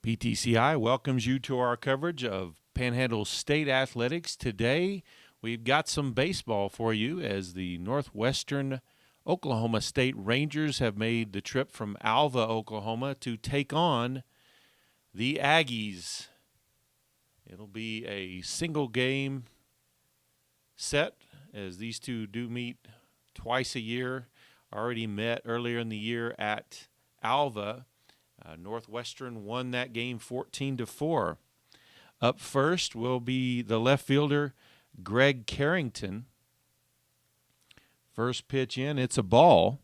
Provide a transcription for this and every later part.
PTCI welcomes you to our coverage of Panhandle State Athletics. Today, we've got some baseball for you as the Northwestern Oklahoma State Rangers have made the trip from Alva, Oklahoma to take on the Aggies. It'll be a single game set as these two do meet twice a year. Already met earlier in the year at Alva. Northwestern won that game 14-4. Up first will be the left fielder, Greg Carrington. First pitch in, it's a ball.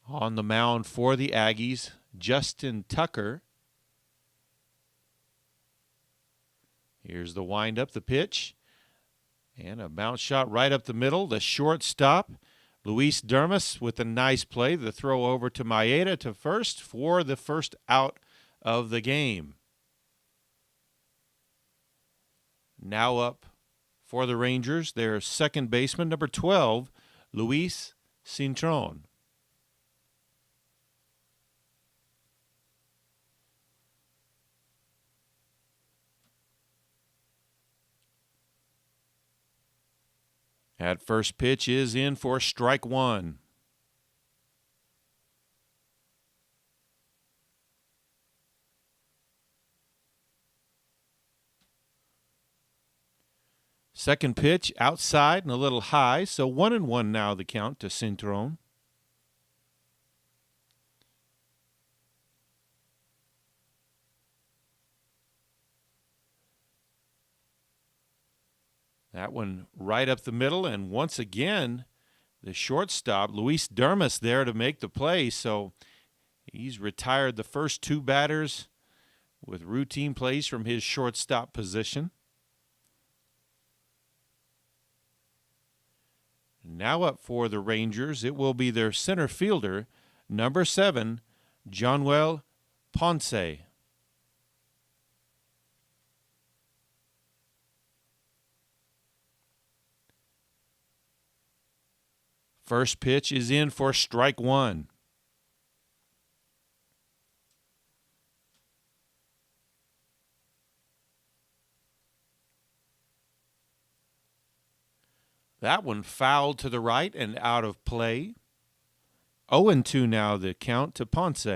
On the mound for the Aggies, Justin Tucker. Here's the windup, the pitch. And a bounce shot right up the middle. The shortstop, Luis Dermis, with a nice play. The throw over to Maeda to first for the first out of the game. Now up for the Rangers, their second baseman, number 12, Luis Cintron. That first pitch is in for strike one. Second pitch outside and a little high, so 1-1 now the count to Cintron. That one right up the middle, and once again, the shortstop, Luis Dermis, there to make the play. So he's retired the first two batters with routine plays from his shortstop position. Now up for the Rangers, it will be their center fielder, number 7, Johnwell Ponce. First pitch is in for strike one. That one fouled to the right and out of play. 0-2 now the count to Ponce.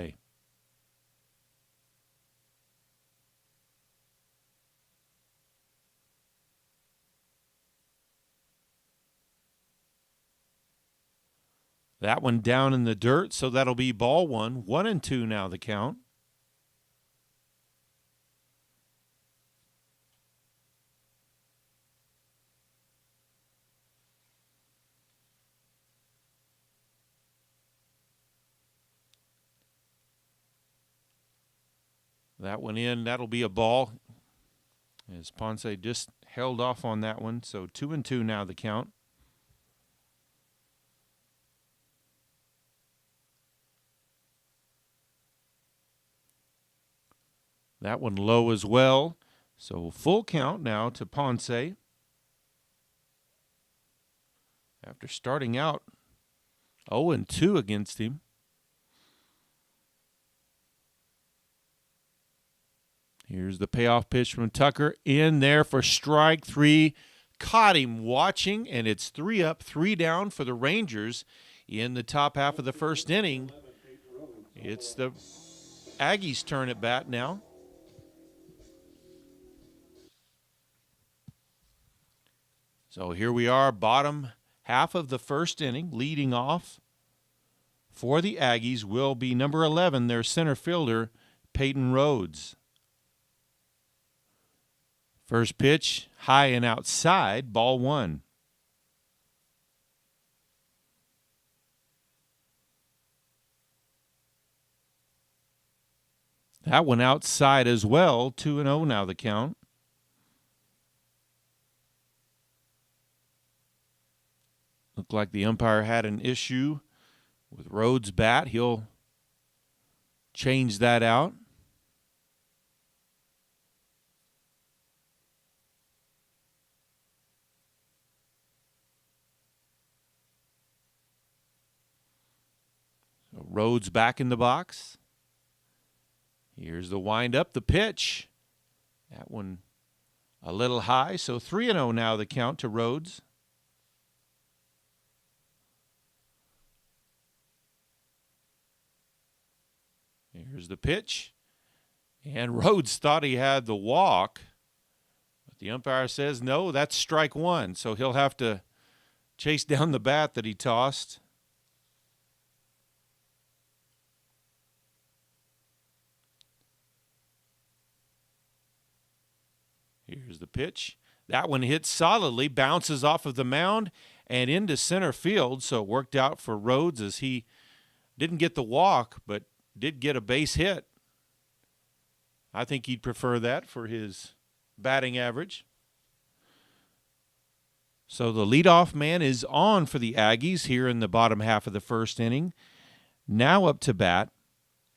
That one down in the dirt, so that'll be ball one. 1-2 now the count. That one in, that'll be a ball. As Ponce just held off on that one, so 2-2 now the count. That one low as well. So full count now to Ponce. After starting out 0-2 against him. Here's the payoff pitch from Tucker. In there for strike three. Caught him watching, and it's 3 up, 3 down for the Rangers in the top half of the first inning. It's the Aggies' turn at bat now. So here we are, bottom half of the first inning. Leading off for the Aggies will be number 11, their center fielder, Peyton Rhodes. First pitch, high and outside, ball one. That one outside as well, 2-0 now the count. Looked like the umpire had an issue with Rhodes' bat. He'll change that out. Rhodes back in the box. Here's the wind-up, the pitch. That one a little high, so 3-0 now the count to Rhodes. Here's the pitch. And Rhodes thought he had the walk, but the umpire says no, that's strike one, so he'll have to chase down the bat that he tossed. Here's the pitch. That one hits solidly, bounces off of the mound and into center field, so it worked out for Rhodes as he didn't get the walk, but did get a base hit. I think he'd prefer that for his batting average. So the leadoff man is on for the Aggies here in the bottom half of the first inning. Now up to bat,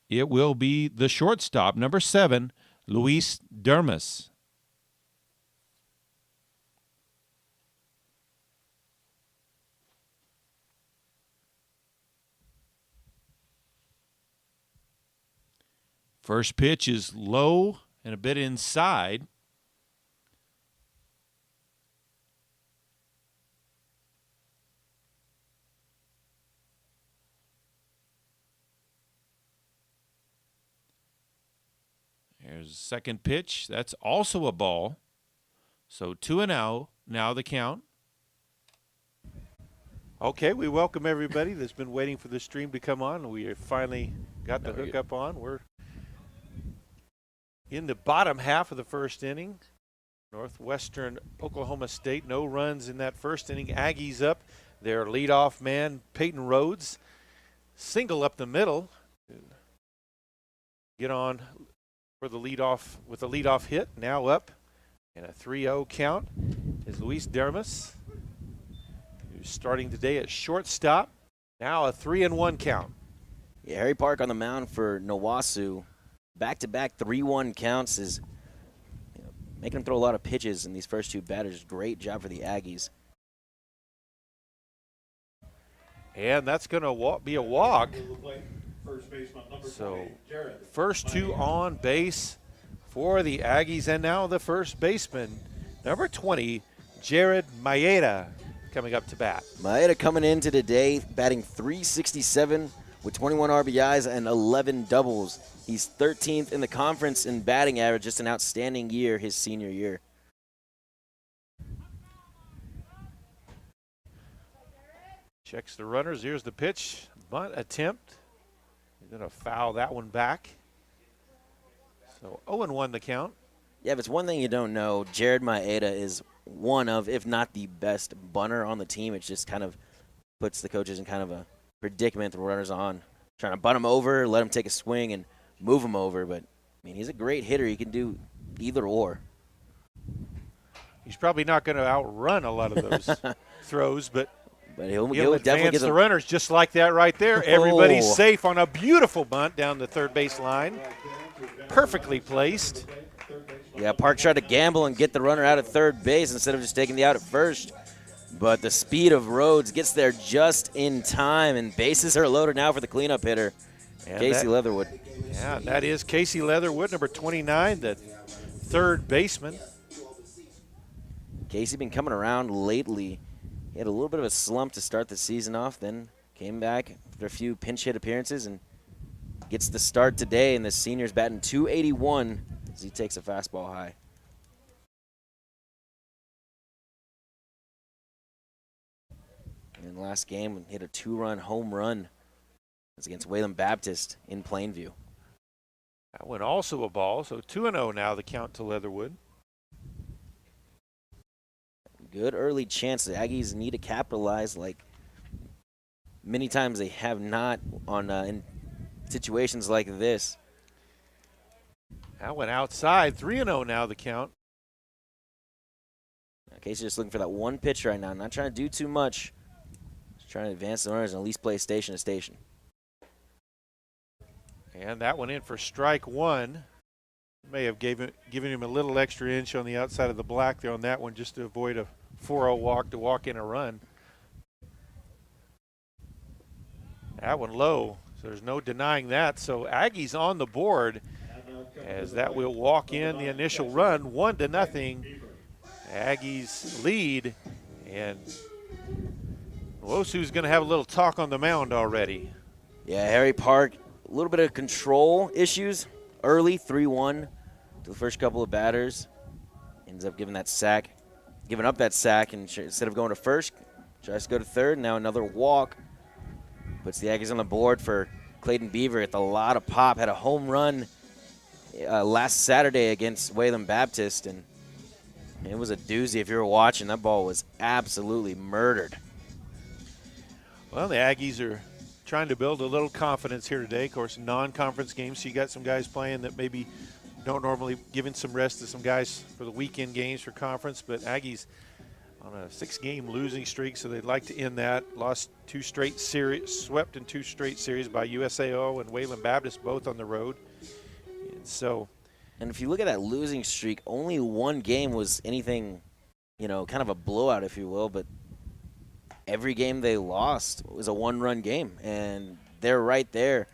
it will be the shortstop, number 7, Luis Dermis. First pitch is low and a bit inside. There's the second pitch. That's also a ball. So 2-0 now the count. Okay, we welcome everybody that's been waiting for the stream to come on. We finally got the hookup on. We're in the bottom half of the first inning. Northwestern Oklahoma State, no runs in that first inning. Aggies up. Their leadoff man, Peyton Rhodes, single up the middle. Get on for the leadoff with a leadoff hit. Now up, and a 3-0 count is Luis Dermis, who's starting today at shortstop. Now a 3-1 count. Yeah, Harry Park on the mound for NWOSU. Back-to-back 3-1 counts is making him throw a lot of pitches in these first two batters. Great job for the Aggies. And that's going to be a walk. So first two on base for the Aggies, and now the first baseman, number 20, Jared Maeda, coming up to bat. Maeda coming into today, batting .367 with 21 RBIs and 11 doubles. He's 13th in the conference in batting average, just an outstanding year his senior year. Checks the runners. Here's the pitch. Bunt attempt. He's going to foul that one back. So 0-1 the count. Yeah, if it's one thing you don't know, Jared Maeda is one of, if not the best bunter on the team. It just kind of puts the coaches in kind of a predicament. The runners on, trying to bunt him over, let him take a swing, and move him over. But, I mean, he's a great hitter. He can do either or. He's probably not going to outrun a lot of those throws, but he'll definitely get the runners just like that right there. Everybody's safe on a beautiful bunt down the third base line. Perfectly placed. Yeah, Park tried to gamble and get the runner out at third base instead of just taking the out at first. But the speed of Rhodes gets there just in time, and bases are loaded now for the cleanup hitter, Casey Leatherwood. Yeah, that is Casey Leatherwood, number 29, the third baseman. Casey been coming around lately. He had a little bit of a slump to start the season off, then came back after a few pinch hit appearances and gets the start today, and the senior's batting .281 as he takes a fastball high. And last game, hit a 2-run home run. It's against Wayland Baptist in Plainview. That one also a ball, so 2-0 now the count to Leatherwood. Good early chance. The Aggies need to capitalize like many times they have not on in situations like this. That went outside. 3-0 now the count. Casey's just looking for that one pitch right now. Not trying to do too much. Just trying to advance the runners and at least play station to station. And that one in for strike one. May have given him a little extra inch on the outside of the black there on that one just to avoid a 4-0 walk to walk in a run. That one low. So there's no denying that. So Aggies on the board as that will walk in the initial run, 1-0. Aggies lead, and NWOSU's going to have a little talk on the mound already. Yeah, Harry Park, a little bit of control issues early, 3-1 to the first couple of batters. Ends up giving up that sack, and instead of going to first, tries to go to third. Now another walk. Puts the Aggies on the board for Clayton Beaver. With a lot of pop. Had a home run last Saturday against Wayland Baptist, and it was a doozy. If you were watching, that ball was absolutely murdered. Well, the Aggies are trying to build a little confidence here today. Of course, non-conference games, so you got some guys playing that maybe don't normally, giving some rest to some guys for the weekend games for conference, but Aggies on a 6-game losing streak, so they'd like to end that. Lost 2 straight series, swept in 2 straight series by USAO and Wayland Baptist, both on the road. And if you look at that losing streak, only 1 game was anything, kind of a blowout, if you will, but every game they lost was a 1-run game, and they're right there.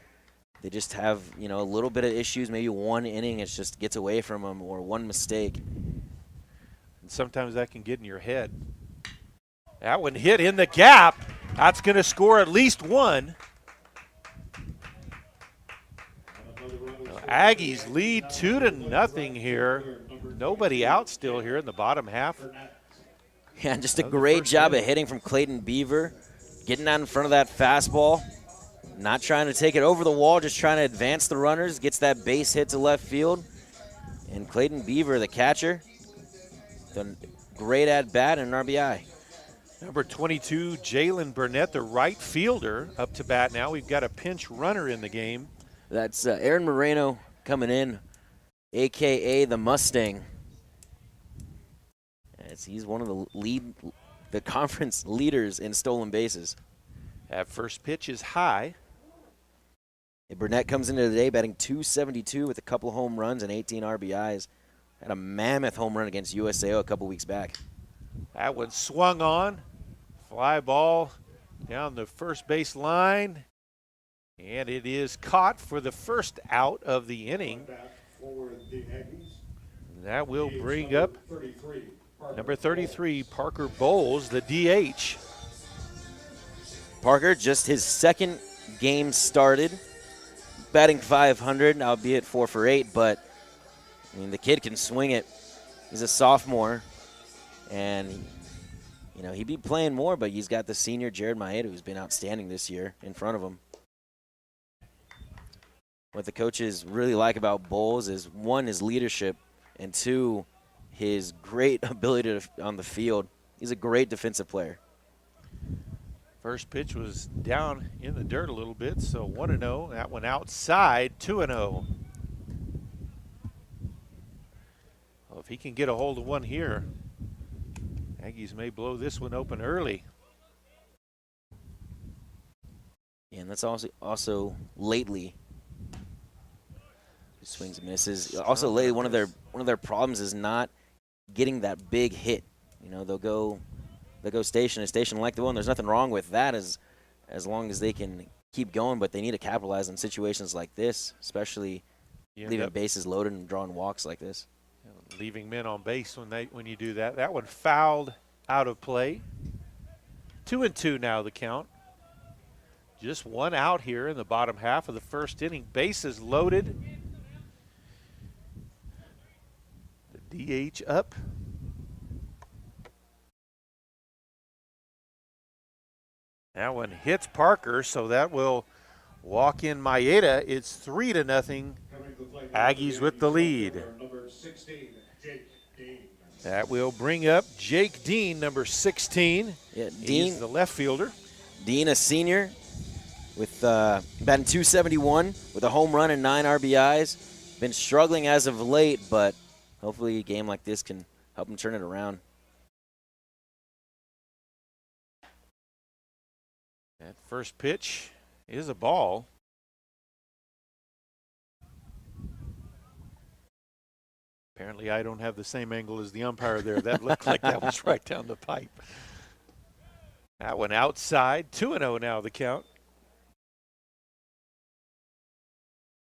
They just have, a little bit of issues, maybe 1 inning, it just gets away from them, or 1 mistake. And sometimes that can get in your head. That one hit in the gap. That's going to score at least 1. Aggies lead 2-0 here. Nobody out still here in the bottom half. Yeah, just a great job of hitting from Clayton Beaver, getting out in front of that fastball, not trying to take it over the wall, just trying to advance the runners, gets that base hit to left field. And Clayton Beaver, the catcher, done great at bat and an RBI. Number 22, Jalen Burnett, the right fielder, up to bat now. We've got a pinch runner in the game. That's Aaron Moreno coming in, a.k.a. the Mustang. As he's one of the conference leaders in stolen bases. That first pitch is high. And Burnett comes into the day batting .272 with a couple of home runs and 18 RBIs. Had a mammoth home run against USAO a couple weeks back. That one swung on. Fly ball down the first base line. And it is caught for the first out of the inning. That will bring up number 33, Parker Bowles, the DH. Parker, just his 2nd game started, batting .500, albeit 4 for 8, but the kid can swing it. He's a sophomore, and he'd be playing more, but he's got the senior Jared Maeda, who's been outstanding this year, in front of him. What the coaches really like about Bowles is, 1, his leadership, and 2, his great ability on the field. He's a great defensive player. First pitch was down in the dirt a little bit, so 1-0. That one outside, 2-0. Well, if he can get a hold of one here, Aggies may blow this one open early. And that's also lately. Swings and misses. Also, lately one of their problems is not getting that big hit. They'll go station to station like the one. There's nothing wrong with that as long as they can keep going, but they need to capitalize on situations like this, especially leaving bases loaded and drawing walks like this. Leaving men on base when you do that. That one fouled out of play. 2-2 now the count. Just 1 out here in the bottom half of the first inning. Bases loaded. The DH up. That one hits Parker, so that will walk in Maeda. It's 3-0. Aggies with the lead. That will bring up Jake Dean, number 16. Yeah, He's the left fielder. Dean, a senior, with batting .271 with a home run and 9 RBIs. Been struggling as of late, but hopefully a game like this can help him turn it around. That first pitch is a ball. Apparently I don't have the same angle as the umpire there. That looked like that was right down the pipe. That one outside. 2-0 now the count.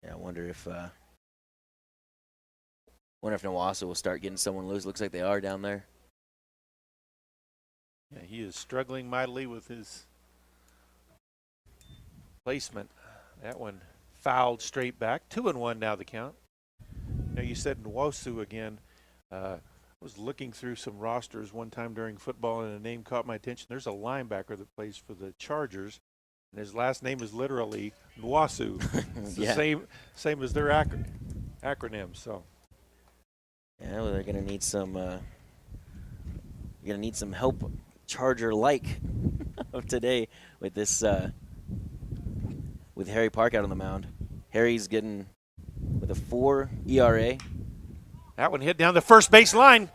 Yeah, I wonder if NWOSU will start getting someone loose. Looks like they are down there. Yeah, he is struggling mightily with his placement. That one fouled straight back. 2-1 now the count. Now you said NWOSU again. I was looking through some rosters one time during football, and a name caught my attention. There's a linebacker that plays for the Chargers, and his last name is literally NWOSU. It's the same as their acronym. So. Yeah, well, they're gonna need some. Help, Charger-like, of today with this. With Harry Park out on the mound. Harry's getting with a 4 ERA. That one hit down the first base line,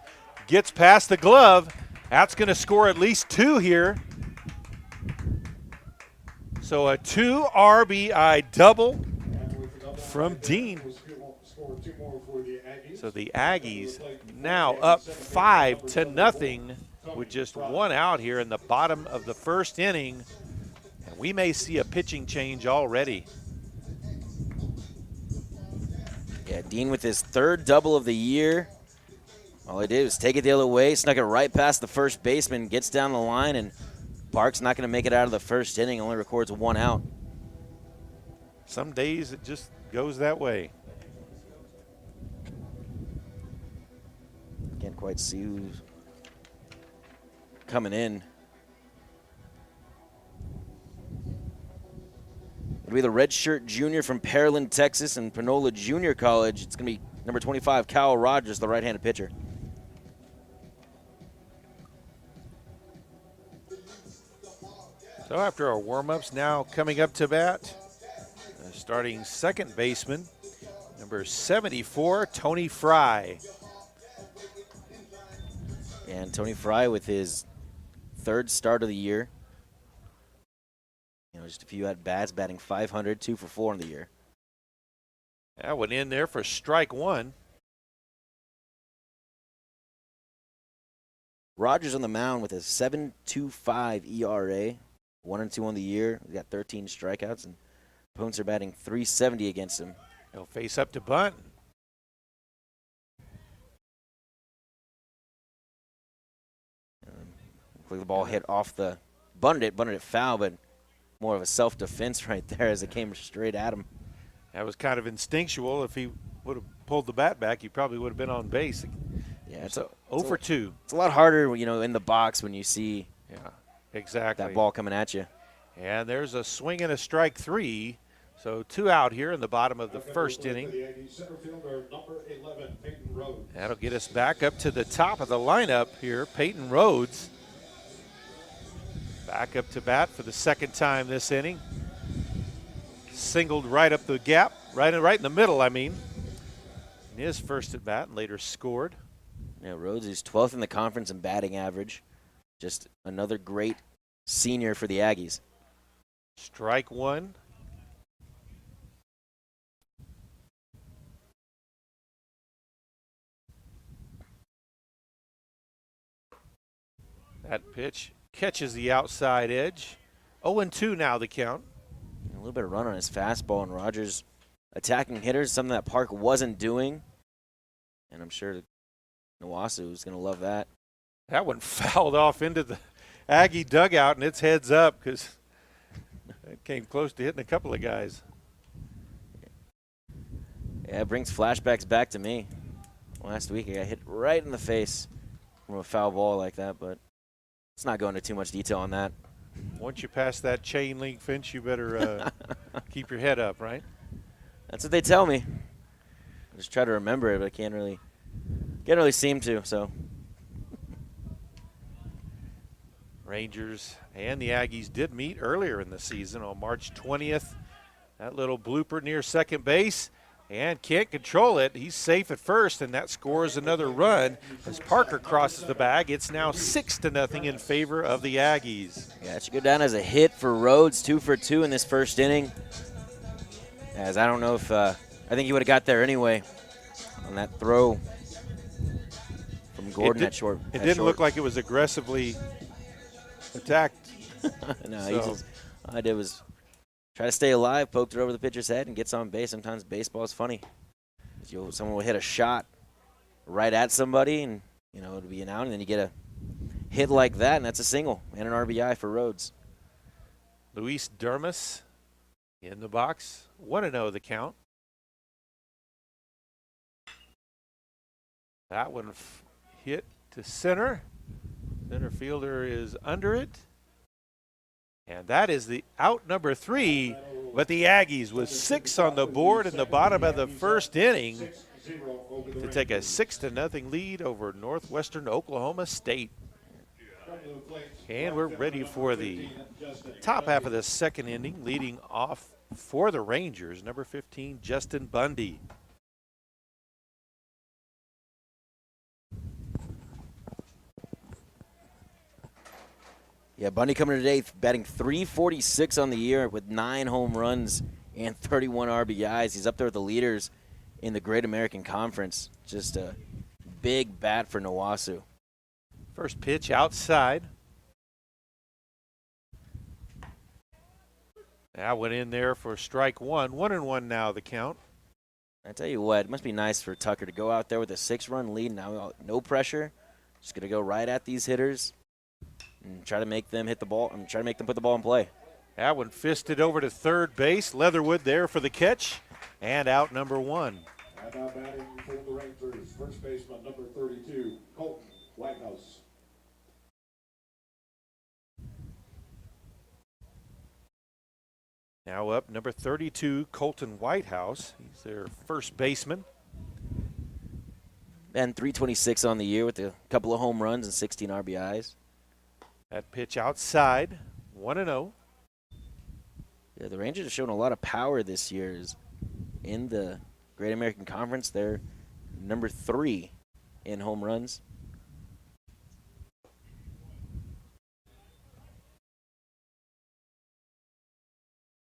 gets past the glove. That's going to score at least 2 here. So a 2 RBI double from Dean. So the Aggies now up 5-0 with just 1 out here in the bottom of the first inning. And we may see a pitching change already. Yeah, Dean with his 3rd double of the year. All he did was take it the other way, snuck it right past the first baseman, gets down the line, and Park's not going to make it out of the first inning, only records 1 out. Some days it just goes that way. Can't quite see who's coming in. It'll be the redshirt junior from Pearland, Texas, and Panola Junior College. It's going to be number 25, Kyle Rogers, the right-handed pitcher. So after our warm-ups, now coming up to bat, starting second baseman, number 74, Tony Fry. And Tony Fry with his 3rd start of the year. You know, just a few at-bats, batting .500, 2 for 4 in the year. That went in there for strike 1. Rogers on the mound with a 7.25 ERA, 1-2 on the year. He's got 13 strikeouts, and opponents are batting .370 against him. He'll face up to bunt. Looks like the ball hit off the bunted it foul, but more of a self-defense right there as it came straight at him. That was kind of instinctual. If he would have pulled the bat back, he probably would have been on base. Yeah, so 0 for 2. It's a lot harder, you know, in the box when you see exactly that ball coming at you. And there's a swing and a strike 3. So 2 out here in the bottom of the first inning. That'll get us back up to the top of the lineup here. Peyton Rhodes back up to bat for the 2nd time this inning. Singled right up the gap, right in the middle, I mean. In his first at bat and later scored. Yeah, Rhodes is 12th in the conference in batting average. Just another great senior for the Aggies. Strike 1. That pitch catches the outside edge. 0-2 now the count. A little bit of run on his fastball, and Rogers attacking hitters, something that Park wasn't doing. And I'm sure NWOSU is going to love that. That one fouled off into the Aggie dugout, and it's heads up because it came close to hitting a couple of guys. Yeah, it brings flashbacks back to me. Last week, I got hit right in the face from a foul ball like that, but let's not go into too much detail on that. Once you pass that chain link fence, you better keep your head up, right? That's what they tell me. I just try to remember it, but I can't really seem to. So Rangers and the Aggies did meet earlier in the season on March 20th. That little blooper near second base. And can't control it. He's safe at first, and that scores another run. As Parker crosses the bag, it's now 6-0 in favor of the Aggies. Yeah, it should go down as a hit for Rhodes, 2 for 2 in this first inning. As I don't know if I think he would have got there anyway on that throw from Gordon at short. It didn't look like it was aggressively attacked. No, all I did was try to stay alive, poked it over the pitcher's head, and gets on base. Sometimes baseball is funny. Someone will hit a shot right at somebody, and it'll be an out, and then you get a hit like that, and that's a single and an RBI for Rhodes. Luis Dermis in the box. 1-0 the count. That one hit to center. Center fielder is under it. And that is the out number 3. But the Aggies with 6 on the board in the bottom of the first inning to take a 6-0 lead over Northwestern Oklahoma State. And we're ready for the top half of the second inning. Leading off for the Rangers, number 15, Justin Bundy. Yeah, Bundy coming today, batting .346 on the year with 9 home runs and 31 RBIs. He's up there with the leaders in the Great American Conference. Just a big bat for NWOSU. First pitch outside. That went in there for strike 1. 1-1 now the count. I tell you what, it must be nice for Tucker to go out there with a 6-run lead. Now no pressure. Just going to go right at these hitters and try to make them hit the ball and try to make them put the ball in play. That one fisted over to third base. Leatherwood there for the catch. And out number 1. And now batting for the Rangers, first baseman number 32, Colton Whitehouse. Now up number 32, Colton Whitehouse. He's their first baseman. And .326 on the year with a couple of home runs and 16 RBIs. That pitch outside, 1-0. Yeah, the Rangers have shown a lot of power this year. In the Great American Conference, they're number 3 in home runs.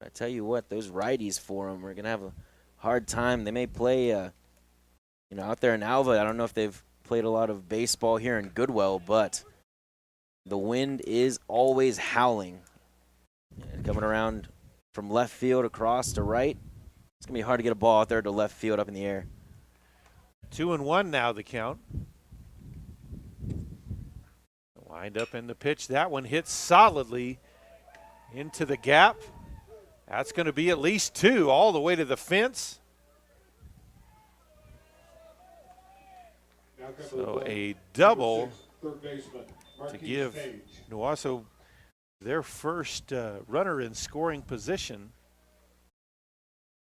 I tell you what, those righties for them are going to have a hard time. They may play, out there in Alva. I don't know if they've played a lot of baseball here in Goodwell, but the wind is always howling. And coming around from left field across to right, it's going to be hard to get a ball out there to left field up in the air. 2-1 now the count. Wind up in the pitch. That one hits solidly into the gap. That's going to be at least 2 all the way to the fence. So a double to give NWOSU their first runner in scoring position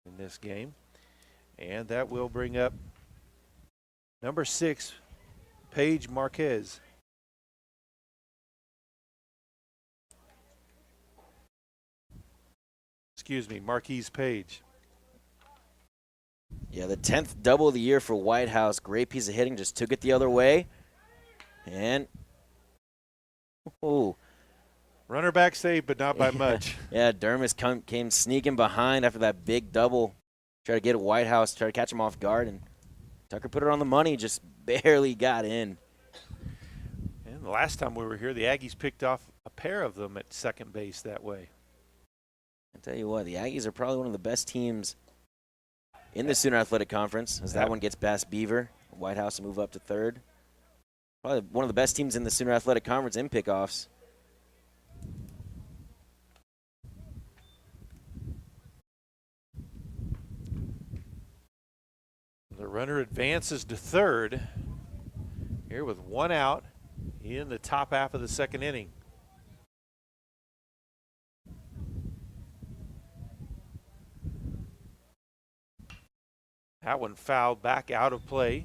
in this game. And that will bring up number 6, Paige Marquez. Excuse me, Marquise Page. Yeah, the 10th double of the year for Whitehouse. Great piece of hitting, just took it the other way. And, runner back save, but not by much. Yeah, Dermis came sneaking behind after that big double. Try to get at Whitehouse, try to catch him off guard, and Tucker put it on the money, just barely got in. And the last time we were here, the Aggies picked off a pair of them at second base that way. I tell you what, the Aggies are probably one of the best teams in the Sooner Athletic Conference, as that one gets past Beaver. Whitehouse will move up to third. Probably one of the best teams in the Sooner Athletic Conference in pickoffs. The runner advances to third here with 1 out in the top half of the second inning. That one fouled back out of play.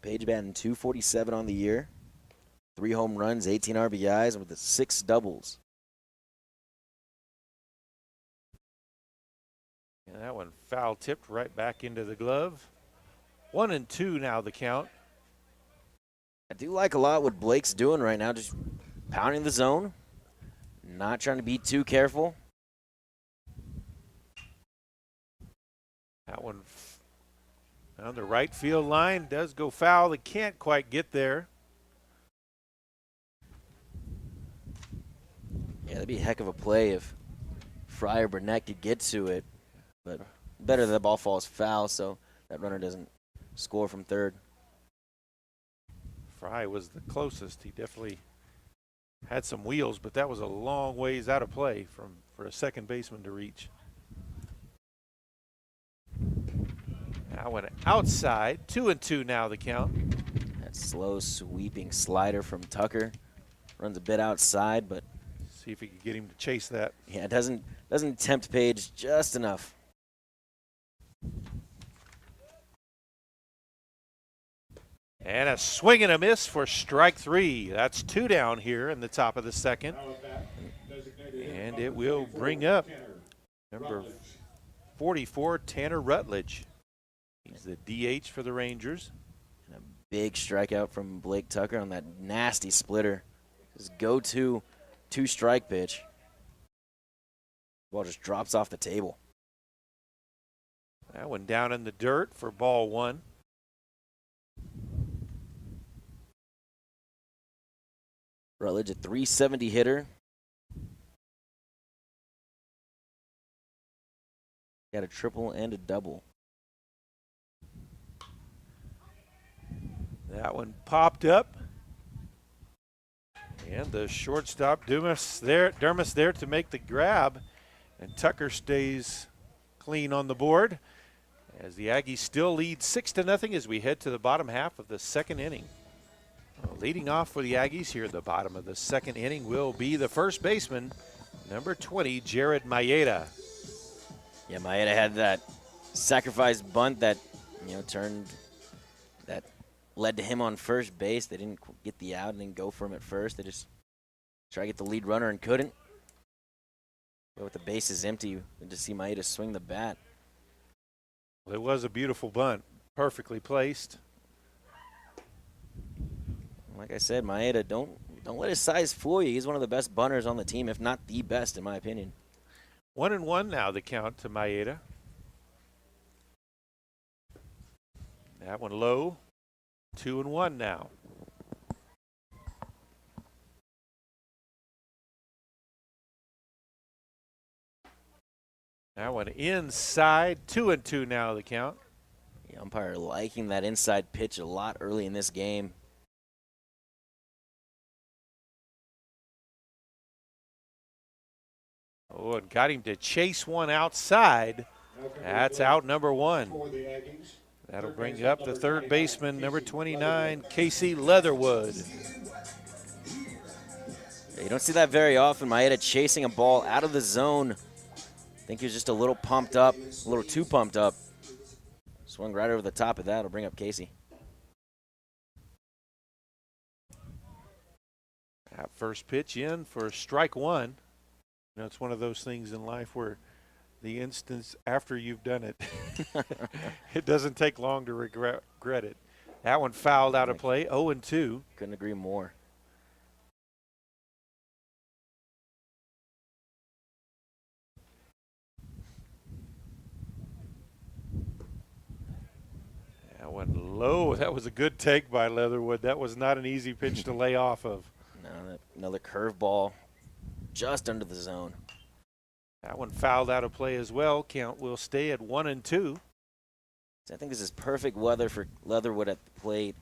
Page batting .247 on the year. 3 home runs, 18 RBIs, with the 6 doubles. And that one foul tipped right back into the glove. 1-2 now the count. I do like a lot what Blake's doing right now, just pounding the zone, not trying to be too careful. That one on the right field line does go foul. They can't quite get there. That'd be a heck of a play if Fry or Burnett could get to it. But better that the ball falls foul so that runner doesn't score from third. Fry was the closest. He definitely had some wheels, but that was a long ways out of play for a second baseman to reach. Now went outside, 2-2 now the count. That slow sweeping slider from Tucker runs a bit outside, but See if he could get him to chase that. yeah, it doesn't tempt Page just enough. And a swing and a miss for strike 3. That's 2 down here in the top of the second. Now at bat, designated hitter And number it will 24, bring up Tanner number Rutledge. 44, Tanner Rutledge. He's the DH for the Rangers. And a big strikeout from Blake Tucker on that nasty splitter. His go-to two-strike pitch. Ball just drops off the table. That one down in the dirt for ball 1. Rutledge, a 370 hitter. Got a triple and a double. That one popped up. And the shortstop, Dermis there to make the grab. And Tucker stays clean on the board as the Aggies still lead 6-0 as we head to the bottom half of the second inning. Leading off for the Aggies here at the bottom of the second inning will be the first baseman, number 20, Jared Maeda. Yeah, Maeda had that sacrifice bunt that, that led to him on first base. They didn't get the out and then go for him at first. They just tried to get the lead runner and couldn't. But with the bases empty, you just see Maeda swing the bat. Well, it was a beautiful bunt, perfectly placed. Like I said, Maeda, don't let his size fool you. He's one of the best bunters on the team, if not the best, in my opinion. 1-1 now the count to Maeda. That one low. 2-1 now. That one inside. 2-2 now the count. The umpire liking that inside pitch a lot early in this game. Oh, and got him to chase one outside. That's out number 1. For the Aggies, That'll third bring baseman up the number third 29, baseman, number Casey 29, Leatherwood. Casey Leatherwood. Yeah, you don't see that very often. Maeda chasing a ball out of the zone. I think he was just a little pumped up, a little too pumped up. Swung right over the top of that. It'll bring up Casey. That first pitch in for strike 1. You know, it's one of those things in life where the instance after you've done it, it doesn't take long to regret it. That one fouled out of play, 0-2. Couldn't agree more. That one low. That was a good take by Leatherwood. That was not an easy pitch to lay off of. Another curveball just under the zone. That one fouled out of play as well. Count will stay at 1-2. I think this is perfect weather for Leatherwood at the plate.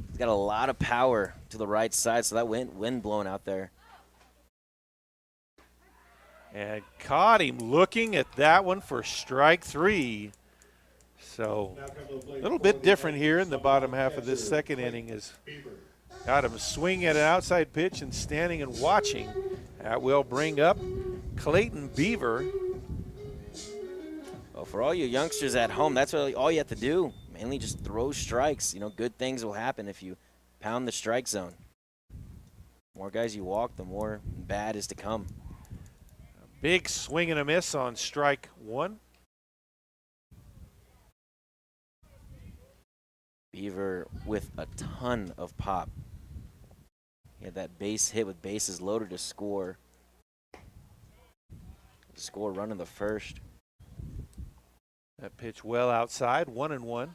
He's got a lot of power to the right side, so that wind blowing out there. And caught him looking at that one for strike 3. So a little bit different here in the bottom half of this second inning is got him swinging at an outside pitch and standing and watching. That will bring up Clayton Beaver. Well, for all you youngsters at home, that's really all you have to do. Mainly just throw strikes. Good things will happen if you pound the strike zone. The more guys you walk, the more bad is to come. Big swing and a miss on strike 1. Beaver with a ton of pop. He had that base hit with bases loaded to score. Score run in the first. That pitch well outside, 1-1.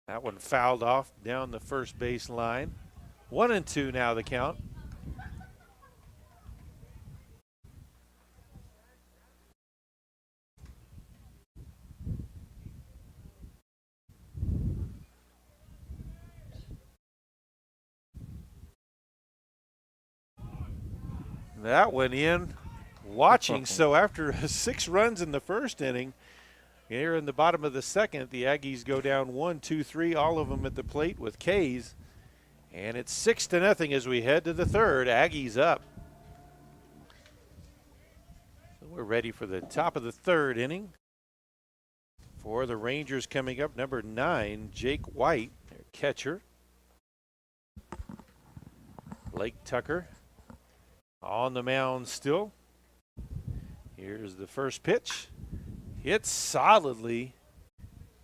That one fouled off down the first base line. 1-2 now the count. That went in. Watching, so after 6 runs in the first inning, here in the bottom of the second, the Aggies go down 1, 2, 3, all of them at the plate with K's. And it's 6-0 as we head to the third. Aggies up. So we're ready for the top of the third inning. For the Rangers coming up, number 9, Jake White, their catcher. Blake Tucker on the mound still. Here's the first pitch. Hit solidly,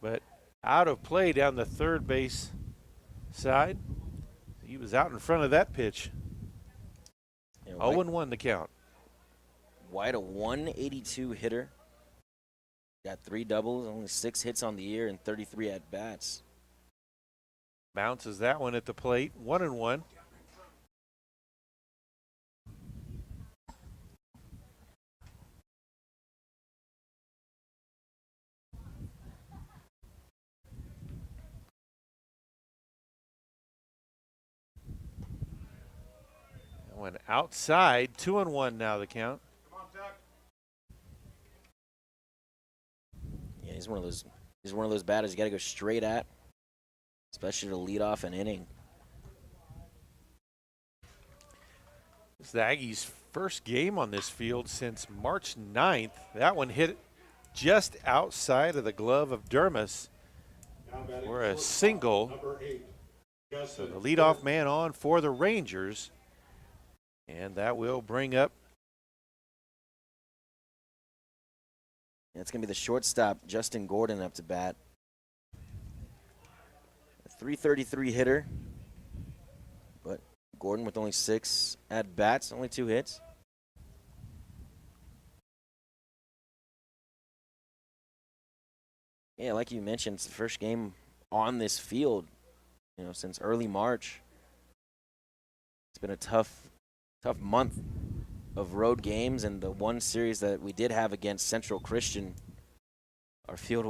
but out of play down the third base side. He was out in front of that pitch. 0-1 the count. White, a 182 hitter. Got 3 doubles, only 6 hits on the year, and 33 at bats. Bounces that one at the plate. 1-1. Went outside. 2-1 now the count. Yeah, he's one of those batters you got to go straight at, especially to lead off an inning. It's the Aggies' first game on this field since March 9th. That one hit just outside of the glove of Dermis for a single. Number 8, So the leadoff man on for the Rangers. And that will bring up. It's going to be the shortstop, Justin Gordon, up to bat. A 333 hitter, but Gordon with only 6 at bats, only 2 hits. Yeah, like you mentioned, it's the first game on this field, since early March. It's been a tough month of road games, and the one series that we did have against Central Christian, our field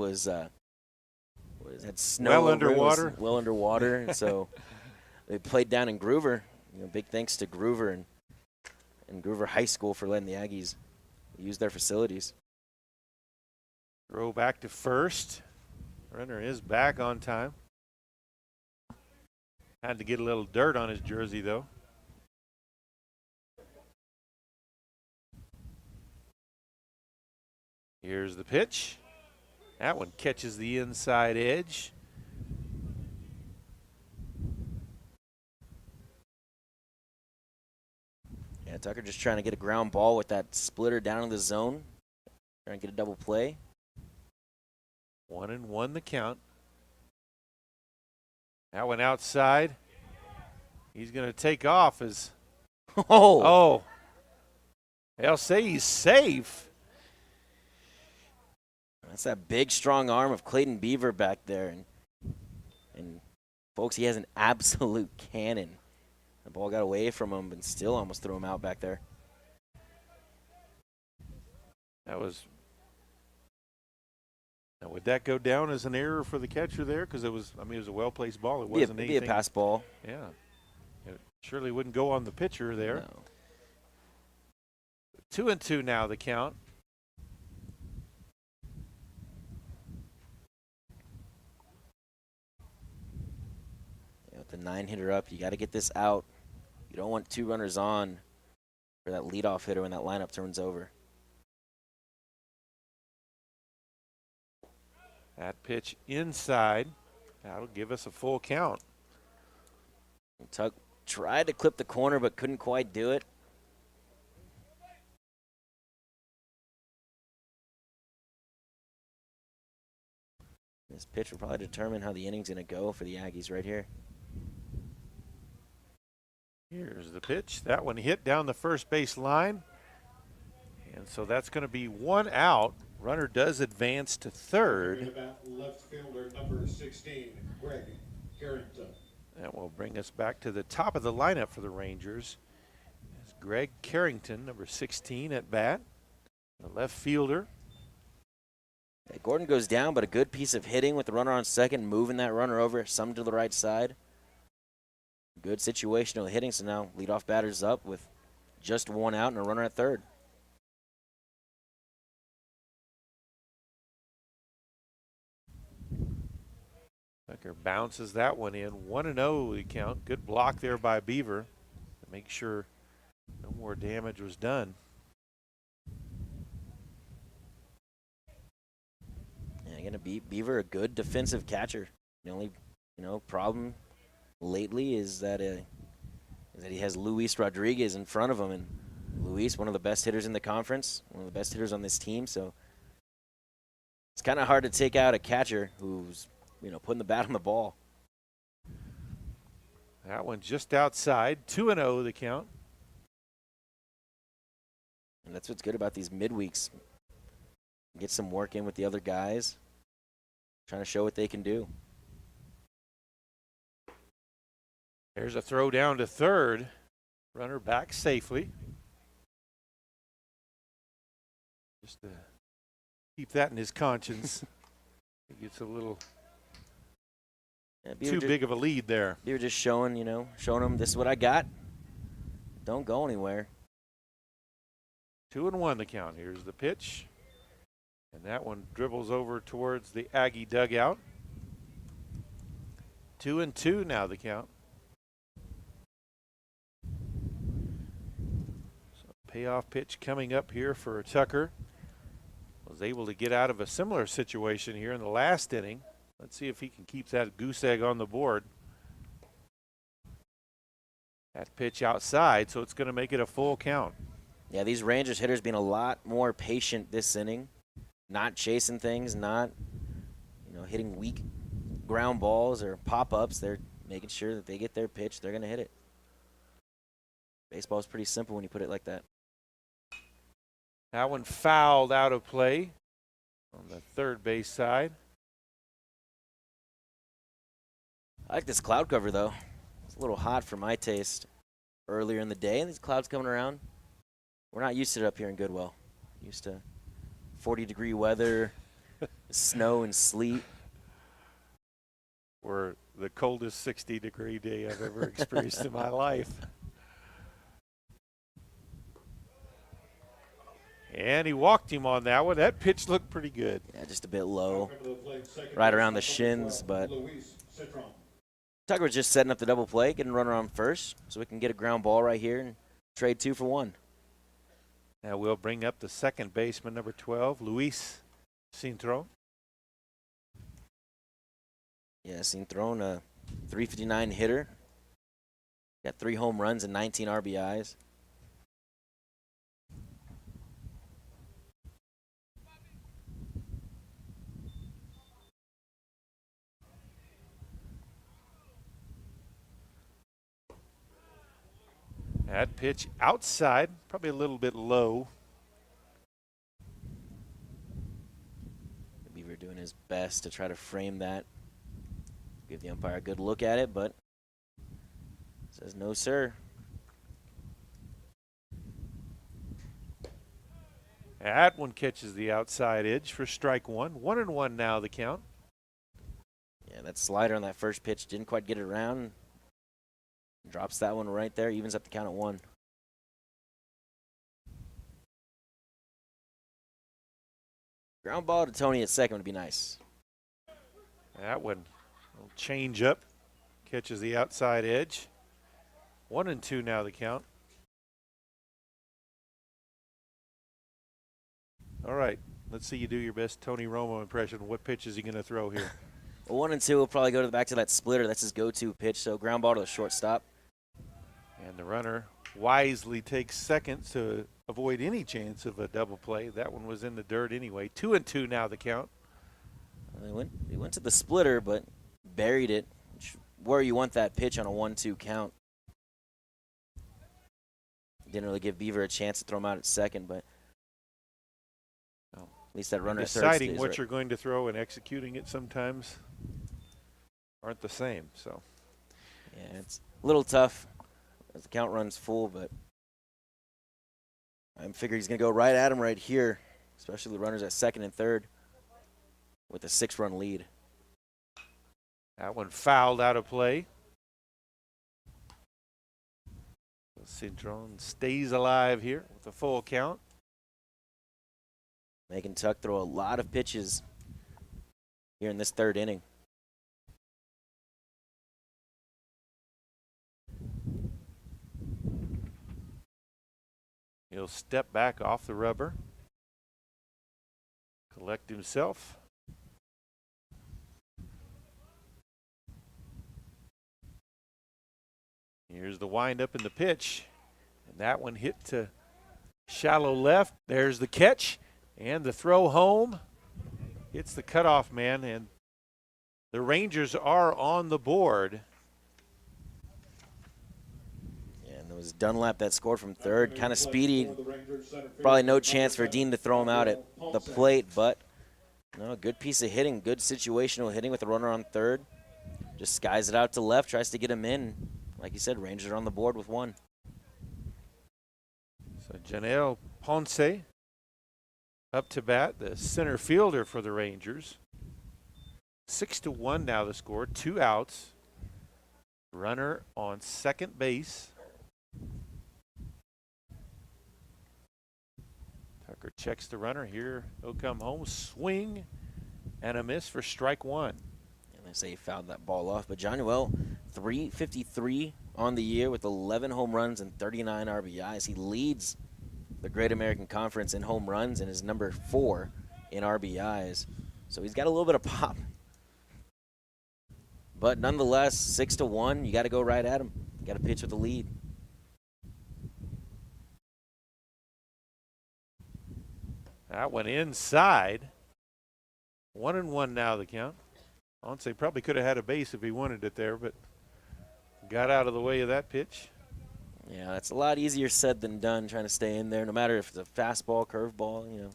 had snow Well over it, underwater. well underwater, and so they played down in Groover. Big thanks to Groover and Groover High School for letting the Aggies use their facilities. Throw back to first. Runner is back on time. Had to get a little dirt on his jersey though. Here's the pitch. That one catches the inside edge. Yeah, Tucker just trying to get a ground ball with that splitter down in the zone. Trying to get a double play. 1-1 the count. That one outside. He's going to take off as. Oh. They'll say he's safe. That's that big, strong arm of Clayton Beaver back there. And folks, he has an absolute cannon. The ball got away from him, but still almost threw him out back there. That was. Now, would that go down as an error for the catcher there? Because it was a well-placed ball. It wasn't anything. It'd be a pass ball. Yeah. It surely wouldn't go on the pitcher there. No. 2-2 now the count. With the 9-hitter up, you got to get this out. You don't want 2 runners on for that leadoff hitter when that lineup turns over. That pitch inside. That'll give us a full count. Tuck tried to clip the corner but couldn't quite do it. This pitch will probably determine how the inning's going to go for the Aggies right here. Here's the pitch. That one hit down the first base line. And so that's going to be 1 out Runner does advance to third. Left fielder number 16, Greg Carrington. That will bring us back to the top of the lineup for the Rangers. It's Greg Carrington, number 16 at bat, the left fielder. Yeah, Gordon goes down, but a good piece of hitting with the runner on second, moving that runner over, some to the right side. Good situational hitting, so now leadoff batter's up with just one out and a runner at third. Tucker bounces that one in. 1-0 the count. Good block there by Beaver to make sure no more damage was done. Yeah, again, Beaver, a good defensive catcher. The only, problem lately is that he has Luis Rodriguez in front of him, and Luis, one of the best hitters in the conference, one of the best hitters on this team. So it's kind of hard to take out a catcher who's putting the bat on the ball. That one just outside. 2-0 the count. And that's what's good about these midweeks. Get some work in with the other guys, trying to show what they can do. There's a throw down to third. Runner back safely. Just to keep that in his conscience. He gets a little too big of a lead there. Beaver just showing him this is what I got. Don't go anywhere. 2-1 the count. Here's the pitch. And that one dribbles over towards the Aggie dugout. 2-2 now the count. So payoff pitch coming up here for Tucker. Was able to get out of a similar situation here in the last inning. Let's see if he can keep that goose egg on the board. That pitch outside, so it's going to make it a full count. Yeah, these Rangers hitters being a lot more patient this inning. Not chasing things, not hitting weak ground balls or pop-ups. They're making sure that they get their pitch, they're going to hit it. Baseball is pretty simple when you put it like that. That one fouled out of play on the third base side. I like this cloud cover, though. It's a little hot for my taste earlier in the day, and these clouds coming around. We're not used to it up here in Goodwell. Used to 40-degree weather, snow and sleet. We're the coldest 60-degree day I've ever experienced in my life. And he walked him on that one. That pitch looked pretty good. Yeah, just a bit low, right around the shins, but Tucker was just setting up the double play, getting a runner on first, so we can get a ground ball right here and trade 2 for 1. Now we'll bring up the second baseman, number 12, Luis Cintron. Yeah, Cintron, a .359 hitter. Got 3 home runs and 19 RBIs. That pitch outside, probably a little bit low. Beaver doing his best to try to frame that. Give the umpire a good look at it, but says no, sir. That one catches the outside edge for strike 1. 1-1 now the count. Yeah, that slider on that first pitch didn't quite get it around. Drops that one right there, evens up the count at 1. Ground ball to Tony at second would be nice. That one will change up, catches the outside edge. 1-2 now the count. All right, let's see you do your best Tony Romo impression. What pitch is he going to throw here? Well, 1 and 2 will probably go to the back to that splitter. That's his go-to pitch. So ground ball to the shortstop. And the runner wisely takes second to avoid any chance of a double play. That one was in the dirt anyway. 2-2 now the count. He went to the splitter, but buried it. Where you want that pitch on a 1-2 count. Didn't really give Beaver a chance to throw him out at second, but At least that runner at third Deciding stays what right. you're going to throw and executing it sometimes aren't the same. So Yeah, it's a little tough as the count runs full, but I'm figuring he's going to go right at him right here, especially the runners at second and third with a 6-run lead. that one fouled out of play. Cintron stays alive here with a full count. Making Tuck throw a lot of pitches here in this third inning. He'll step back off the rubber, collect himself. Here's the windup in the pitch, and that one hit to shallow left. There's the catch and the throw home. Hits the cutoff man, and the Rangers are on the board. Yeah, and there was Dunlap that scored from third, kind of speedy. Probably no chance for Dean to throw him out at the plate, but no, good piece of hitting, good situational hitting with a runner on third. Just skies it out to left, tries to get him in. Like you said, Rangers are on the board with one. So Janelle Ponce up to bat, the center fielder for the Rangers. 6-1 now the score, 2 outs. Runner on second base. Tucker checks the runner here. He'll come home, swing, and a miss for strike one. And they say he fouled that ball off, but John Noel, 353 on the year with 11 home runs and 39 RBIs. He leads the Great American Conference in home runs and is number 4 in RBIs. So he's got a little bit of pop. But nonetheless, 6-1, you got to go right at him. You got to pitch with the lead. That went inside. 1-1 now the count. Ponce probably could have had a base if he wanted it there, but got out of the way of that pitch. Yeah, it's a lot easier said than done trying to stay in there, no matter if it's a fastball, curveball, you know.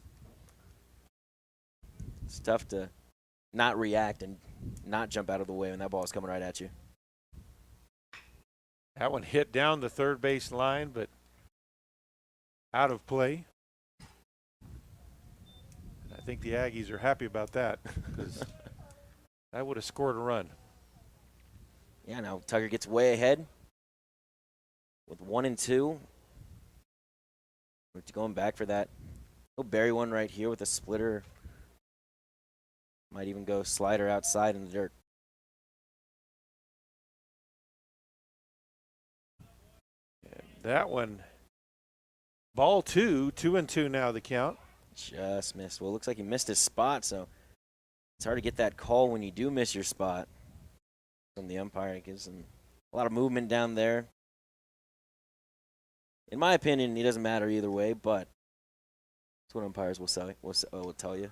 It's tough to not react and not jump out of the way when that ball is coming right at you. That one hit down the third base line, but out of play. I think the Aggies are happy about that because that would have scored a run. Yeah, now Tucker gets way ahead with 1 and 2. We're going back for that. He'll bury one right here with a splitter. Might even go slider outside in the dirt. And that one, ball 2, 2-2 now the count. Just missed. Well, it looks like he missed his spot, so it's hard to get that call when you do miss your spot from the umpire. It gives him a lot of movement down there. In my opinion, he doesn't matter either way, but that's what umpires will tell you.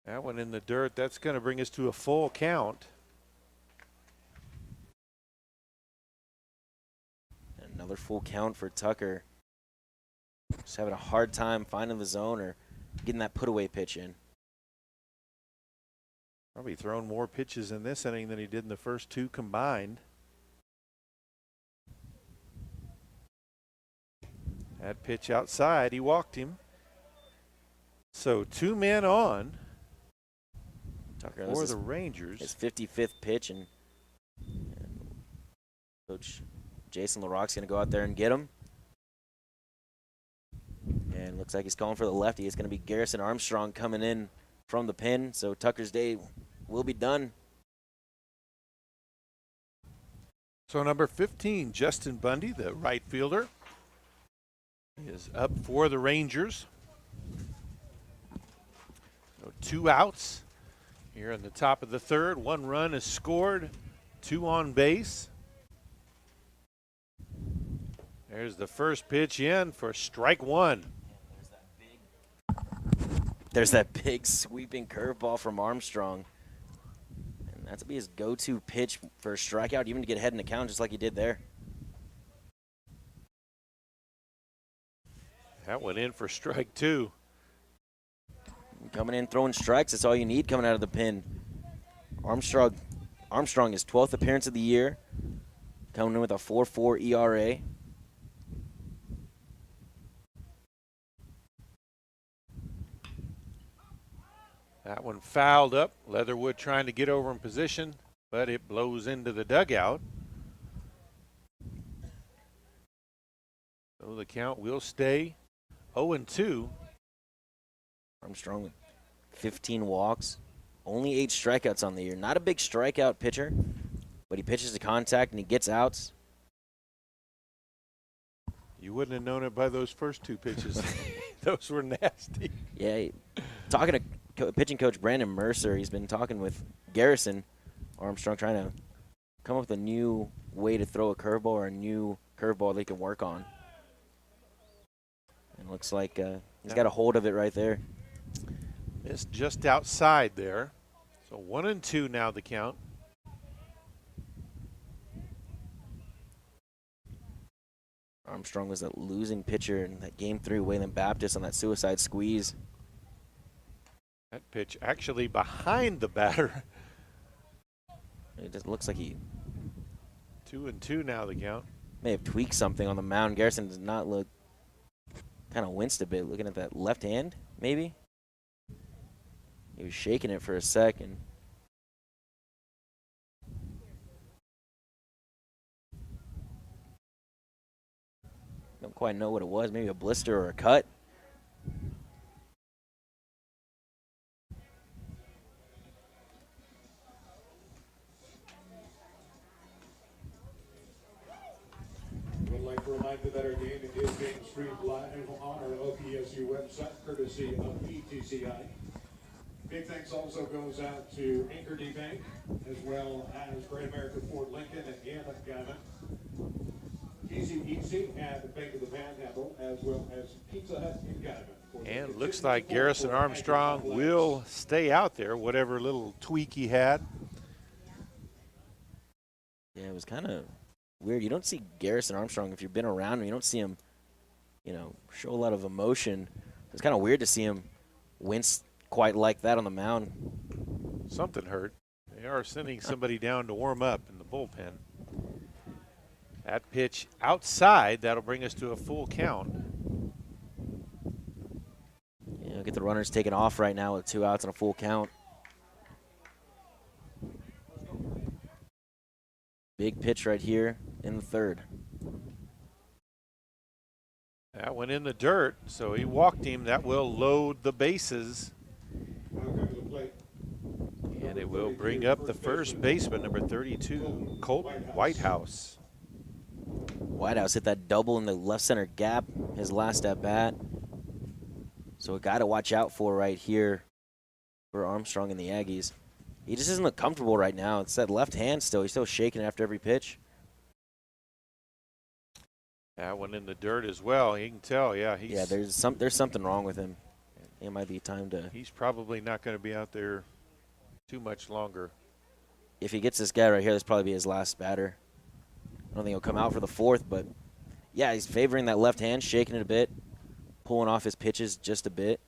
That one in the dirt. That's going to bring us to a full count. Another full count for Tucker. Just having a hard time finding the zone or getting that put-away pitch in. Probably thrown more pitches in this inning than he did in the first 2 combined. That pitch outside, he walked him. So 2 men on Tucker, for the Rangers. His 55th pitch, and Coach Jason LaRocque's going to go out there and get him. And looks like he's calling for the lefty. It's going to be Garrison Armstrong coming in from the pen, so Tucker's day will be done. So number 15, Justin Bundy, the right fielder, is up for the Rangers. So 2 outs here in the top of the third. 1 run is scored, 2 on base. There's the first pitch in for strike 1. There's that big sweeping curveball from Armstrong. And that's to be his go-to pitch for a strikeout, even to get ahead in the count just like he did there. That went in for strike 2. Coming in, throwing strikes. That's all you need coming out of the pen. Armstrong his 12th appearance of the year. Coming in with a 4.4 ERA. That one fouled up. Leatherwood trying to get over in position, but it blows into the dugout. So the count will stay 0-2. Armstrong with 15 walks. Only 8 strikeouts on the year. Not a big strikeout pitcher, but he pitches to contact and he gets outs. You wouldn't have known it by those first 2 pitches. Those were nasty. Yeah, talking to pitching coach Brandon Mercer, he's been talking with Garrison Armstrong, trying to come up with a new way to throw a curveball or a new curveball they can work on. And it looks like he's got a hold of it right there. It's just outside there. So 1-2 now the count. Armstrong was a losing pitcher in that Game 3, Wayland Baptist on that suicide squeeze. That pitch actually behind the batter. It just looks like he 2-2 now the count. may have tweaked something on the mound. Garrison does not look, kind of winced a bit looking at that left hand, maybe. He was shaking it for a second. Don't quite know what it was, maybe a blister or a cut. Would like to remind you that our game is being streamed live on our OPSU website, courtesy of PTCI. Big thanks also goes out to Anchor Bank, as well as Great American Ford Lincoln and Anna Gavin. PCEC at the Bank of the Panhandle, as well as Pizza Hut in Gavin. And it looks like Garrison Armstrong will stay out there, whatever little tweak he had. Yeah, it was kind of weird. You don't see Garrison Armstrong, if you've been around him, you don't see him, show a lot of emotion. It's kind of weird to see him wince quite like that on the mound. Something hurt. They are sending somebody down to warm up in the bullpen. That pitch outside, that'll bring us to a full count. Yeah, get the runners taken off right now with 2 outs and a full count. Big pitch right here in the third. That went in the dirt, so he walked him. That will load the bases. Welcome to the plate. And it will bring up the first baseman, number 32, Colt Whitehouse. Whitehouse hit that double in the left center gap his last at bat. So a guy to watch out for right here for Armstrong and the Aggies. He just doesn't look comfortable right now. It's that left hand still. He's still shaking after every pitch. That one in the dirt as well. You can tell, yeah. There's something wrong with him. It might be time to. He's probably not going to be out there too much longer. If he gets this guy right here, this probably be his last batter. I don't think he'll come out for the fourth, but yeah, he's favoring that left hand, shaking it a bit, pulling off his pitches just a bit.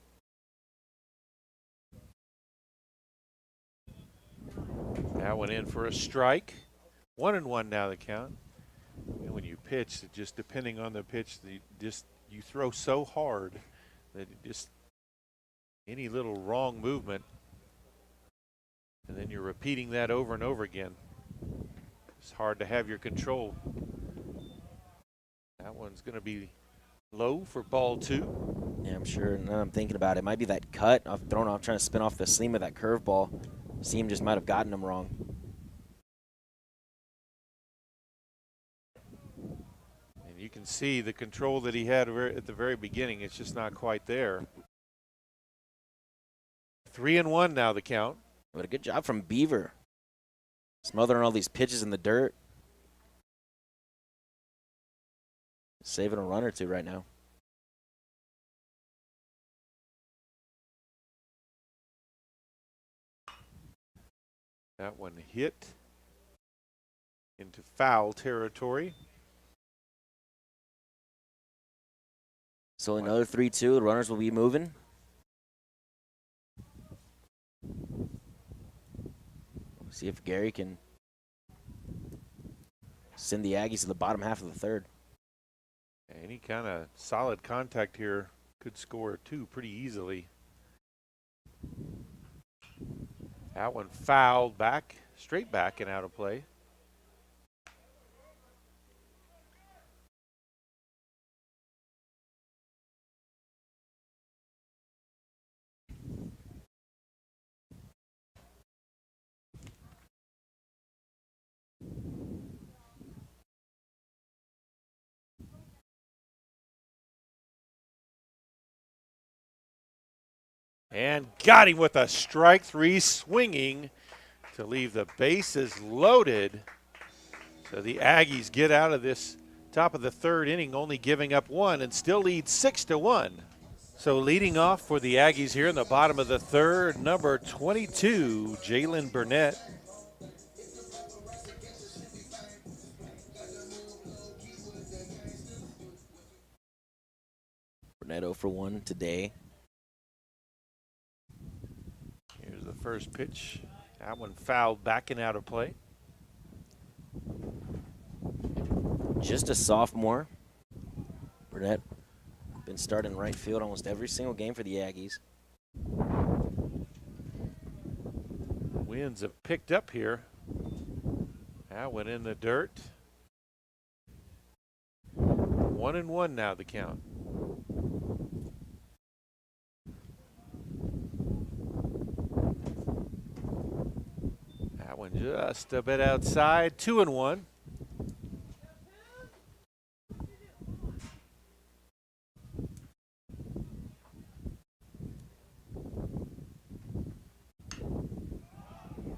That went in for a strike. 1-1 now the count. And when you pitch, just depending on the pitch, you throw so hard that just any little wrong movement, and then you're repeating that over and over again. It's hard to have your control. That one's going to be low for ball 2. Yeah, I'm sure. Now I'm thinking about it. It might be that cut I've thrown off, trying to spin off the seam of that curveball. Seam just might have gotten him wrong. And you can see the control that he had at the very beginning. It's just not quite there. 3-1 now the count. But a good job from Beaver. Smothering all these pitches in the dirt. Saving a run or two right now. That one hit into foul territory. So another 3-2. The runners will be moving. See if Gary can send the Aggies to the bottom half of the third. Any kind of solid contact here could score 2 pretty easily. That one fouled back, straight back and out of play. And got him with a strike 3 swinging to leave the bases loaded. So the Aggies get out of this top of the third inning only giving up 1 and still lead 6-1. So leading off for the Aggies here in the bottom of the third, number 22, Jalen Burnett. Burnett 0 for 1 today. Here's the first pitch. That one fouled back and out of play. Just a sophomore. Burnett been starting right field almost every single game for the Aggies. Winds have picked up here. That went in the dirt. 1-1 now the count. That one just a bit outside. 2-1.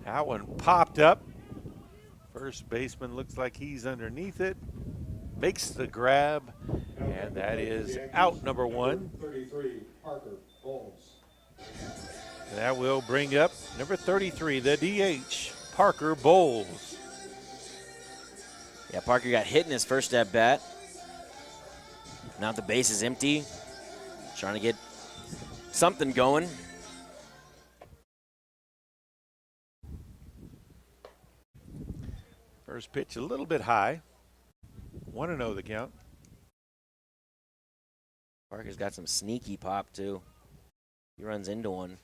That one popped up. First baseman looks like he's underneath it. Makes the grab, and that is out number 1. 33, Parker Bowles. That will bring up number 33, the DH, Parker Bowles. Yeah, Parker got hit in his first at bat. Now the base is empty. Trying to get something going. First pitch a little bit high. 1-0 the count. Parker's got some sneaky pop, too. He runs into one. You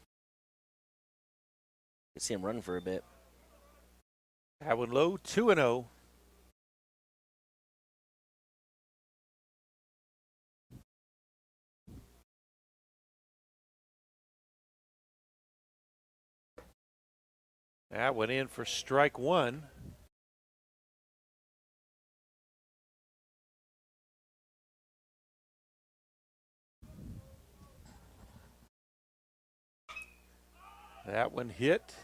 can see him running for a bit. That one low, 2-0. That went in for strike 1. That one hit.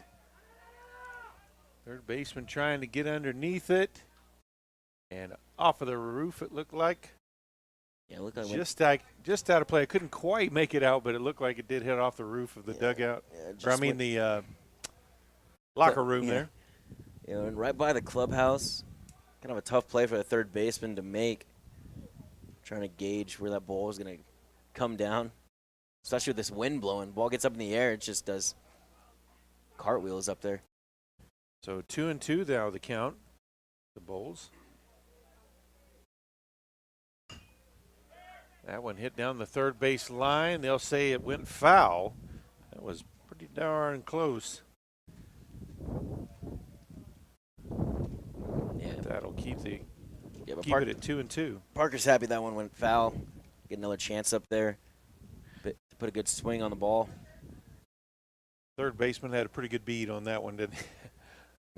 Third baseman trying to get underneath it. And off of the roof it looked like. Yeah, it looked like just out of play. I couldn't quite make it out, but it looked like it did hit off the roof of the dugout. Yeah, or I mean the locker room there. You know, and right by the clubhouse. Kind of a tough play for the third baseman to make. Trying to gauge where that ball is going to come down. Especially with this wind blowing. Ball gets up in the air, it just does cartwheels up there. So 2-2 now the count. The Bulls. That one hit down the third base line. They'll say it went foul. That was pretty darn close. Yeah. That'll keep it at 2-2. Parker's happy that one went foul. Get another chance up there to put a good swing on the ball. Third baseman had a pretty good beat on that one, didn't he?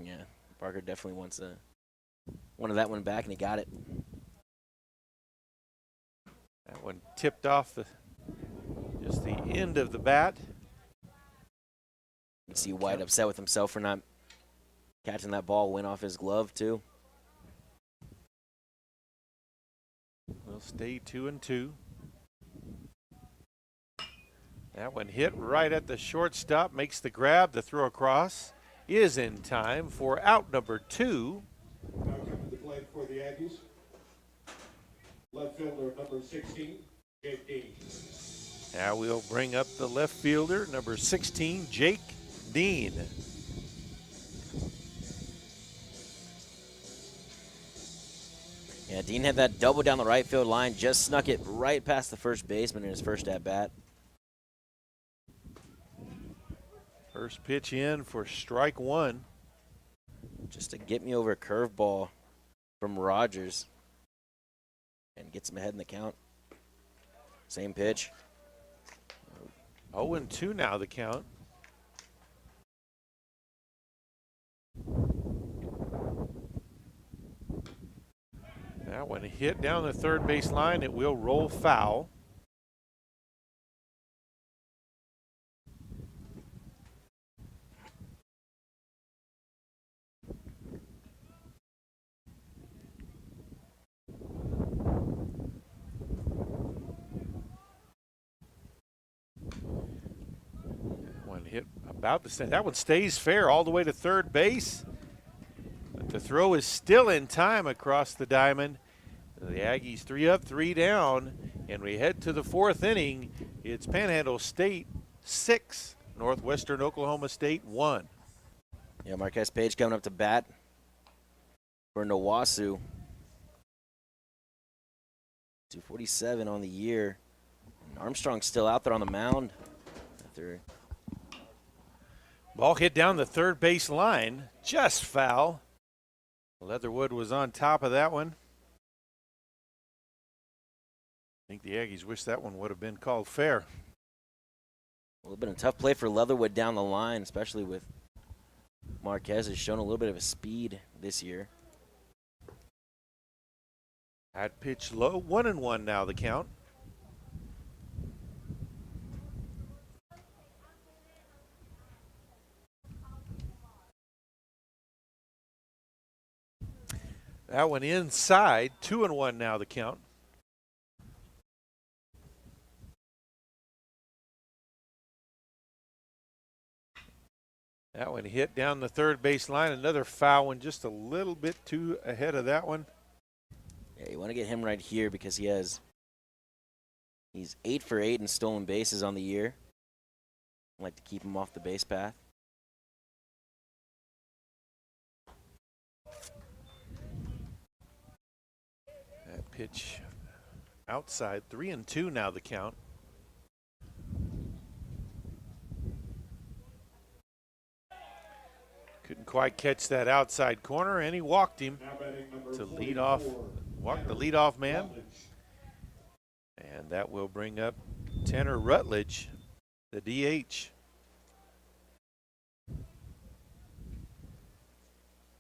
Yeah, Parker definitely wanted that one back, and he got it. That one tipped off just the end of the bat. You can see White upset with himself for not catching that ball. Went off his glove, too. We'll stay 2-2. That one hit right at the shortstop, makes the grab. The throw across is in time for out number 2. Now coming to play for the Aggies. Left fielder number 16, Jake Dean. Now we'll bring up the left fielder, number 16, Jake Dean. Yeah, Dean had that double down the right field line, just snuck it right past the first baseman in his first at-bat. First pitch in for strike one. Just to get me over a curveball from Rogers and gets him ahead in the count. Same pitch. 0-2 now the count. That one hit down the third base line. It will roll foul. One hit about the same. That one stays fair all the way to third base. But the throw is still in time across the diamond. The Aggies 3 up, 3 down, and we head to the fourth inning. It's Panhandle State 6, Northwestern Oklahoma State 1. Yeah, Marquez Page coming up to bat for NWOSU. 247 on the year. And Armstrong's still out there on the mound. Ball hit down the third base line, just foul. Leatherwood was on top of that one. I think the Aggies wish that one would have been called fair. Well, it's been a tough play for Leatherwood down the line, especially with Marquez has shown a little bit of a speed this year. At pitch low, 1-1 now the count. That one inside, 2-1 now the count. That one hit down the third base line. Another foul one, just a little bit too ahead of that one. Yeah, you want to get him right here because he's 8 for 8 in stolen bases on the year. I'd like to keep him off the base path. That pitch outside, 3-2 now the count. Couldn't quite catch that outside corner, and he walked him to lead off, walk the leadoff man. And that will bring up Tanner Rutledge, the DH.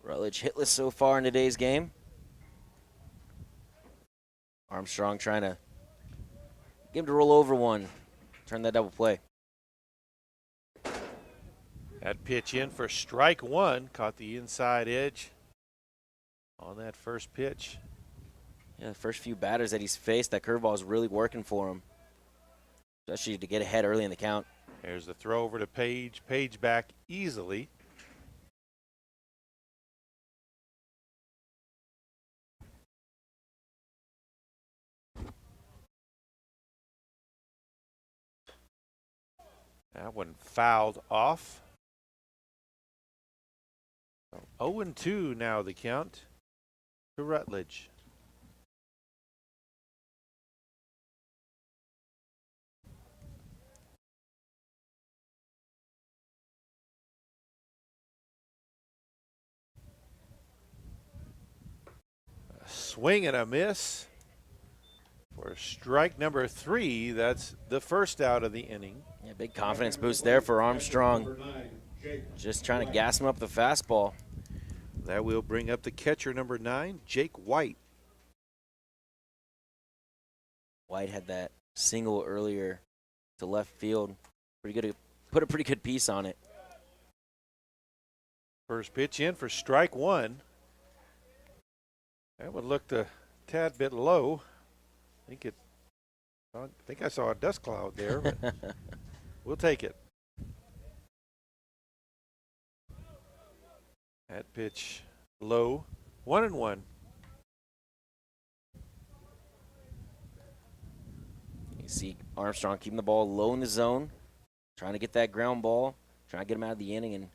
Rutledge hitless so far in today's game. Armstrong trying to get him to roll over one, turn that double play. That pitch in for strike one, caught the inside edge on that first pitch. Yeah, the first few batters that he's faced, that curveball is really working for him, especially to get ahead early in the count. There's the throw over to Page. Page back easily. That one fouled off. 0-2 now the count to Rutledge. A swing and a miss for strike number 3. That's the first out of the inning. Yeah, big confidence boost there for Armstrong. Just trying to gas him up the fastball. That will bring up the catcher number 9, Jake White. White had that single earlier to left field. Pretty good. Put a pretty good piece on it. First pitch in for strike 1. That one looked a tad bit low. I think I saw a dust cloud there, but we'll take it. That pitch low, 1-1. You see Armstrong keeping the ball low in the zone, trying to get that ground ball, trying to get him out of the inning and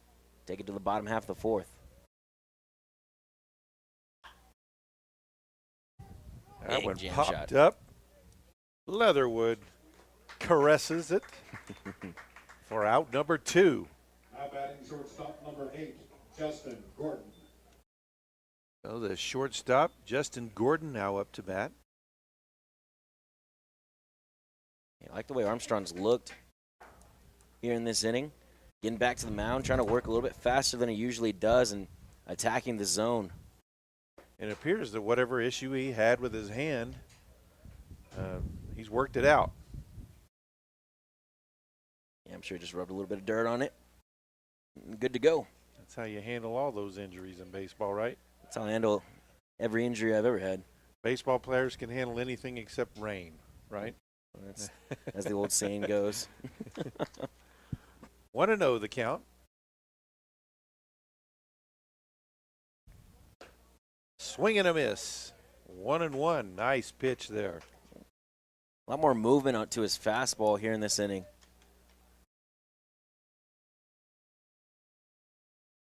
take it to the bottom half of the fourth. That big one jam popped shot. up. Leatherwood caresses it for out number 2. Now batting shortstop number 8, Justin Gordon. So the shortstop, Justin Gordon, now up to bat. I like the way Armstrong's looked here in this inning. Getting back to the mound, trying to work a little bit faster than he usually does and attacking the zone. It appears that whatever issue he had with his hand, he's worked it out. Yeah, I'm sure he just rubbed a little bit of dirt on it. Good to go. That's how you handle all those injuries in baseball, right? That's how I handle every injury I've ever had. Baseball players can handle anything except rain, right? That's as the old saying goes. 1-0 the count. Swing and a miss. 1-1. Nice pitch there. A lot more movement onto his fastball here in this inning.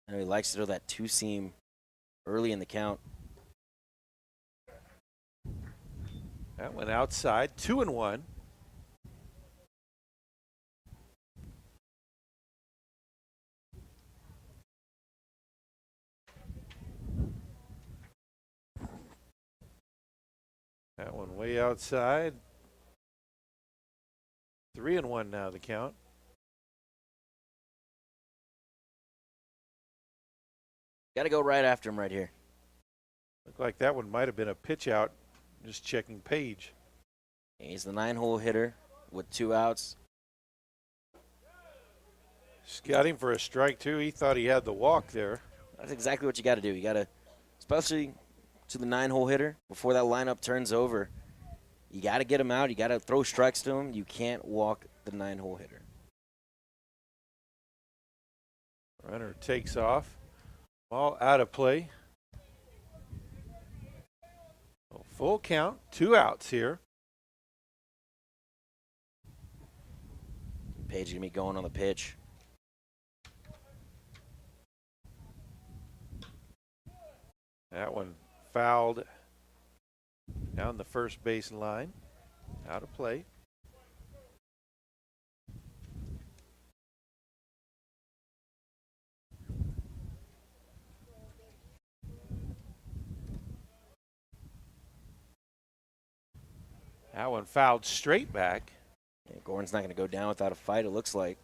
I know he likes to throw that two-seam early in the count. That went outside. 2-1. That one way outside. 3-1 now the count. Got to go right after him right here. Looked like that one might have been a pitch out. Just checking page. He's the 9-hole hitter with 2 outs. Got him for a strike, too. He thought he had the walk there. That's exactly what you got to do. You got to, especially to the 9-hole hitter, before that lineup turns over, you got to get him out. You got to throw strikes to him. You can't walk the 9-hole hitter. Runner takes off. Ball out of play. Full count, 2 outs here. Page going to be going on the pitch. That one fouled down the first base line. Out of play. That one fouled straight back. Yeah, Gordon's not going to go down without a fight, it looks like.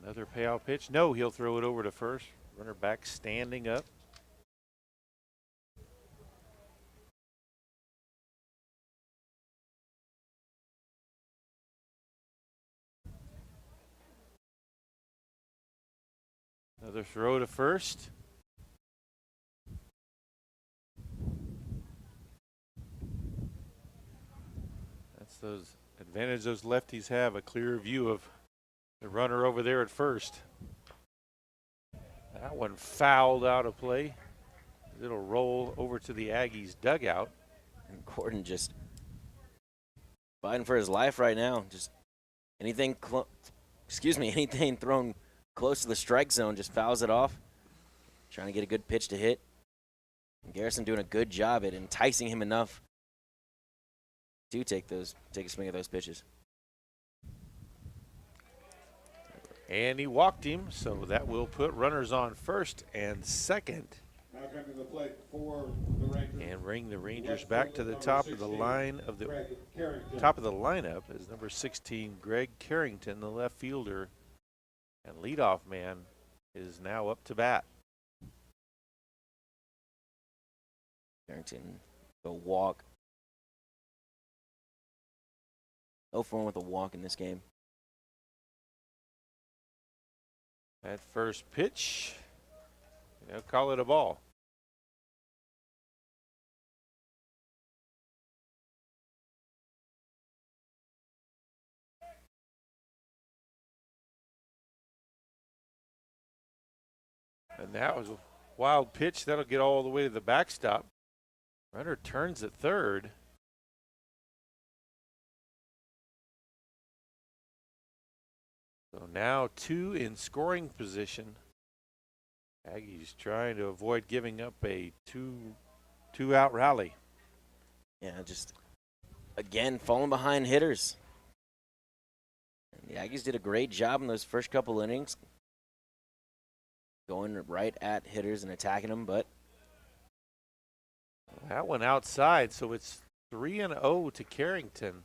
Another payout pitch. No, he'll throw it over to first. Runner back standing up. Another throw to first. That's those advantage those lefties have, a clear view of the runner over there at first. That one fouled out of play. It'll roll over to the Aggies dugout. And Gordon just fighting for his life right now. Just anything thrown close to the strike zone, just fouls it off. Trying to get a good pitch to hit. And Garrison doing a good job at enticing him enough to take a swing at those pitches. And he walked him, so that will put runners on first and second. Now coming to the plate for the Rangers. And bring the Rangers back to the top of the line of the top of the lineup is number 16, Greg Carrington, the left fielder. And leadoff man is now up to bat. Carrington, a walk. 0-for-1 with a walk in this game. That first pitch, they'll call it a ball. And that was a wild pitch. That'll get all the way to the backstop. Runner turns at third. now 2 in scoring position. Aggies trying to avoid giving up a two-out rally. Yeah, just again falling behind hitters. And the Aggies did a great job in those first couple innings, going right at hitters and attacking them, but That one outside, so it's 3-0 to Carrington.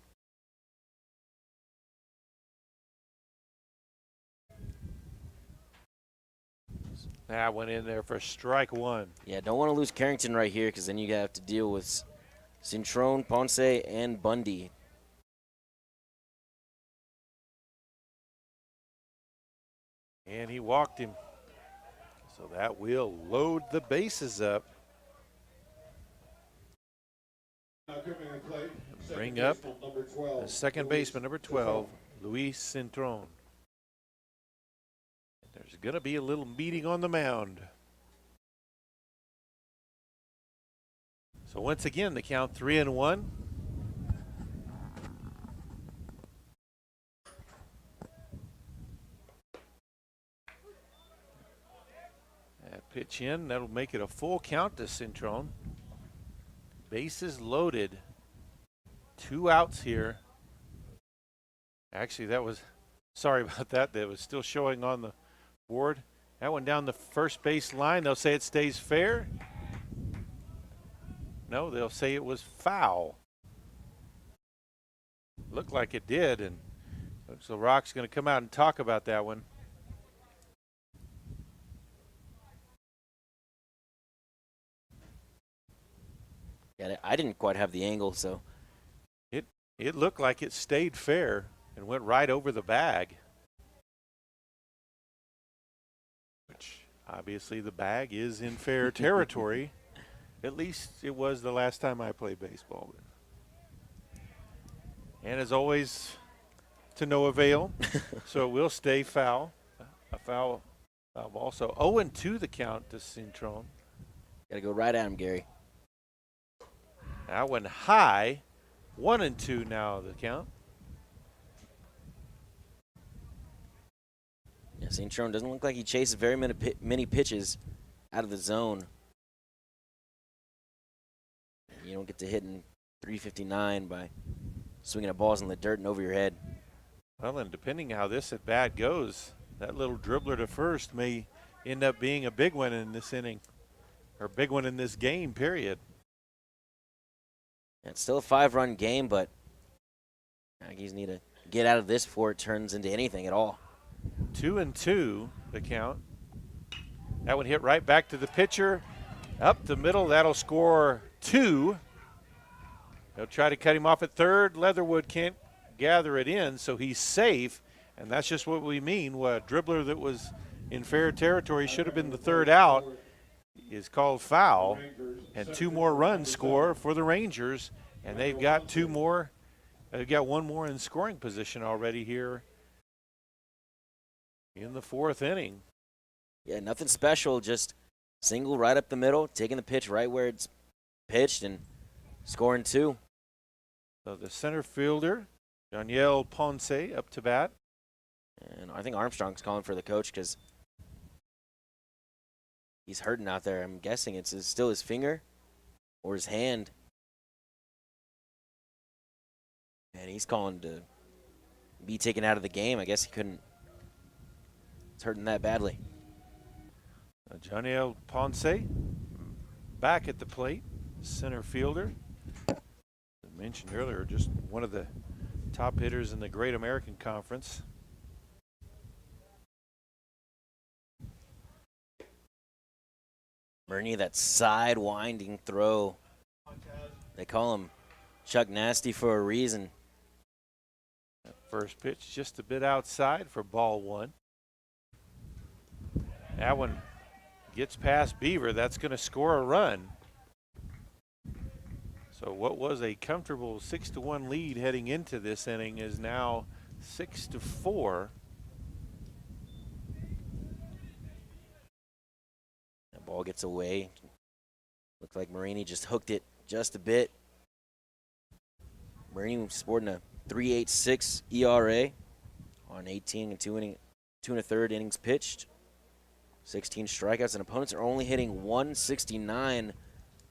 That went in there for strike 1. yeah, don't want to lose Carrington right here because then you have to deal with Cintrone, Ponce, and Bundy. And he walked him. So that will load the bases up. Now coming to play, Bring second up baseman, number 12, the second Luis baseman, number 12, Luis Cintrone. There's going to be a little meeting on the mound. So once again, the count 3-1. That pitch in, that'll make it a full count to Cintrone. Bases loaded. 2 outs here. Actually, that was, sorry about that. That was still showing on the board. That one down the first base line. They'll say it stays fair. No, they'll say it was foul. Looked like it did, and so Rock's going to come out and talk about that one. Yeah, I didn't quite have the angle, so It looked like it stayed fair and went right over the bag. Which obviously the bag is in fair territory. At least it was the last time I played baseball. And as always, to no avail. So it will stay foul. A foul ball. So 0-2 the count to Cintrone. got to go right at him, Gary. That one high. 1-2 now the count. Yeah, Cintrone doesn't look like he chases very many pitches out of the zone. You don't get to hitting 359 by swinging at balls in the dirt and over your head. Well, and depending how this at bat goes, that little dribbler to first may end up being a big one in this inning, or a big one in this game, period. It's still a 5-run game, but Aggies need to get out of this before it turns into anything at all. 2-2 the count. That one hit right back to the pitcher. Up the middle, that'll score 2. They'll try to cut him off at third. Leatherwood can't gather it in, so he's safe. And that's just what we mean. A dribbler that was in fair territory should have been the third out is called foul. And 2 more runs score for the Rangers. And they've got 2 more. They've got 1 more in scoring position already here in the 4th inning. Yeah, nothing special, just single right up the middle, taking the pitch right where it's pitched and scoring 2. So the center fielder, Daniel Ponce, up to bat. And I think Armstrong's calling for the coach because he's hurting out there. I'm guessing it's still his finger or his hand. And he's calling to be taken out of the game. I guess he couldn't. It's hurting that badly. Daniel Ponce back at the plate, center fielder. As I mentioned earlier, just one of the top hitters in the Great American Conference. Bernie, that side winding throw. They call him Chuck Nasty for a reason. That first pitch just a bit outside for ball 1. That one gets past Beaver. That's going to score a run. So what was a comfortable 6-1 lead heading into this inning is now 6-4. That ball gets away. Looks like Marini just hooked it just a bit. Marini sporting a 3.86 ERA on 18 and 2 2 1/3 innings pitched, 16 strikeouts, and opponents are only hitting 169,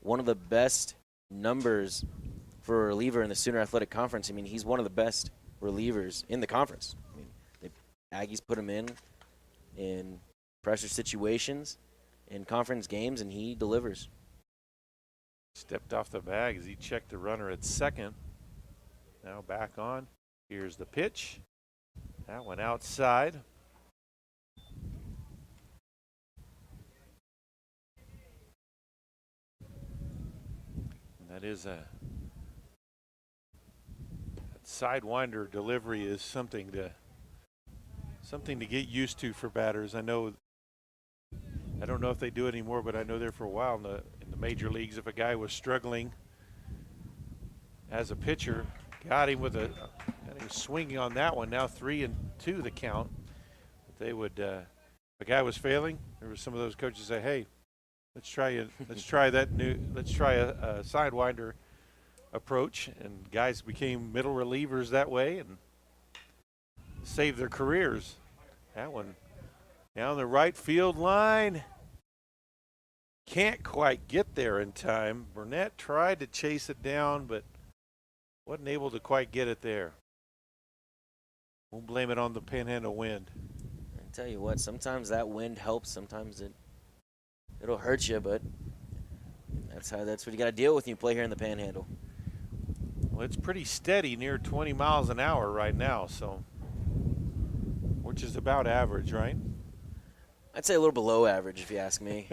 one of the best numbers for a reliever in the Sooner Athletic Conference. I mean, he's one of the best relievers in the conference. I mean, the Aggies put him in pressure situations, in conference games, and he delivers. Stepped off the bag as he checked the runner at second. Now back on. Here's the pitch. That one outside. And that is a sidewinder delivery is something to get used to for batters. I don't know if they do it anymore, but I know there for a while in the major leagues, if a guy was struggling as a pitcher, got him swinging on that one. Now 3-2 the count. They would, if a guy was failing, there was some of those coaches say, "Hey, let's try a sidewinder approach," and guys became middle relievers that way and saved their careers. That one down the right field line. Can't quite get there in time. Burnett tried to chase it down, but wasn't able to quite get it there. Won't blame it on the Panhandle wind. I tell you what, sometimes that wind helps, sometimes it'll hurt you, but that's what you got to deal with when you play here in the Panhandle. Well, it's pretty steady, near 20 miles an hour right now, so which is about average, right? I'd say a little below average, if you ask me.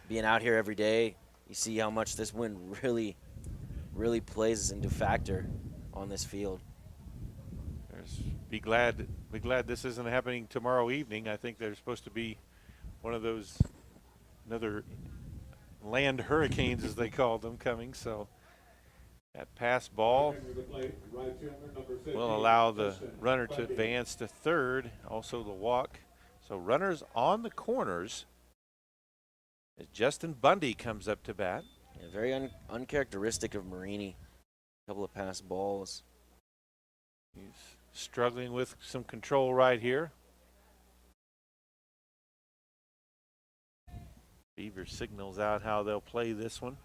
Being out here every day, you see how much this wind really plays into factor on this field. Be glad this isn't happening tomorrow evening. I think there's supposed to be one of those another land hurricanes, as they call them, coming. So that pass ball will allow the runner to advance to third, also the walk. So runners on the corners as Justin Bundy comes up to bat. Yeah, very uncharacteristic of Marini. A couple of pass balls. He's struggling with some control right here. Beaver signals out how they'll play this one.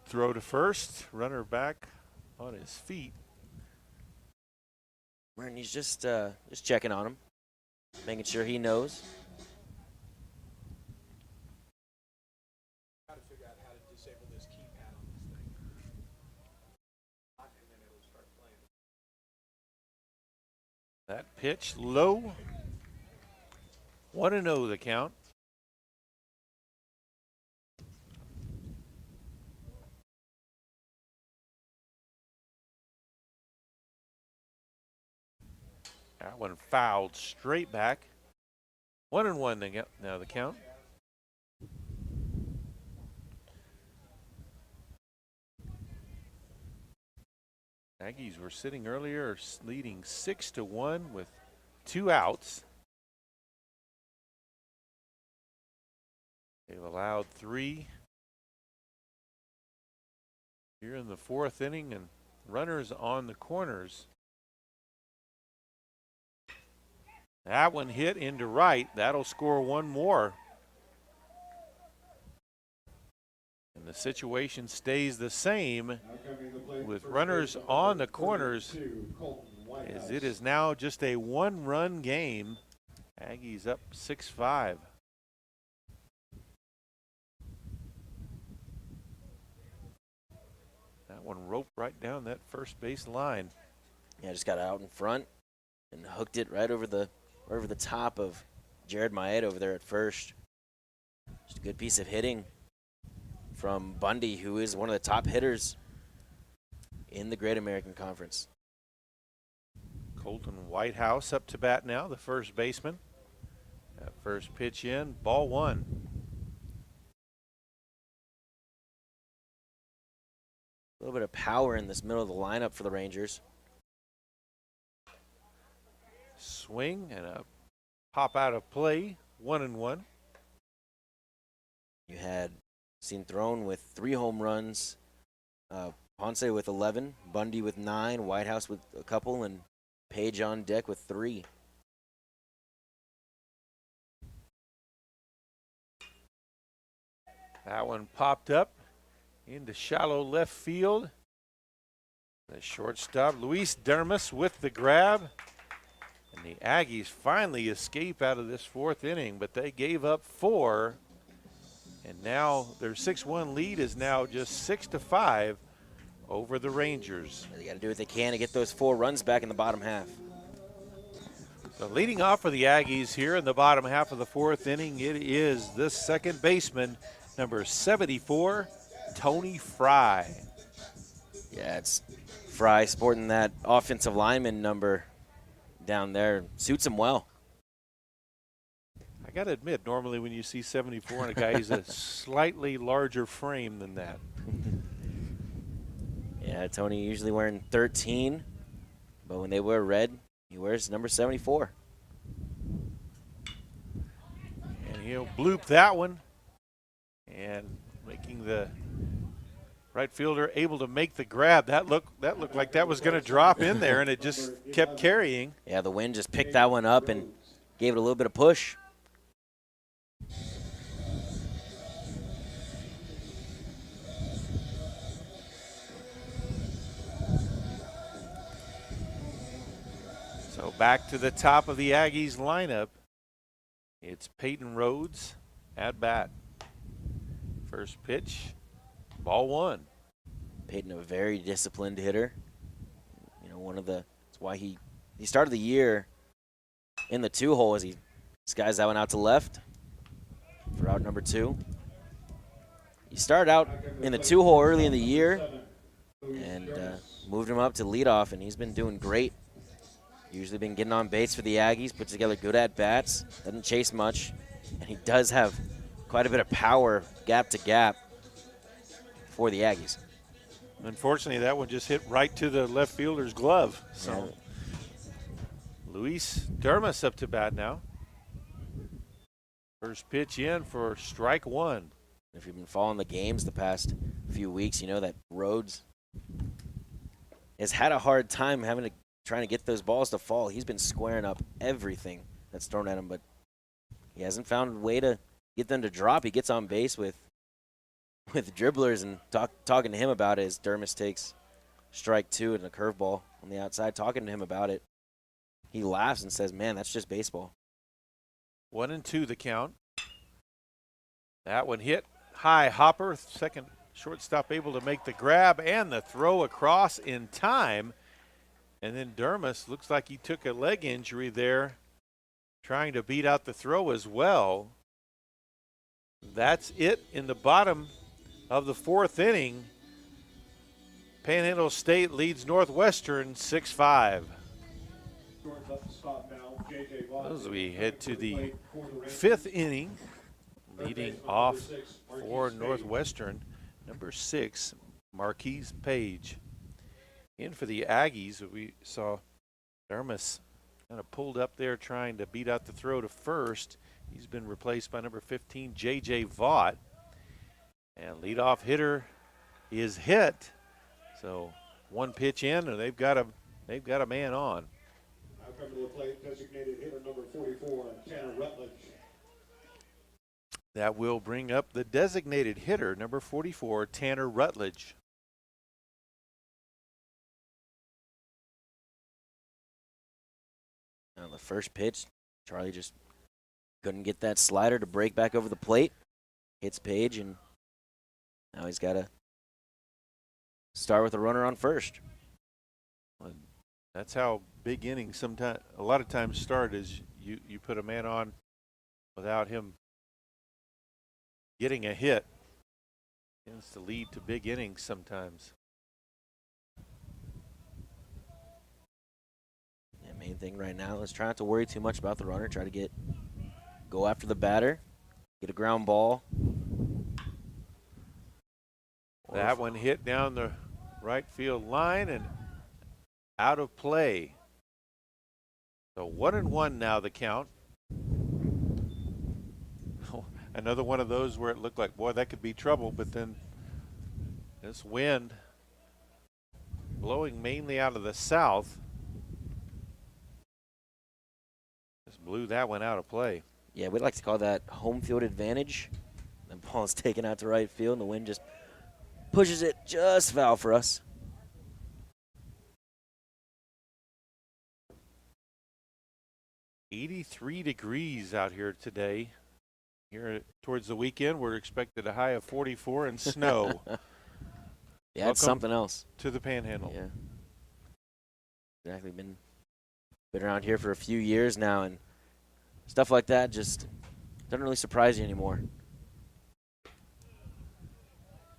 Throw to first, runner back on his feet. Martin, he's just checking on him, making sure he knows. Got to figure out how to disable this keypad on this thing. And then it'll start playing. That pitch low. 1-0 the count. That one fouled straight back. 1-1 now the count. Aggies were sitting earlier, leading 6-1 with 2 outs. They've allowed 3 here in the 4th inning, and runners on the corners. That one hit into right. That'll score 1 more. And the situation stays the same with runners on the corners, as it is now just a 1-run game. Aggies up 6-5. That one roped right down that first base line. Yeah, just got out in front and hooked it right over the top of Jared Maeda over there at first. Just a good piece of hitting from Bundy, who is one of the top hitters in the Great American Conference. Colton Whitehouse up to bat now, the first baseman. That first pitch in, ball 1. A little bit of power in this middle of the lineup for the Rangers. Swing and a pop out of play, 1-1. You had Cintrón with 3 home runs, Ponce with 11, Bundy with 9, Whitehouse with a couple, and Page on deck with 3. That one popped up into shallow left field. The shortstop, Luis Dermis, with the grab. And the Aggies finally escape out of this 4th inning, but they gave up 4. And now their 6-1 lead is now just 6-5 over the Rangers. They got to do what they can to get those 4 runs back in the bottom half. So leading off for the Aggies here in the bottom half of the 4th inning, it is the second baseman, number 74, Tony Fry. Yeah, it's Fry sporting that offensive lineman number down there. Suits him well. I got to admit, normally when you see 74 in a guy, he's a slightly larger frame than that. Yeah, Tony usually wearing 13, but when they wear red, he wears number 74. And he'll bloop that one, and making the right fielder able to make the grab. That looked like that was going to drop in there, and it just kept carrying. Yeah, the wind just picked that one up and gave it a little bit of push. So back to the top of the Aggies lineup. It's Peyton Rhodes at bat. First pitch, ball 1. Peyton, a very disciplined hitter. You know, that's why he started the year in the 2-hole as he skies that one out to left for out number 2. He started out in the 2-hole early in the year and moved him up to leadoff, and he's been doing great. Usually been getting on base for the Aggies, puts together good at-bats, doesn't chase much, and he does have quite a bit of power gap to gap for the Aggies. Unfortunately, that one just hit right to the left fielder's glove. So Yeah. Luis Dermis up to bat now. First pitch in for strike 1. If you've been following the games the past few weeks, you know that Rhodes has had a hard time trying to get those balls to fall. He's been squaring up everything that's thrown at him, but he hasn't found a way to get them to drop. He gets on base with dribblers, and talking to him about it as Dermis takes strike 2 and a curveball on the outside. Talking to him about it, he laughs and says, "Man, that's just baseball." 1-2 the count. That one hit high, hopper. Second shortstop able to make the grab and the throw across in time. And then Dermis looks like he took a leg injury there, trying to beat out the throw as well. That's it in the bottom of the 4th inning. Panhandle State leads Northwestern 6-5. As we head to the 5th inning, leading off for Northwestern, number 6, Marquise Page. In for the Aggies, we saw Dermis kind of pulled up there trying to beat out the throw to first. He's been replaced by number 15, J.J. Vaught. And leadoff hitter is hit. So one pitch in, and they've got a man on. Now coming to the plate, designated hitter number 44, Tanner Rutledge. That will bring up the designated hitter, number 44, Tanner Rutledge. On the first pitch, Charlie just couldn't get that slider to break back over the plate. Hits Page, and now he's got to start with a runner on first. That's how big innings a lot of times start, is you put a man on without him getting a hit. Tends to lead to big innings sometimes. Yeah, main thing right now is try not to worry too much about the runner. Try to go after the batter, get a ground ball. That one hit down the right field line and out of play. So 1-1 now the count. Another one of those where it looked like, boy, that could be trouble, but then this wind blowing mainly out of the south blew that one out of play. Yeah, we'd like to call that home field advantage. The ball is taken out to right field, and the wind just pushes it just foul for us. "83 degrees out here today. Here towards the weekend, we're expected a high of 44 and snow. Yeah, it's Welcome something else. to the Panhandle. Yeah. Exactly. Been around here for a few years now, and stuff like that just doesn't really surprise you anymore.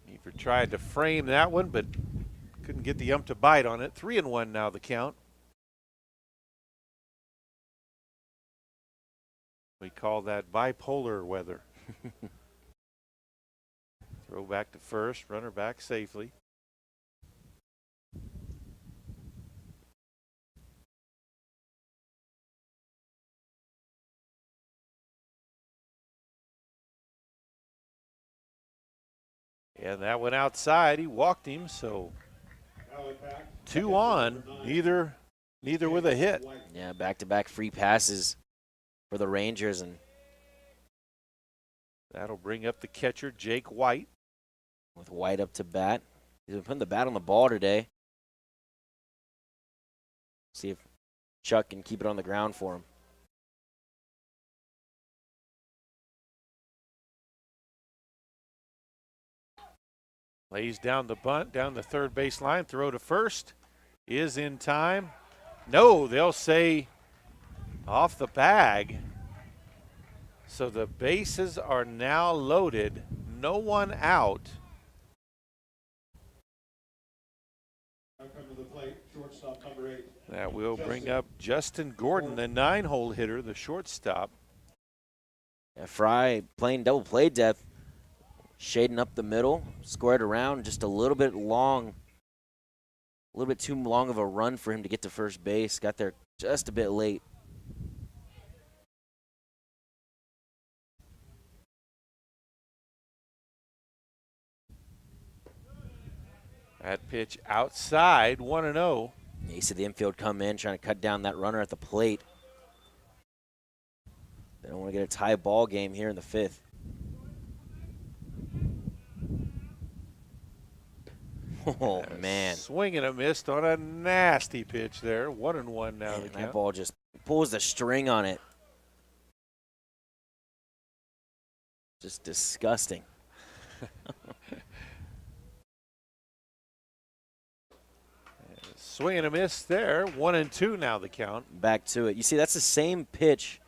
Beaver tried to frame that one, but couldn't get the ump to bite on it. 3-1 now the count. We call that bipolar weather. Throw back to first, runner back safely. And that went outside. He walked him, so 2 on, neither with a hit. Yeah, back-to-back free passes for the Rangers, and That'll bring up the catcher, Jake White. with White up to bat. He's been putting the bat on the ball today. See if Chuck can keep it on the ground for him. Lays down the bunt, down the third base line, throw to first. Is in time. No, they'll say off the bag. So the bases are now loaded. No one out. Come to the plate, shortstop number 8. That will bring up Justin Gordon, the 9-hole hitter, the shortstop. Yeah, Fry playing double play depth, shading up the middle, squared around, just a little bit long, a little bit too long of a run for him to get to first base. Got there just a bit late. That pitch outside, 1-0. You see the infield come in, trying to cut down that runner at the plate. They don't want to get a tie ball game here in the 5th. Oh, man. Swing and a miss on a nasty pitch there. 1-1 now. Man, The that count. ball just pulls the string on it. Just disgusting. Swing and a miss there. 1-2 now the count. Back to it. You see, that's the same pitch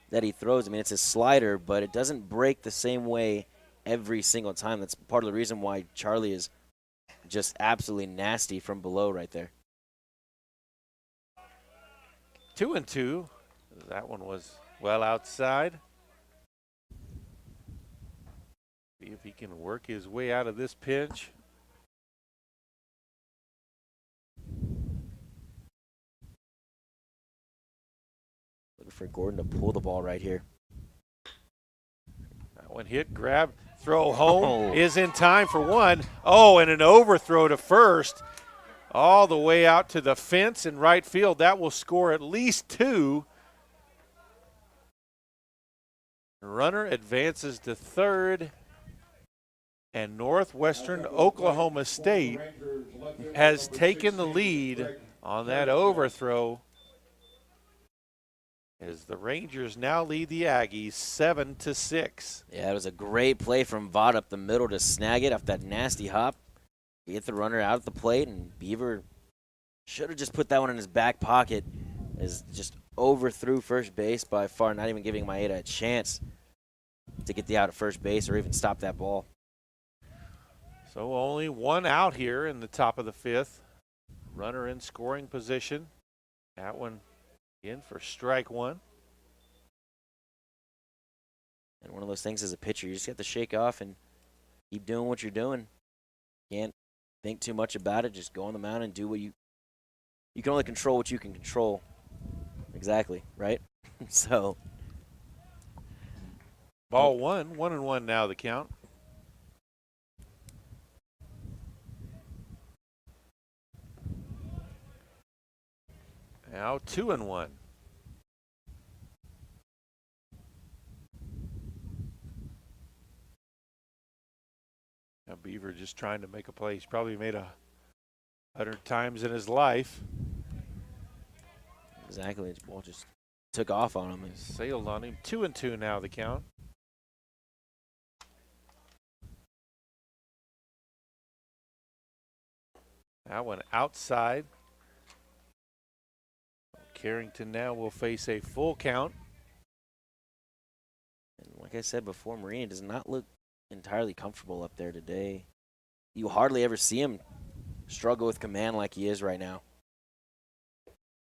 that he throws. I mean, it's a slider, but it doesn't break the same way every single time. That's part of the reason why Charlie is just absolutely nasty from below right there. 2-2. That one was well outside. See if he can work his way out of this pinch. Looking for Gordon to pull the ball right here. That one hit, grab, throw home Oh. is in time for one. Oh, and an overthrow to first. All the way out to the fence in right field. That will score at least 2. Runner advances to third. And Northwestern Oklahoma State has taken the lead on that overthrow, as the Rangers now lead the Aggies 7-6. Yeah, it was a great play from Vaught up the middle to snag it off that nasty hop. Get the runner out at the plate, and Beaver should have just put that one in his back pocket. Is just overthrew first base by far, not even giving Maeda a chance to get the out at first base or even stop that ball. So only one out here in the top of the 5th. Runner in scoring position. That one in for strike 1. And one of those things as a pitcher, you just have to shake off and keep doing what you're doing. Can't think too much about it. Just go on the mound and do what you can only control what you can control. Exactly, right? So Ball 1, 1-1 now the count. Now 2-1. Beaver just trying to make a play. He's probably made 100 times in his life. Exactly. The ball just took off on him. And Sailed on him. 2-2 now the count. That one outside. Carrington now will face a full count. And like I said before, Marini does not look entirely comfortable up there today. You hardly ever see him struggle with command like he is right now.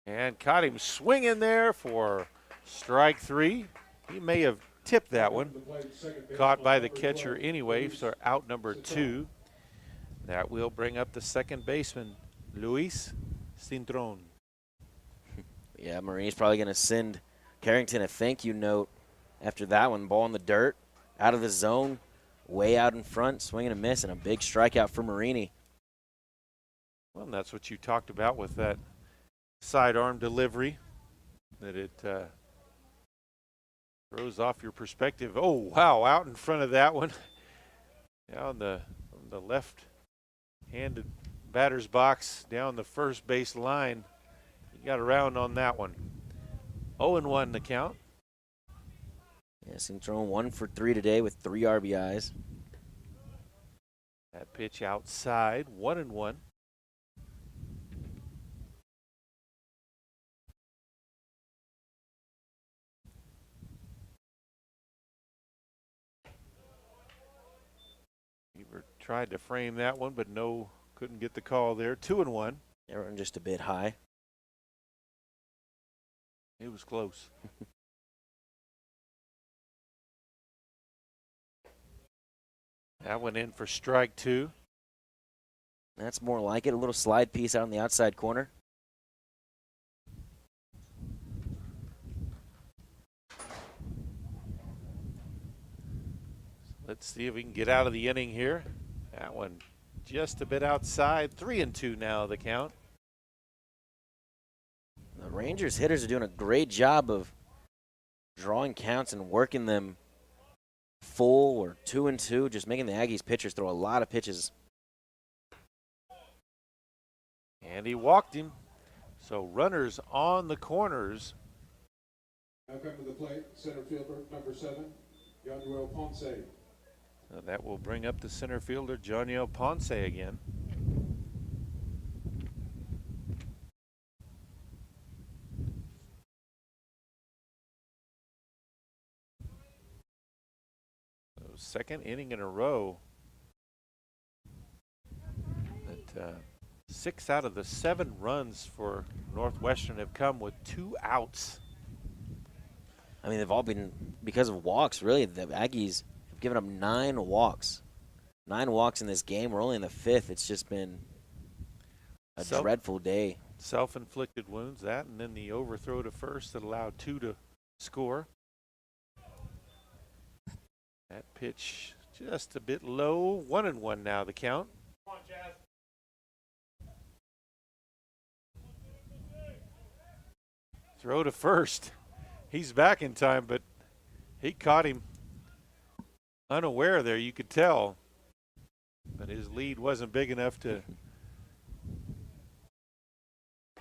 And caught him swinging there for strike 3. He may have tipped that one. Caught by the catcher anyway, so out number 2. That will bring up the second baseman, Luis Cintron. Yeah, Marini's probably going to send Carrington a thank you note after that one. Ball in the dirt, out of the zone, way out in front, swing and a miss, and a big strikeout for Marini. Well, and that's what you talked about with that sidearm delivery, that it throws off your perspective. Oh, wow, out in front of that one. Down the left-handed batter's box, down the first base line. He got around on that one. 0-1 the count. Yeah, Cintron 1 for 3 today with 3 RBIs. That pitch outside, 1-1. Beaver tried to frame that one, but no, couldn't get the call there. 2-1. Everyone just a bit high. It was close. That went in for strike 2. That's more like it. A little slide piece out on the outside corner. Let's see if we can get out of the inning here. That one just a bit outside. 3-2 now the count. The Rangers hitters are doing a great job of drawing counts and working them full or 2-2, just making the Aggies pitchers throw a lot of pitches. And he walked him. So runners on the corners. Now come to the plate, center fielder number 7, Yanuel Ponce. So that will bring up the center fielder, Joniel Ponce again. So second inning in a row. That 6 out of the 7 runs for Northwestern have come with 2 outs. I mean, they've all been because of walks, really. The Aggies have given up 9 walks. 9 walks in this game. We're only in the 5th. It's just been a dreadful day. Self-inflicted wounds, that, and then the overthrow to first that allowed 2 to score. That pitch just a bit low. 1-1 now the count. Come on, Jazz. Throw to first. He's back in time, but he caught him unaware there, you could tell. But his lead wasn't big enough to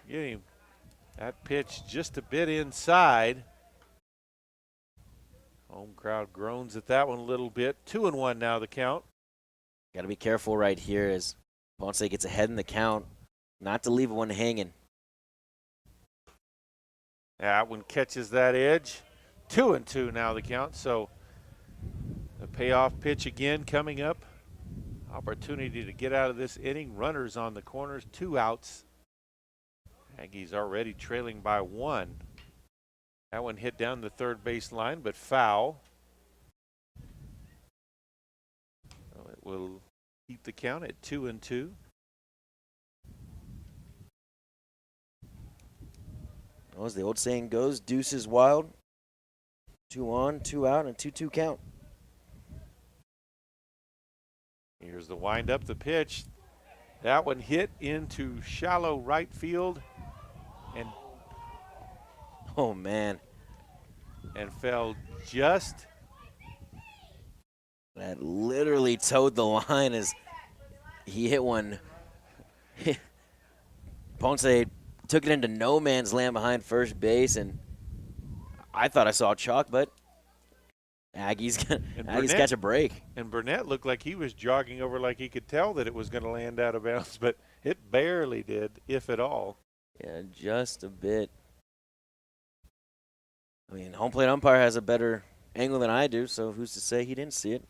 get him. That pitch just a bit inside. Home crowd groans at that one a little bit. 2-1 now the count. Got to be careful right here as Ponce gets ahead in the count, not to leave one hanging. That one catches that edge. 2-2 now the count. So the payoff pitch again coming up. Opportunity to get out of this inning. Runners on the corners, 2 outs. Aggies already trailing by 1. That one hit down the third base line, but foul. So it will keep the count at 2-2. Well, as the old saying goes, deuce is wild. 2 on, 2 out, and a 2-2 count. Here's the windup, the pitch. That one hit into shallow right field and Oh, man. fell just. That literally towed the line as He hit one. Ponce took it into no man's land behind first base, and I thought I saw chalk, but Aggies catch a break. And Burnett looked like he was jogging over like he could tell that it was going to land out of bounds, but it barely did, if at all. Yeah, just a bit. I mean, home plate umpire has a better angle than I do, so who's to say he didn't see it?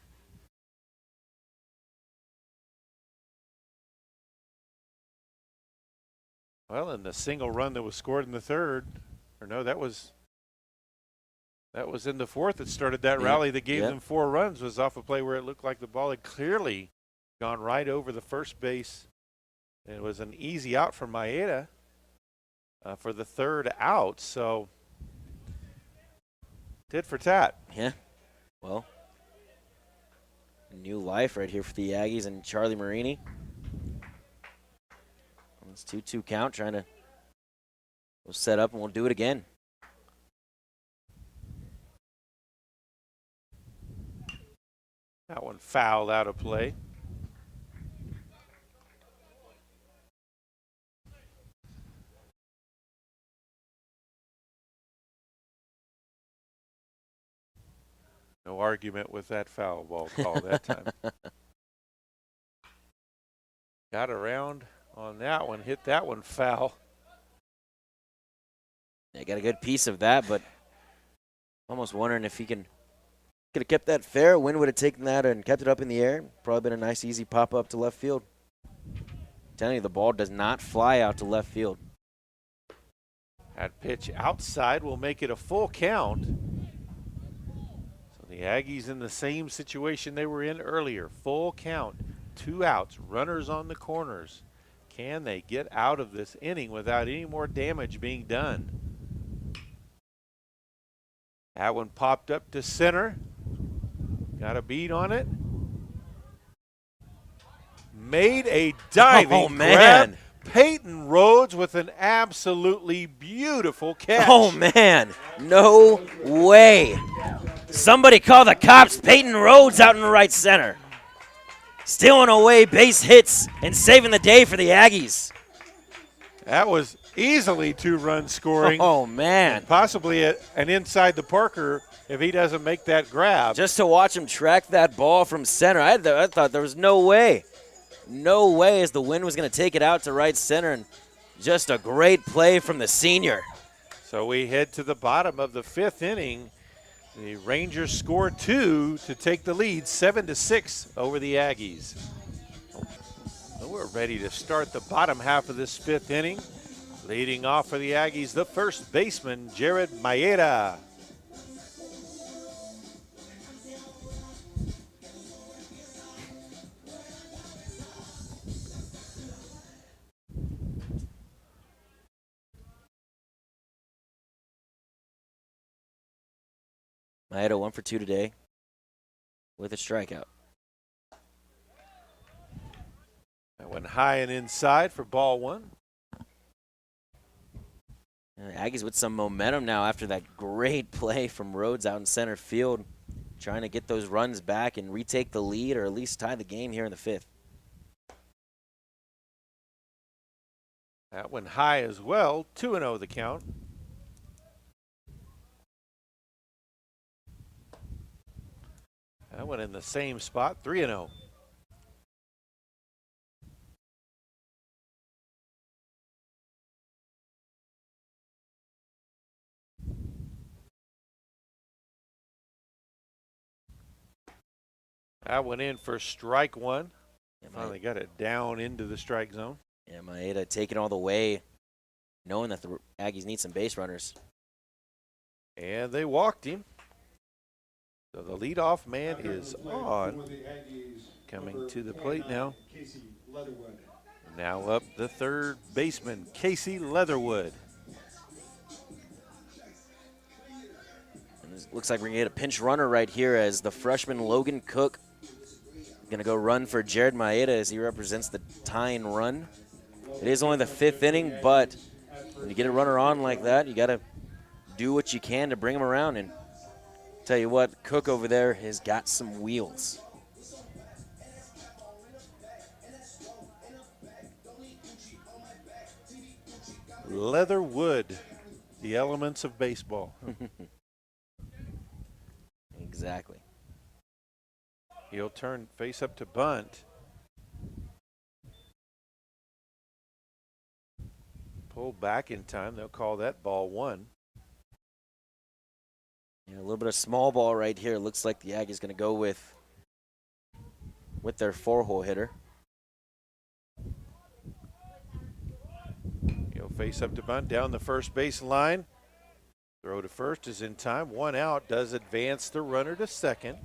Well, and the single run that was scored in the third, or no, that was in the fourth that started that rally that gave them 4 runs, was off a play where it looked like the ball had clearly gone right over the first base. It was an easy out for Maeda for the third out, so tit for tat. Yeah, well, new life right here for the Aggies and Charlie Marini. It's 2-2 count, trying to we'll set up and we'll do it again. That one fouled out of play. No argument with that foul ball call that time. Got around on that one, hit that one foul. Yeah, got a good piece of that, but almost wondering if he could have kept that fair. Wind would have taken that and kept it up in the air. Probably been a nice, easy pop up to left field. I'm telling you, the ball does not fly out to left field. That pitch outside will make it a full count. So the Aggies in the same situation they were in earlier. Full count, 2 outs, runners on the corners. Can they get out of this inning without any more damage being done? That one popped up to center. Got a beat on it. Made a diving grab. Peyton Rhodes with an absolutely beautiful catch. Oh, man. No way. Somebody call the cops. Peyton Rhodes out in the right center. Stealing away base hits and saving the day for the Aggies. That was easily 2-run scoring. Oh, man. Possibly an inside the Parker if he doesn't make that grab. Just to watch him track that ball from center, I thought there was no way. No way as the wind was going to take it out to right center, and just a great play from the senior. So we head to the bottom of the 5th inning. The Rangers score 2 to take the lead, 7-6 over the Aggies. So we're ready to start the bottom half of this 5th inning. Leading off for the Aggies, the first baseman, Jared Maeda. Maeda 1 for 2 today with a strikeout. That went high and inside for ball 1. And the Aggies with some momentum now after that great play from Rhodes out in center field, trying to get those runs back and retake the lead or at least tie the game here in the 5th. That went high as well, 2-0 the count. That went in the same spot, 3-0. That went in for strike 1. Yeah, Finally got it down into the strike zone. Yeah, Maeda taking all the way, knowing that the Aggies need some base runners. And they walked him. So the leadoff man is on. Coming to the plate now. Now up the third baseman, Casey Leatherwood. And it looks like we're going to get a pinch runner right here as the freshman Logan Cook going to go run for Jared Maeda as he represents the tying run. It is only the 5th inning, but when you get a runner on like that, you got to do what you can to bring him around. And tell you what, Cook over there has got some wheels. leather wood, the elements of baseball. Exactly. He'll turn face up to bunt. Pull back in time. They'll call that ball one. Yeah, a little bit of small ball right here. Looks like the Aggies going to go with their 4-hole hitter. He'll face up to bunt down the first base line. Throw to first is in time. 1 out. Does advance the runner to second.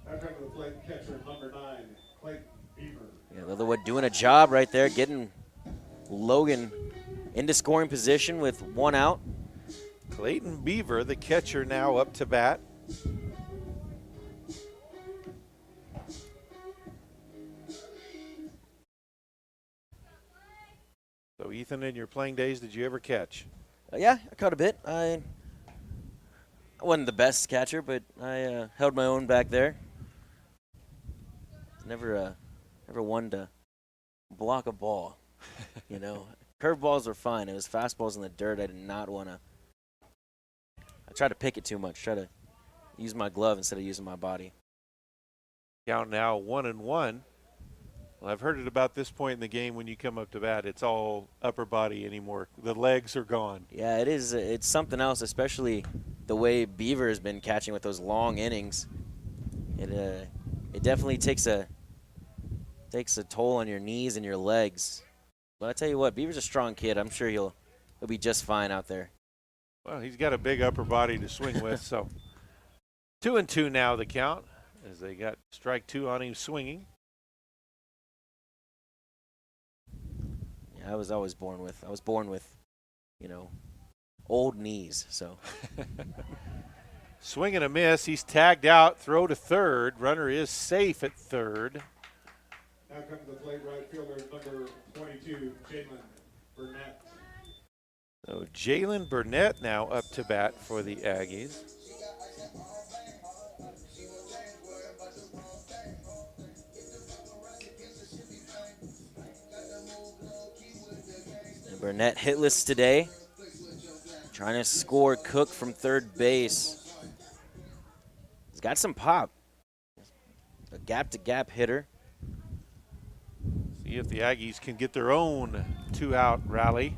Now coming to the plate, catcher number 9, Clayton Beaver. Yeah, Leatherwood doing a job right there, getting Logan into scoring position with 1 out. Clayton Beaver, the catcher, now up to bat. So, Ethan, in your playing days, did you ever catch? Yeah, I caught a bit. I wasn't the best catcher, but I held my own back there. Never one to block a ball. You know, curveballs were fine. It was fastballs in the dirt. I did not want to. I tried to pick it too much. Try to use my glove instead of using my body. Count now 1-1. Well, I've heard it about this point in the game when you come up to bat. It's all upper body anymore. The legs are gone. Yeah, it is. It's something else, especially the way Beaver has been catching with those long innings. It definitely takes a toll on your knees and your legs. But I tell you what, Beaver's a strong kid. I'm sure he'll be just fine out there. Well, he's got a big upper body to swing with. So 2-2 now the count as they got strike 2 on him swinging. Yeah, I was born with, you know, old knees. So Swing and a miss. He's tagged out. Throw to third. Runner is safe at third. Now coming to the plate, right fielder number 22, Jalen Burnett. So Jalen Burnett now up to bat for the Aggies. and Burnett hitless today. Trying to score Cook from third base. He's got some pop. A gap-to-gap hitter. See if the Aggies can get their own 2-out rally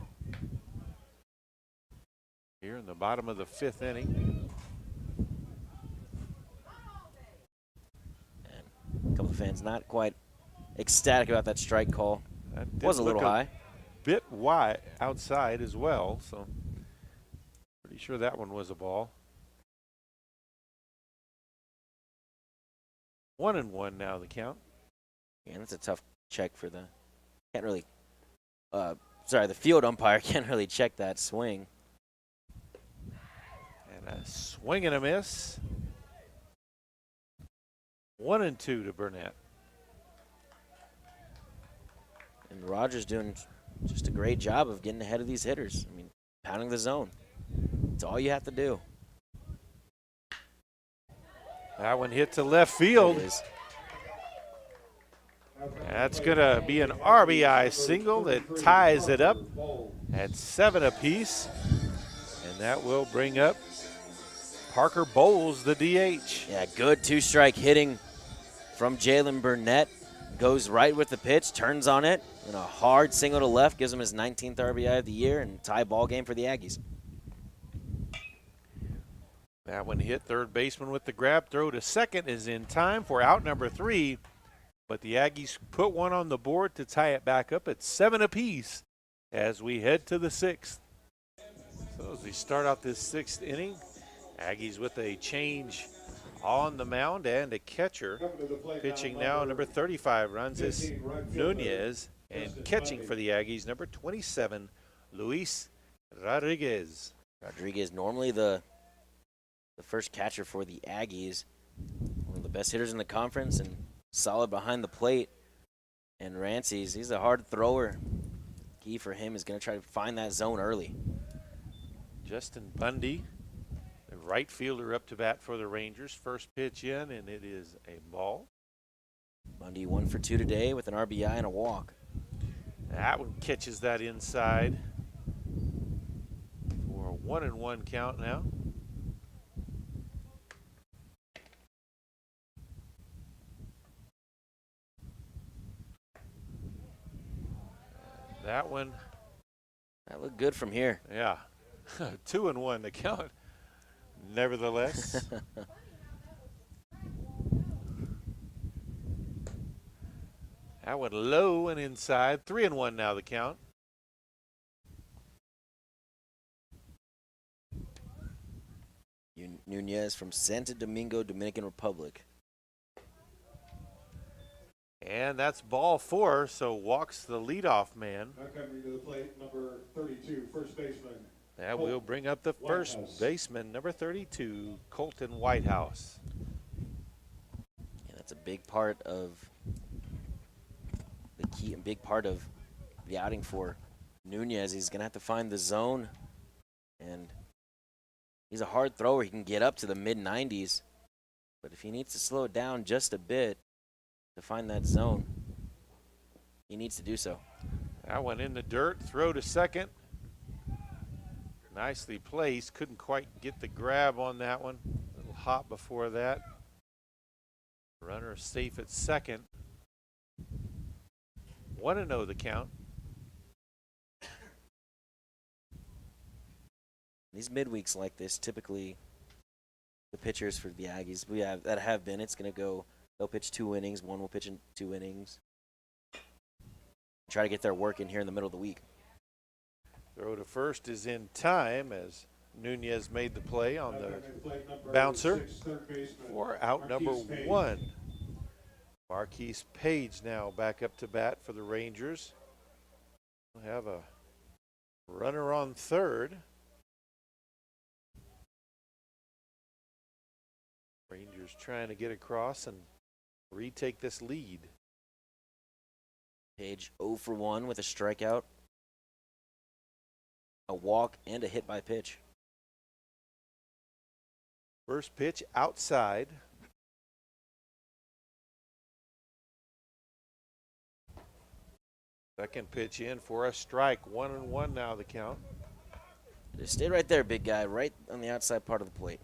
here in the bottom of the 5th inning. And a couple of fans not quite ecstatic about that strike call. That did Was a little look high. Bit wide outside as well, so pretty sure that one was a ball. 1-1 now the count. Yeah, that's a tough check for the. Can't really. The field umpire can't really check that swing. And a swing and a miss. 1-2 to Burnett. And Rogers doing just a great job of getting ahead of these hitters. I mean, pounding the zone. It's all you have to do. That one hit to left field. It is. That's going to be an RBI single that ties it up at 7 apiece. And that will bring up Parker Bowles, the DH. Yeah, good two-strike hitting from Jalen Burnett. Goes right with the pitch, turns on it, and a hard single to left gives him his 19th RBI of the year and tie ball game for the Aggies. That one hit third baseman with the grab. Throw to second is in time for out number 3. But the Aggies put one on the board to tie it back up at 7 apiece as we head to the 6th. So as we start out this 6th inning, Aggies with a change on the mound and a catcher. Pitching now, number 35, Ranzis Nunez. And catching for the Aggies, number 27, Luis Rodriguez. Rodriguez, normally the first catcher for the Aggies. One of the best hitters in the conference and solid behind the plate. And Rancy's, he's a hard thrower. Key for him is going to try to find that zone early. Justin Bundy, the right fielder, up to bat for the Rangers. First pitch in, and it is a ball. Bundy 1 for 2 today with an RBI and a walk. That one catches that inside. 1-1 count now. That one, That looked good from here. yeah. 2-1 the count. Nevertheless. That one low and inside. 3-1 now the count. Nunez from Santo Domingo, Dominican Republic. And that's ball 4, so walks the leadoff man. Now coming to the plate, number 32, first baseman. That will bring up the first baseman, number 32, Colton Whitehouse. Yeah, that's a big part of the key, a big part of the outing for Nunez. He's going to have to find the zone, and he's a hard thrower. He can get up to the mid-90s, but if he needs to slow it down just a bit to find that zone, he needs to do so. That one in the dirt, throw to second. Nicely placed, couldn't quite get the grab on that one. A little hop before that. Runner safe at second. 1-0 the count. These midweeks like this, typically the pitchers for the Aggies it's going to go, they'll pitch 2 innings, one will pitch in 2 innings. Try to get their work in here in the middle of the week. Throw to first is in time as Nunez made the play on the bouncer for out number 1. Marquise Page now back up to bat for the Rangers. We'll have a runner on third. Rangers trying to get across and retake this lead. Page 0 for 1 with a strikeout, a walk, and a hit by pitch. First pitch outside. Second pitch in for a strike. 1-1 now the count. Just stay right there, big guy, right on the outside part of the plate.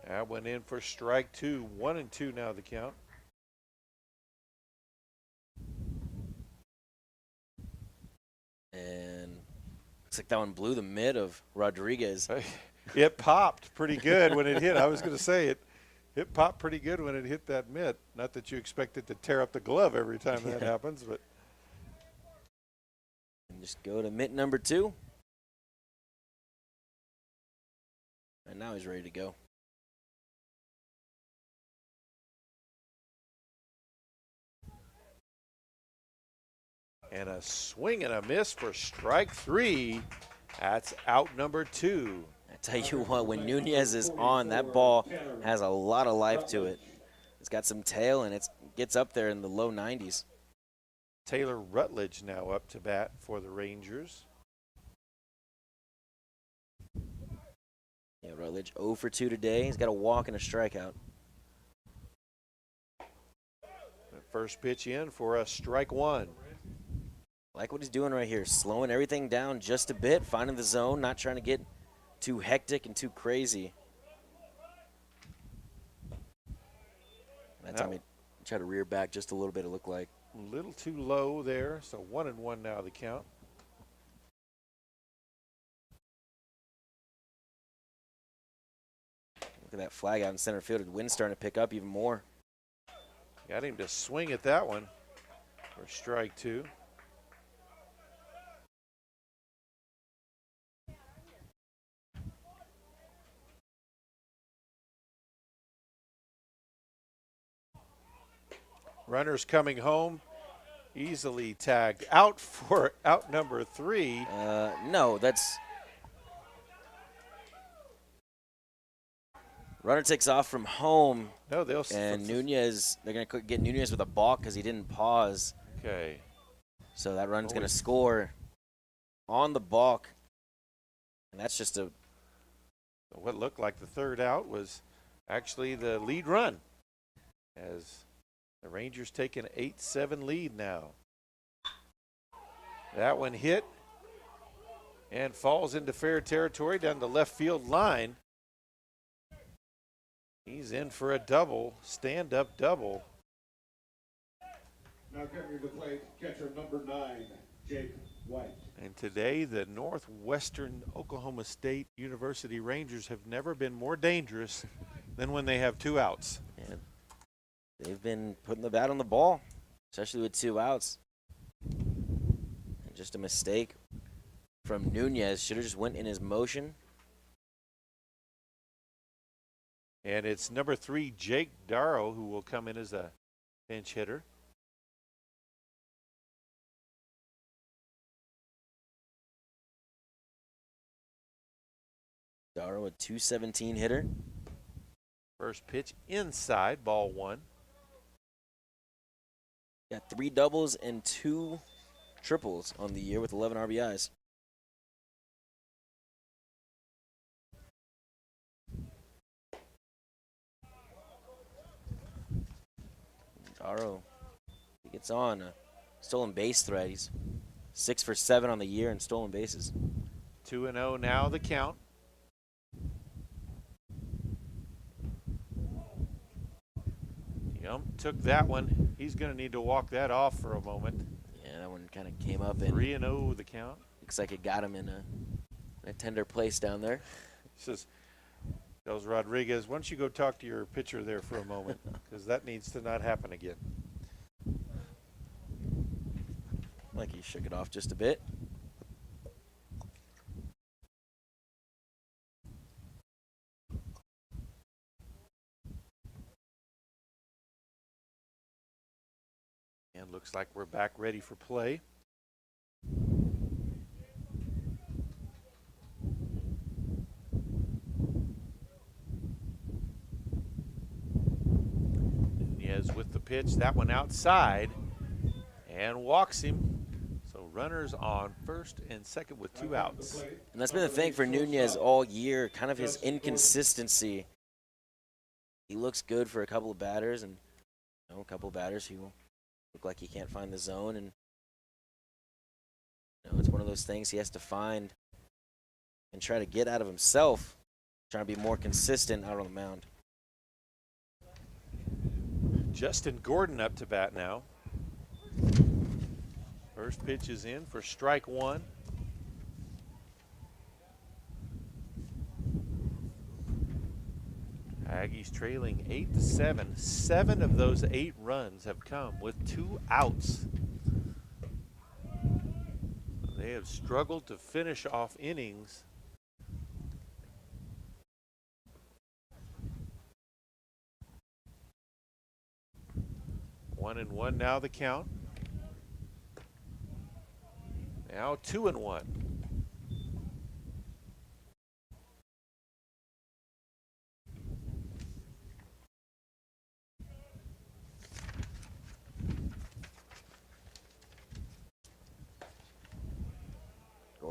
That went in for strike 2. 1-2 now the count. And looks like that one blew the mid of Rodriguez. It popped pretty good when it hit. I was going to say it popped pretty good when it hit that mitt. Not that you expect it to tear up the glove every time that happens, but. And just go to mitt number 2. And now he's ready to go. And a swing and a miss for strike 3. That's out number 2. I tell you what, when Nunez is on, that ball has a lot of life to it. It's got some tail, and it gets up there in the low 90s. Taylor Rutledge now up to bat for the Rangers. Yeah, Rutledge 0 for 2 today. He's got a walk and a strikeout. The first pitch in for a strike 1. Like what he's doing right here, slowing everything down just a bit, finding the zone, not trying to get too hectic and too crazy. That time he tried to rear back just a little bit, it looked like. A little too low there, so 1-1 now the count. Look at that flag out in center field. The wind's starting to pick up even more. Got him to swing at that one for strike 2. Runners coming home, easily tagged out for out number 3. No, that's. Runner takes off from home. No, they'll. And Nunez, they're going to get Nunez with a balk because he didn't pause. Okay. So that run's going to score on the balk. And that's just a. What looked like the third out was actually the lead run, as The Rangers take an 8-7 lead now. That one hit and falls into fair territory down the left field line. He's in for a double, stand-up double. Now coming to the plate, catcher number 9, Jake White. And today, the Northwestern Oklahoma State University Rangers have never been more dangerous than when they have 2 outs. And they've been putting the bat on the ball, especially with 2 outs. And just a mistake from Nunez. Should have just went in his motion. And it's number 3, Jake Darrow, who will come in as a pinch hitter. Darrow, a .217 hitter. First pitch inside, ball 1. Got 3 doubles and 2 triples on the year with 11 RBIs. Darrow, he gets on a stolen base threat. He's 6 for 7 on the year in stolen bases. 2-0 now the count. Yum took that one. He's going to need to walk that off for a moment. Yeah, that one kind of came up and 3-0 the count. looks like it got him in a tender place down there. Says, tells Rodriguez, why don't you go talk to your pitcher there for a moment, because that needs to not happen again. Like he shook it off just a bit. And looks like we're back ready for play. Nunez with the pitch, that one outside, and walks him. So runners on first and second with 2 outs. And that's been the thing for Nunez all year, kind of his inconsistency. He looks good for a couple of batters, and a couple of batters he will look like he can't find the zone, and it's one of those things he has to find and try to get out of himself, trying to be more consistent out on the mound. Justin Gordon up to bat now. First pitch is in for strike 1. Aggies trailing 8-7. 7 of those 8 runs have come with 2 outs. They have struggled to finish off innings. One and one now the count. Now 2-1.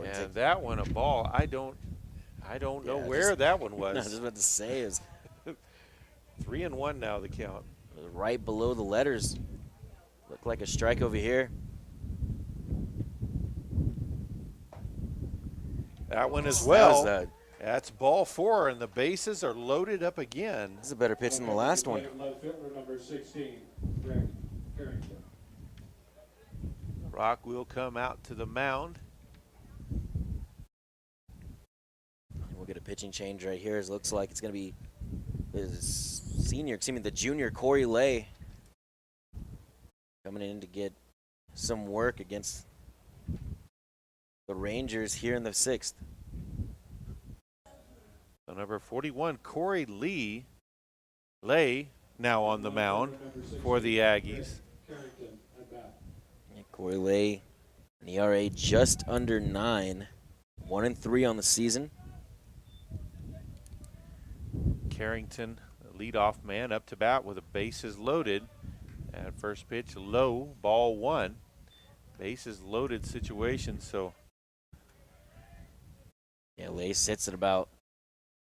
And that one a ball. I don't know where that one was. I was just about to say is 3-1 now the count. Right below the letters. Looked like a strike over here. That one as well. That That's ball 4, and the bases are loaded up again. this is a better pitch than the last one. Left fielder number 16, Greg Carrington. Rock will come out to the mound. We'll get a pitching change right here. It looks like it's going to be the junior Corey Lay coming in to get some work against the Rangers here in the 6th. So number 41, Corey Lay now on the mound for the Aggies. Carrington at bat. Yeah, Corey Lay, an ERA just under 9, 1-3 on the season. Carrington, leadoff man, up to bat with the bases loaded. At first pitch, low, ball 1. Bases loaded situation, so. Yeah, Lay sits at about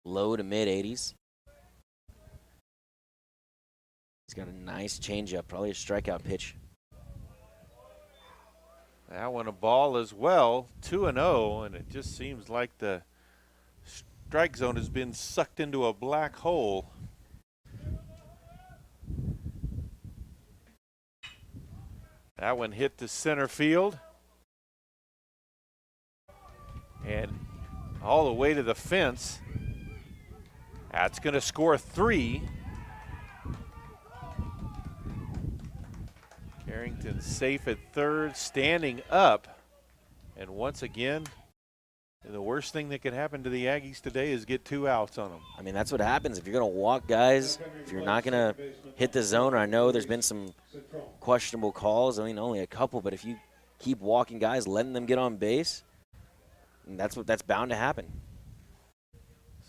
low to mid 80s. He's got a nice changeup, probably a strikeout pitch. That one a ball as well, 2-0, and it just seems like the strike zone has been sucked into a black hole. That one hit to center field and all the way to the fence. That's going to score 3. Carrington safe at third, standing up. And once again, the worst thing that could happen to the Aggies today is get 2 outs on them. I mean, that's what happens if you're going to walk guys, if you're not going to hit the zone. I know there's been some questionable calls, I mean, only a couple, but if you keep walking guys, letting them get on base, that's bound to happen.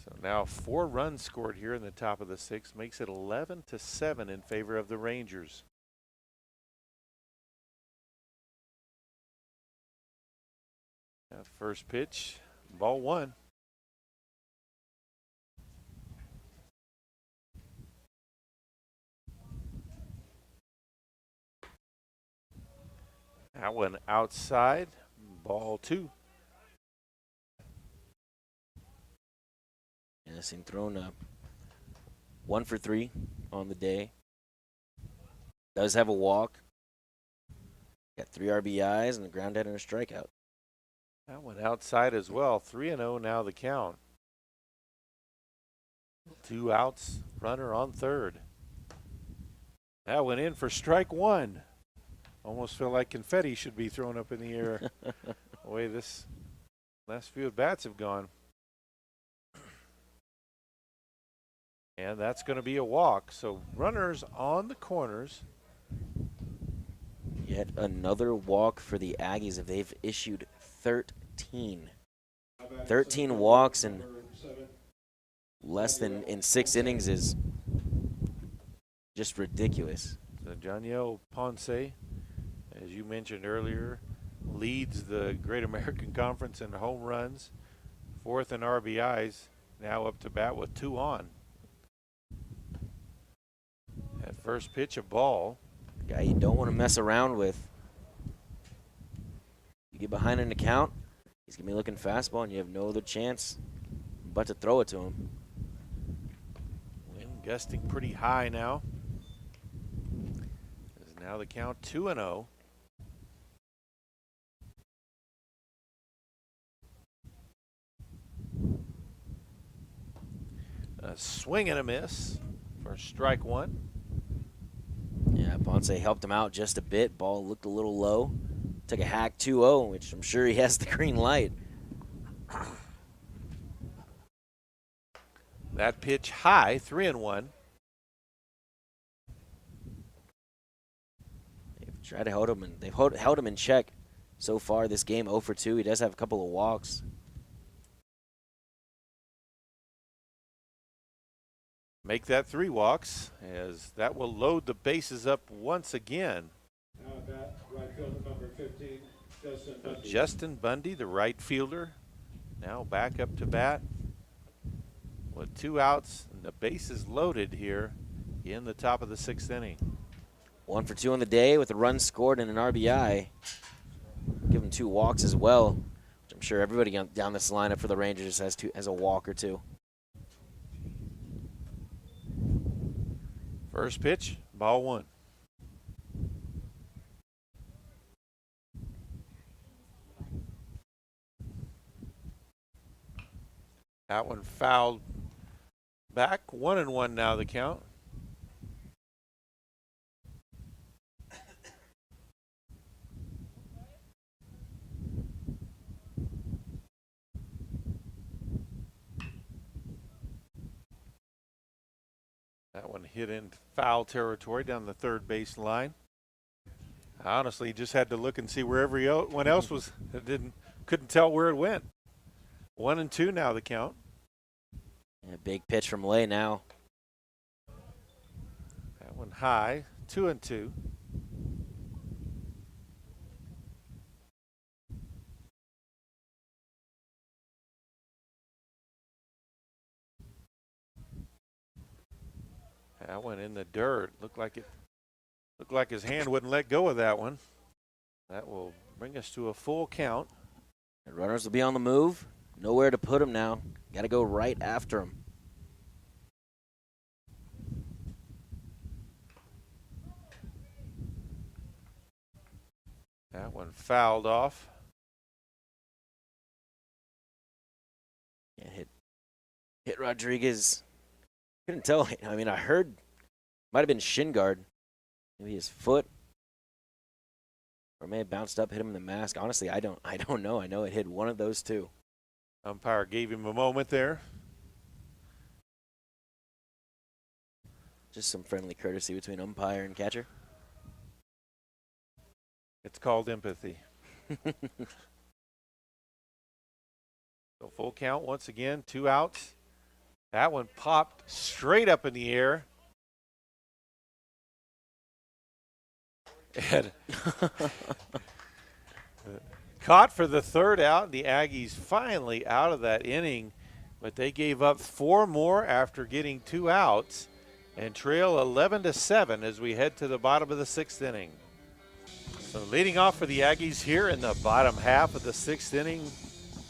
So now 4 runs scored here in the top of the 6th, makes it 11-7 in favor of the Rangers. That first pitch, ball 1. That one outside, ball 2. Yes, and thrown up 1 for 3 on the day. Does have a walk. Got 3 RBIs and a ground out and a strikeout. That one outside as well. 3-0 now the count. 2 outs, runner on third. That went in for strike 1. Almost feel like confetti should be thrown up in the air the way this last few at bats have gone. And that's going to be a walk. So runners on the corners. Yet another walk for the Aggies if they've issued 13. 13 walks in less than in 6 innings is just ridiculous. So Janiel Ponce, as you mentioned earlier, leads the Great American Conference in home runs, 4th in RBIs, now up to bat with 2 on. At first pitch, a ball. Guy you don't want to mess around with. You get behind an account, he's going to be looking fastball, and you have no other chance but to throw it to him. Wind gusting pretty high now. Is now the count 2-0. A swing and a miss for strike 1. Yeah, Ponce helped him out just a bit. Ball looked a little low. Took a hack 2-0, which I'm sure he has the green light. That pitch high, 3-1. They've tried to hold him, and they've held him in check so far this game. 0 for 2. He does have a couple of walks. Make that 3 walks, as that will load the bases up once again. Now at bat, right fielder number 15, Justin Bundy. Justin Bundy, the right fielder, now back up to bat with 2 outs and the bases loaded here in the top of the 6th inning. 1 for 2 on the day with a run scored and an RBI. Give him 2 walks as well, which I'm sure everybody down this lineup for the Rangers has a walk or 2. First pitch, ball 1. That one fouled back. 1-1 now the count. That one hit in foul territory down the third base line. I honestly just had to look and see where everyone else was. Couldn't tell where it went. 1-2 now the count. Yeah, big pitch from Lay now. That one high, 2-2. That That one in the dirt. Looked like his hand wouldn't let go of that one. That will bring us to a full count. The runners will be on the move. Nowhere to put them now. Got to go right after them. That one fouled off. Yeah, hit Rodriguez. Couldn't tell. I mean, I heard might have been shin guard. Maybe his foot. Or may have bounced up, hit him in the mask. Honestly, I don't know. I know it hit one of those two. Umpire gave him a moment there. Just some friendly courtesy between umpire and catcher. It's called empathy. So full count once again, 2 outs. That one popped straight up in the air. And caught for the 3rd out. The Aggies finally out of that inning, but they gave up 4 more after getting 2 outs and trail 11-7 as we head to the bottom of the 6th inning. So leading off for the Aggies here in the bottom half of the 6th inning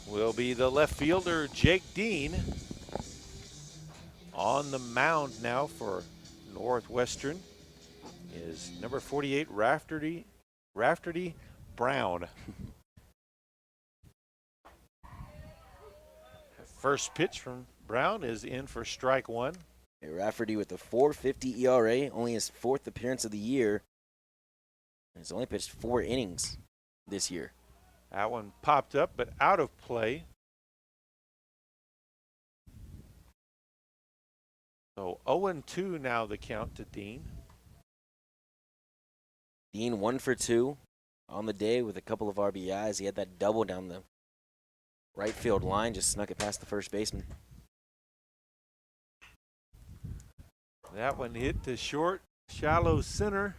will be the left fielder, Jake Dean. On the mound now for Northwestern is number 48, Rafferty Brown. First pitch from Brown is in for strike 1. Hey, Rafferty with a 4.50 ERA, only his 4th appearance of the year. He's only pitched 4 innings this year. That one popped up, but out of play. So 0-2 now the count to Dean. Dean 1 for 2 on the day with a couple of RBIs. He had that double down the right field line, just snuck it past the first baseman. That one hit to short, shallow center,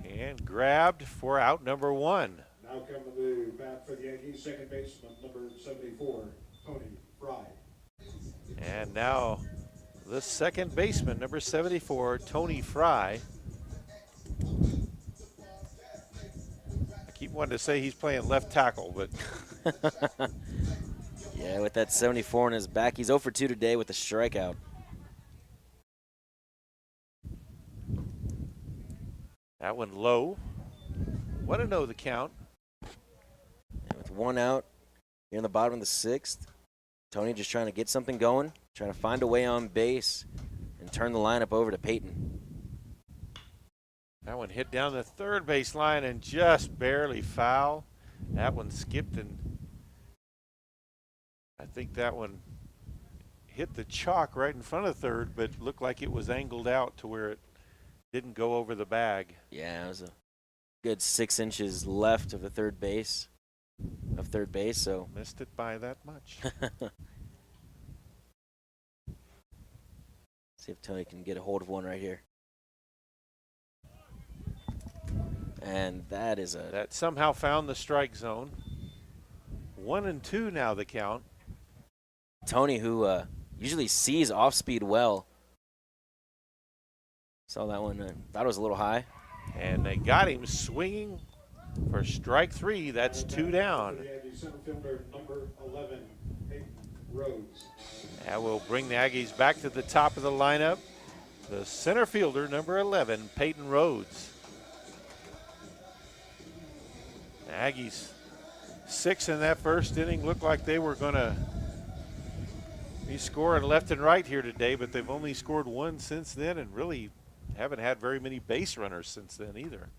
and grabbed for out number 1. Now coming to bat for the Yankees, second baseman, number 74, Tony Fry. And now the second baseman, number 74, Tony Fry. I keep wanting to say he's playing left tackle, but Yeah, with that 74 in his back. He's 0 for 2 today with a strikeout. that one low. 1-0 the count. And with 1 out here in the bottom of the 6th, Tony just trying to get something going, trying to find a way on base and turn the lineup over to Peyton. That one hit down the third base line and just barely foul. That one skipped, and I think that one hit the chalk right in front of third, but looked like it was angled out to where it didn't go over the bag. Yeah, it was a good 6 inches left of the third base, so. Missed it by that much. See if Tony can get a hold of one right here. And that is a... That somehow found the strike zone. 1-2 now the count. Tony, who usually sees off speed well. Saw that one, thought it was a little high. And they got him swinging for strike 3. That's 2 down. For the Yankees, center fielder, number 11, Peyton Rhodes. That will bring the Aggies back to the top of the lineup. The center fielder, number 11, Peyton Rhodes. The Aggies 6 in that first inning. Looked like they were going to be scoring left and right here today, but they've only scored 1 since then and really haven't had very many base runners since then either.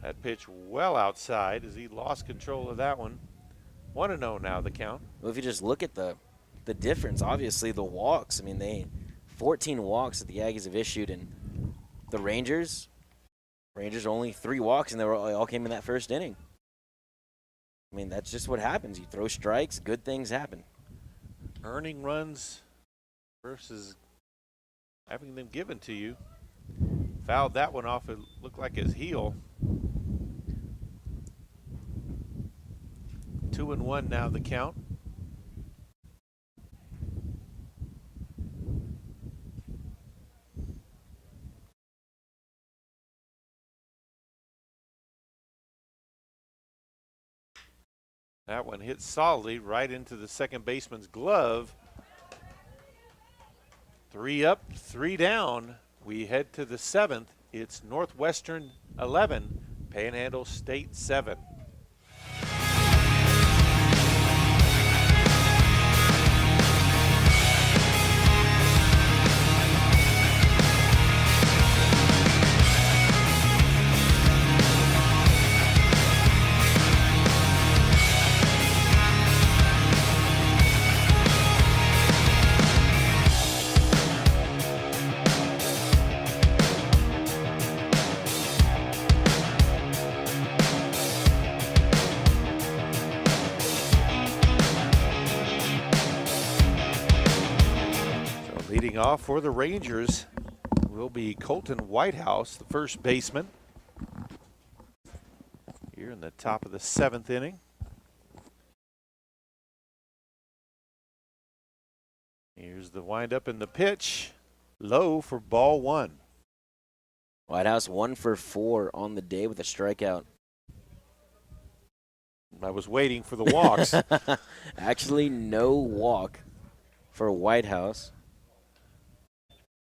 That pitch well outside as he lost control of that one. 1-0 now the count. Well, if you just look at the difference, obviously the walks. I mean, 14 walks that the Aggies have issued, and the Rangers only 3 walks, and they all came in that first inning. I mean, that's just what happens. You throw strikes, good things happen. Earning runs versus having them given to you. Fouled that one off. It looked like his heel. 2-1 now the count. That one hit solidly right into the second baseman's glove. 3 up, 3 down. We head to the 7th. It's Northwestern 11, Panhandle State 7. Leading off for the Rangers will be Colton Whitehouse, the first baseman, here in the top of the 7th inning. Here's the windup and the pitch, low for ball 1. Whitehouse 1 for 4 on the day with a strikeout. I was waiting for the walks. Actually, no walk for Whitehouse.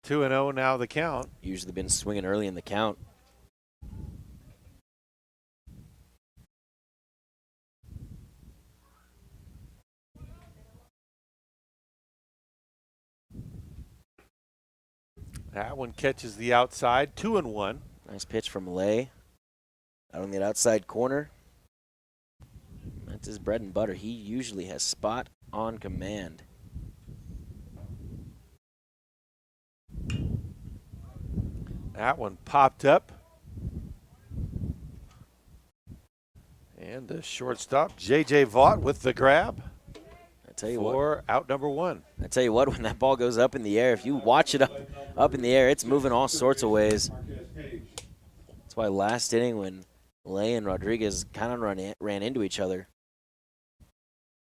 2-0 now the count. Usually been swinging early in the count. That one catches the outside, 2-1. Nice pitch from Lay. Out on the outside corner. That's his bread and butter. He usually has spot on command. That one popped up. And the shortstop, J.J. Vaught with the grab I tell you for out number 1. I tell you what, when that ball goes up in the air, if you watch it up in the air, it's moving all sorts of ways. That's why last inning when Lay and Rodriguez kind of ran into each other,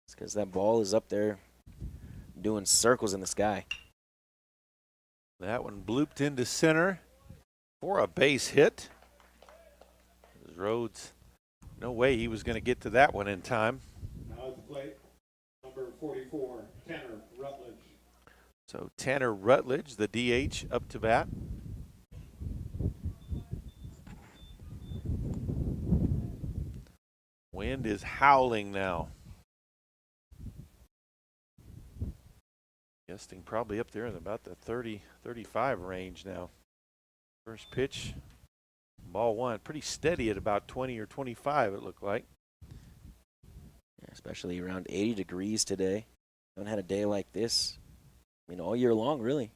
it's because that ball is up there doing circles in the sky. That one blooped into center for a base hit. Rhodes, no way he was going to get to that one in time. Now at the plate, number 44, Tanner Rutledge. So Tanner Rutledge, the DH, up to bat. Wind is howling now. Gusting probably up there in about the 30, 35 range now. First pitch, ball 1. Pretty steady at about 20 or 25, it looked like. Yeah, especially around 80 degrees today. Haven't had a day like this, all year long, really.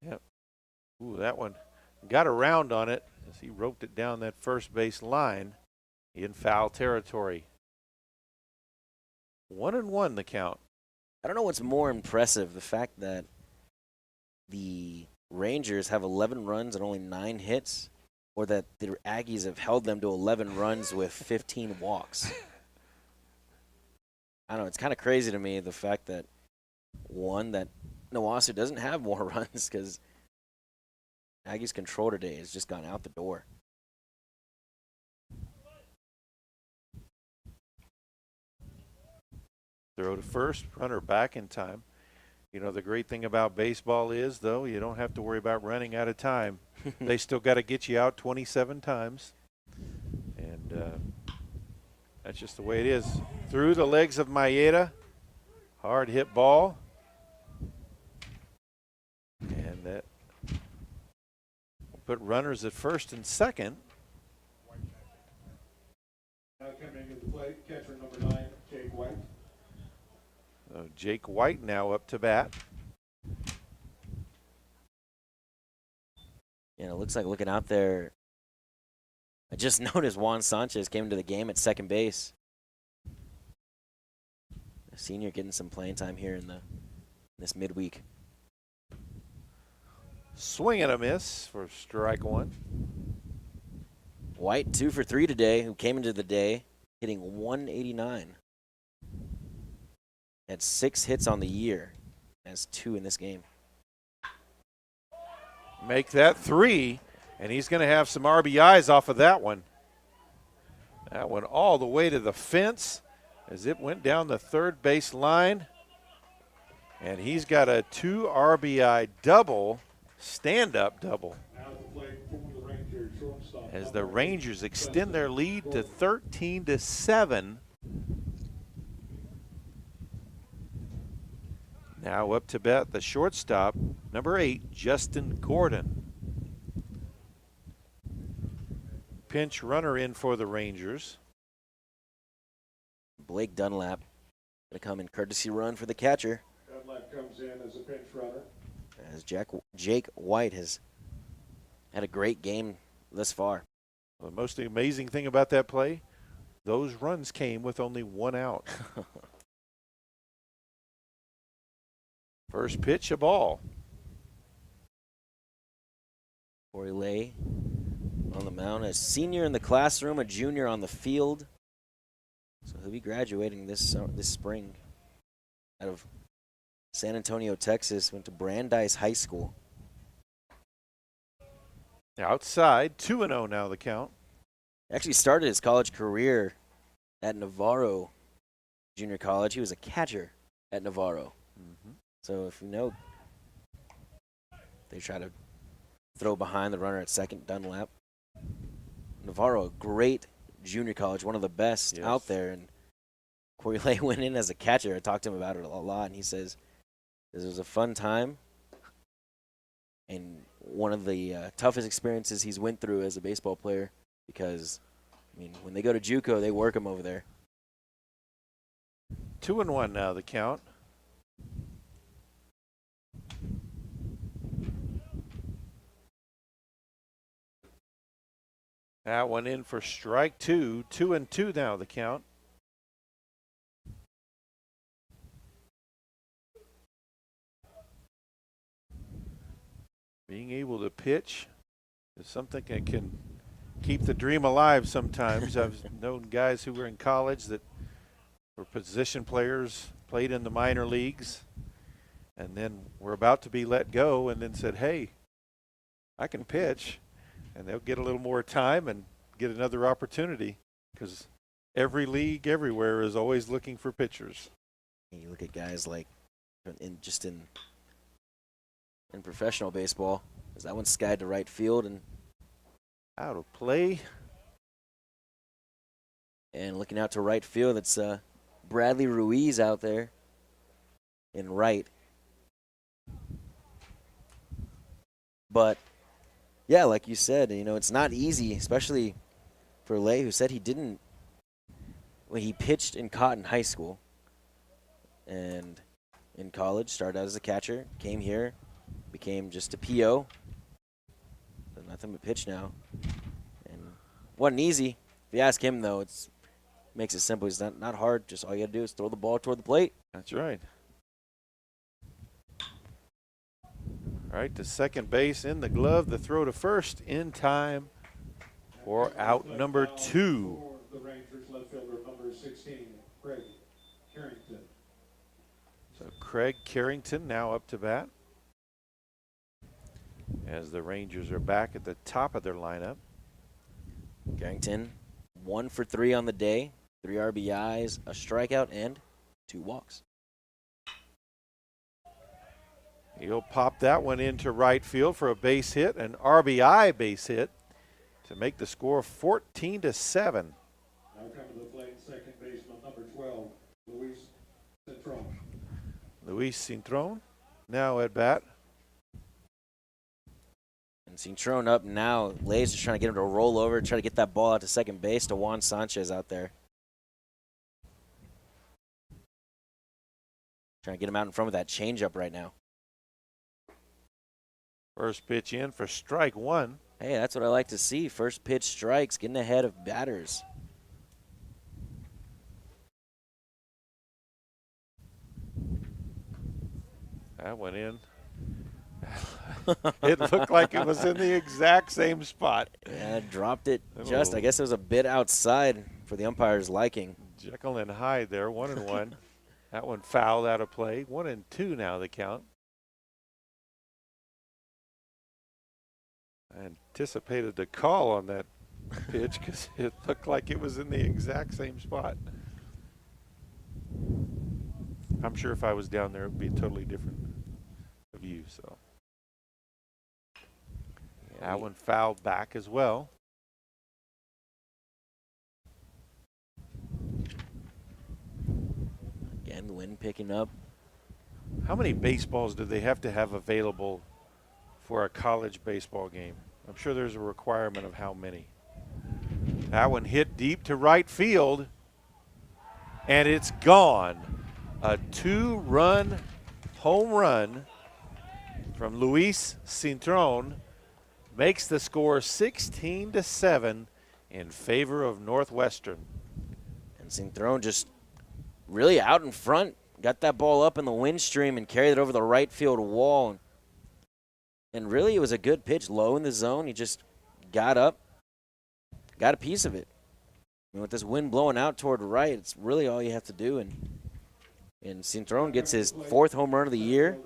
Yep. Ooh, that one got around on it as he roped it down that first base line in foul territory. 1-1 the count. I don't know what's more impressive, the fact that the Rangers have 11 runs and only 9 hits, or that the Aggies have held them to 11 runs with 15 walks. I don't know, it's kind of crazy to me, the fact that, one, that NWOSU doesn't have more runs because Aggies' control today has just gone out the door. Throw to first, runner back in time. The great thing about baseball is, though, you don't have to worry about running out of time. They still got to get you out 27 times. And that's just the way it is. Through the legs of Maeda. Hard hit ball. And that will put runners at first and second. Now coming into the plate, catcher number 9, Jake White. Jake White now up to bat. Yeah, it looks like looking out there, I just noticed Juan Sanchez came into the game at second base. The senior getting some playing time here in this midweek. Swing and a miss for strike 1. White 2 for 3 today, who came into the day hitting 189. Had 6 hits on the year, has 2 in this game. Make that 3, and he's going to have some RBIs off of that one. That one all the way to the fence, as it went down the third base line. And he's got a 2 RBI double, stand-up double, Now at the plate for the Rangers, shortstop. as the Rangers extend their lead to 13-7. Now up to bat the shortstop, number 8, Justin Gordon. Pinch runner in for the Rangers. Blake Dunlap going to come in courtesy run for the catcher, Dunlap comes in as a pinch runner. as Jake White has had a great game thus far. The most amazing thing about that play, those runs came with only 1 out. First pitch, a ball. Corey Lay on the mound, a senior in the classroom, a junior on the field. So he'll be graduating this spring out of San Antonio, Texas. Went to Brandeis High School. Outside, 2-0 now the count. Actually started his college career at Navarro Junior College. He was a catcher at Navarro. So if you know, they try to throw behind the runner at second, Dunlap. Navarro, a great junior college, one of the best out there. And Corey Lay went in as a catcher. I talked to him about it a lot, and he says this was a fun time and one of the toughest experiences he's went through as a baseball player, because, I mean, when they go to JUCO, they work him over there. 2-1 now the count. That one in for strike 2. 2-2 now the count. Being able to pitch is something that can keep the dream alive sometimes. I've known guys who were in college that were position players, played in the minor leagues, and then were about to be let go, and then said, hey, I can pitch. And they'll get a little more time and get another opportunity, because every league everywhere is always looking for pitchers. You look at guys like in professional baseball, is that one skied to right field and Out of play. And looking out to right field, it's Bradley Ruiz out there in right. But yeah, like you said, you know, it's not easy, especially for Lay, who said he didn't. Well, he pitched in Cotton High School, and in college started out as a catcher, came here, became just a PO. Does nothing but pitch now, and wasn't easy. If you ask him, though, it's makes it simple. It's not hard. Just all you got to do is throw the ball toward the plate. That's right. All right, to second base in the glove. The throw to first in time for out number 2. For the Rangers left fielder number 16, Craig Carrington. So Craig Carrington now up to bat, as the Rangers are back at the top of their lineup. Carrington, 1 for 3 on the day, 3 RBIs, a strikeout, and 2 walks. He'll pop that one into right field for a base hit, an RBI base hit, to make the score 14-7. Now coming to the plate, second baseman number 12, Luis Cintron. Luis Cintron now at bat. And Cintron up now. Lay's just trying to get him to roll over, try to get that ball out to second base to Juan Sanchez out there. Trying to get him out in front of that changeup right now. First pitch in for strike 1. Hey, that's what I like to see. First pitch strikes, getting ahead of batters. That went in. It looked like it was in the exact same spot. Yeah, dropped it just. I guess it was a bit outside for the umpire's liking. Jekyll and Hyde there, 1-1. That one fouled out of play. 1-2 now the count. I anticipated the call on that pitch because it looked like it was in the exact same spot. I'm sure if I was down there, it would be a totally different view. So that one fouled back as well. Again, the wind picking up. How many baseballs do they have to have available for a college baseball game? I'm sure there's a requirement of how many. That one hit deep to right field, and it's gone. A 2-run home run from Luis Cintron makes the score 16-7 in favor of Northwestern. And Cintron just really out in front. Got that ball up in the wind stream and carried it over the right field wall. And really, it was a good pitch, low in the zone. He just got up, got a piece of it. And with this wind blowing out toward right, it's really all you have to do. And Cintron gets his 4th home run of the year.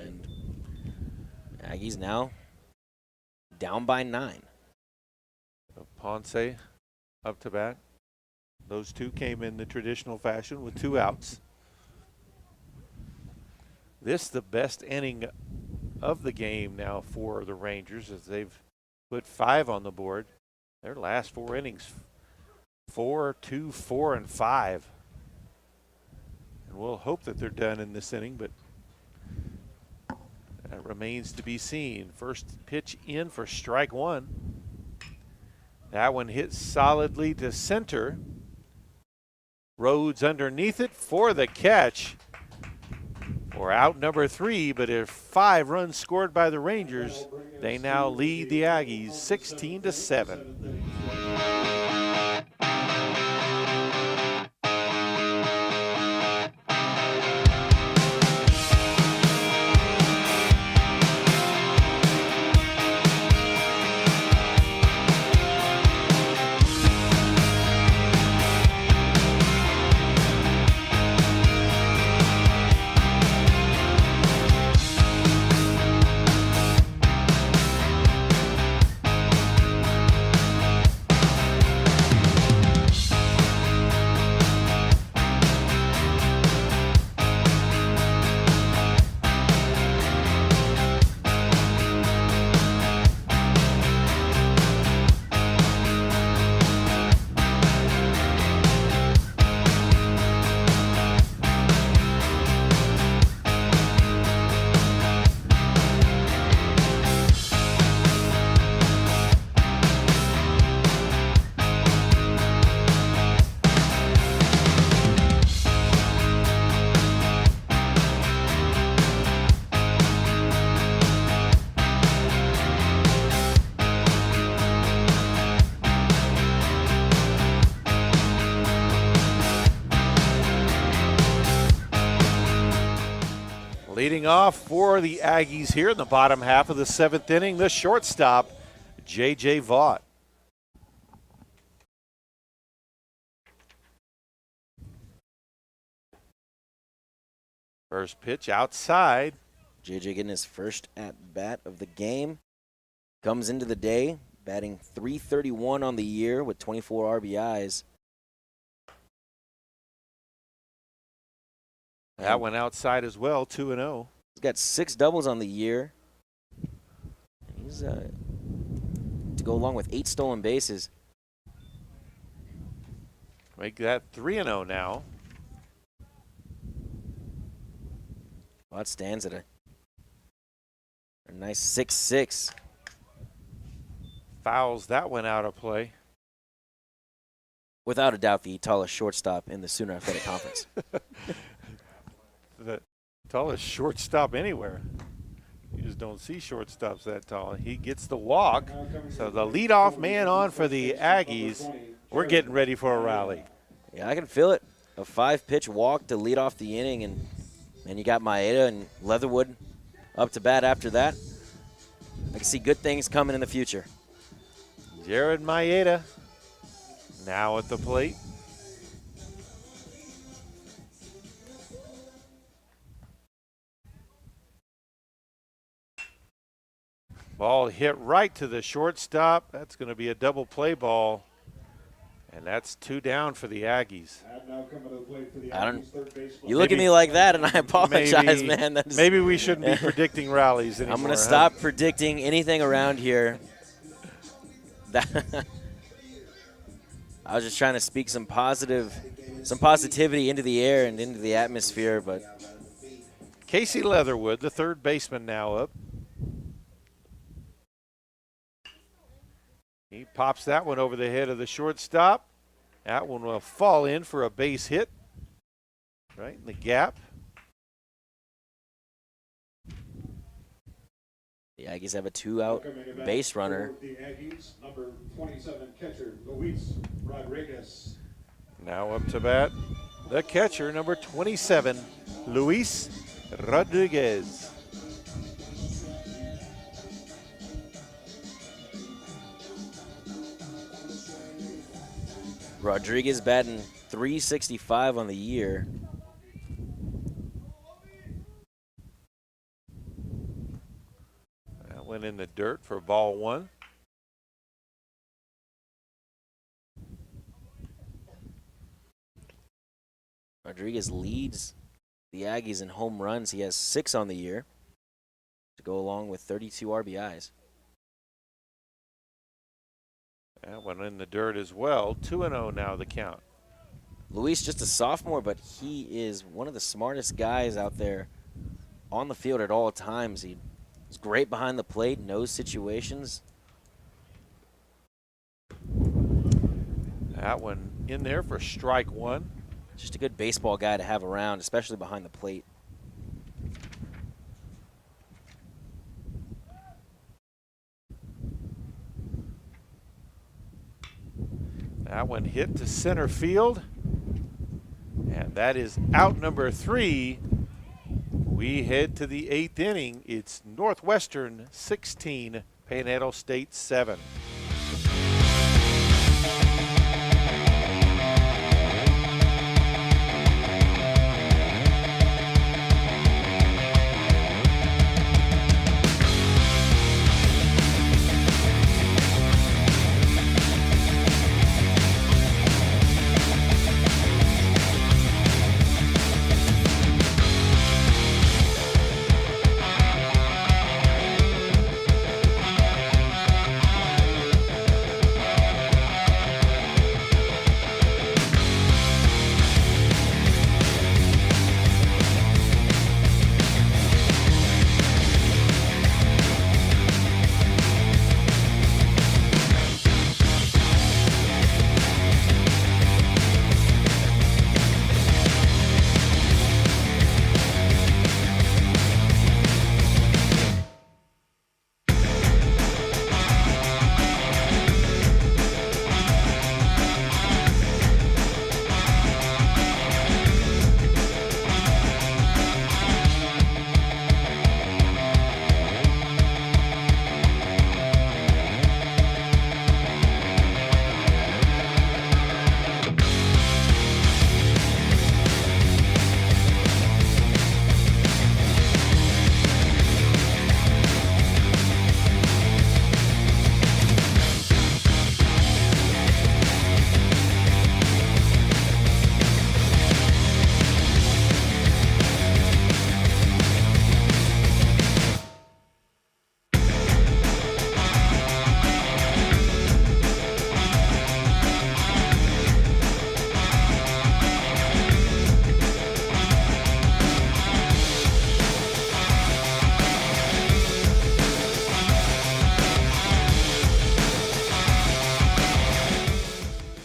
And Aggies now down by 9. Ponce up to bat. Those two came in the traditional fashion with 2 outs. This the best inning of the game now for the Rangers as they've put 5 on the board. Their last 4 innings, 4, 2, 4, and 5. And we'll hope that they're done in this inning, but that remains to be seen. First pitch in for strike 1. That one hit solidly to center. Rhodes underneath it for the catch for out number 3, but if 5 runs scored by the Rangers, they now lead the Aggies 16-7. Leading off for the Aggies here in the bottom half of the 7th inning, the shortstop, J.J. Vaught. First pitch outside. JJ getting his first at-bat of the game. Comes into the day, batting .331 on the year with 24 RBIs. That went outside as well, 2-0. He's got 6 doubles on the year. He's to go along with 8 stolen bases. Make that 3-0 now. Vaught stands at a nice 6-6. Fouls that one out of play. Without a doubt, the tallest shortstop in the Sooner Athletic Conference. The tallest shortstop anywhere. You just don't see shortstops that tall. He gets the walk. So the leadoff man on for the Aggies. We're getting ready for a rally. Yeah, I can feel it. A 5-pitch walk to lead off the inning, and you got Maeda and Leatherwood up to bat after that. I can see good things coming in the future. Jared Maeda now at the plate. Ball hit right to the shortstop. That's going to be a double play ball And that's 2 down for the Aggies. And now coming to the plate for the I don't- Aggies, third baseman. You look at me like that, and I apologize, man. That is, Maybe we shouldn't be predicting rallies anymore. I'm going to huh? stop predicting anything around here. That I was just trying to speak some positivity into the air and into the atmosphere, but Casey Leatherwood, the third baseman, now up. He pops that one over the head of the shortstop. That one will fall in for a base hit. Right in the gap. the Aggies have a 2-out base runner. For the Aggies, number 27 catcher Luis Rodriguez. Now up to bat, the catcher, number 27, Luis Rodriguez. Rodriguez batting .365 on the year. That went in the dirt for ball 1. Rodriguez leads the Aggies in home runs. He has 6 on the year to go along with 32 RBIs. That went in the dirt as well. 2-0 now the count. Luis just a sophomore, but he is one of the smartest guys out there on the field at all times. He's great behind the plate, knows situations. That one in there for strike 1. Just a good baseball guy to have around, especially behind the plate. That one hit to center field. And that is out number 3. We head to the 8th inning. It's Northwestern 16, Panhandle State 7.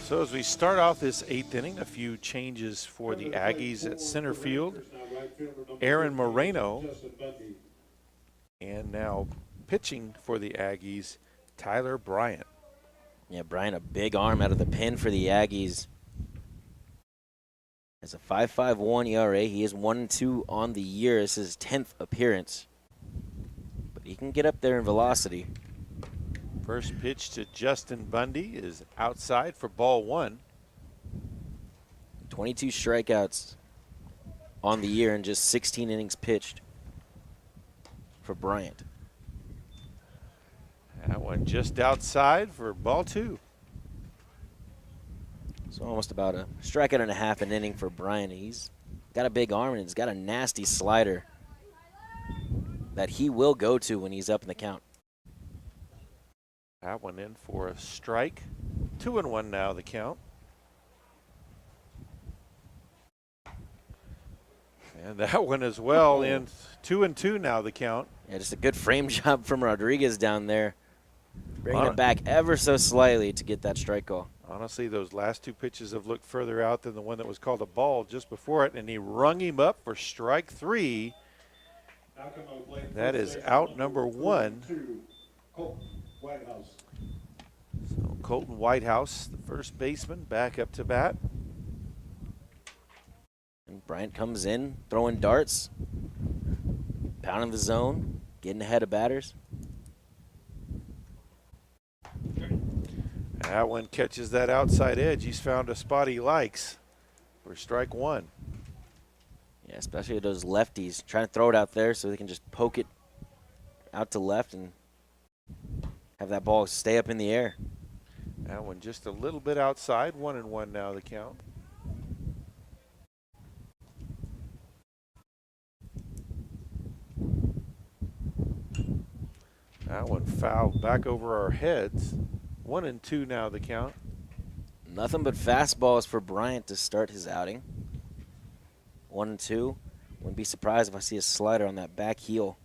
So as we start off this 8th inning, a few changes for the Aggies at center field. Aaron Moreno, and now pitching for the Aggies, Tyler Bryant. Yeah, Bryant, a big arm out of the pen for the Aggies. Has a 5.51 ERA. He is 1-2 on the year. This is his 10th appearance. But he can get up there in velocity. First pitch to Justin Bundy is outside for ball 1. 22 strikeouts on the year and just 16 innings pitched for Bryant. That one just outside for ball 2. So almost about a strikeout and a half an inning for Bryant. He's got a big arm and he's got a nasty slider that he will go to when he's up in the count. That one in for a strike. 2-1 now the count. And that one as well in 2-2 now the count. Yeah, just a good frame job from Rodriguez down there. Bringing it back ever so slightly to get that strike call. Honestly, those last two pitches have looked further out than the one that was called a ball just before it, and he rung him up for strike 3. That is out number 1. So Colton Whitehouse, the first baseman, back up to bat. And Bryant comes in, throwing darts, pounding the zone, getting ahead of batters. That one catches that outside edge. He's found a spot he likes for strike 1. Yeah, especially those lefties. Trying to throw it out there so they can just poke it out to left and have that ball stay up in the air. That one just a little bit outside. 1-1 now the count. That one fouled back over our heads. 1-2 now the count. Nothing but fastballs for Bryant to start his outing. 1-2. Wouldn't be surprised if I see a slider on that back heel.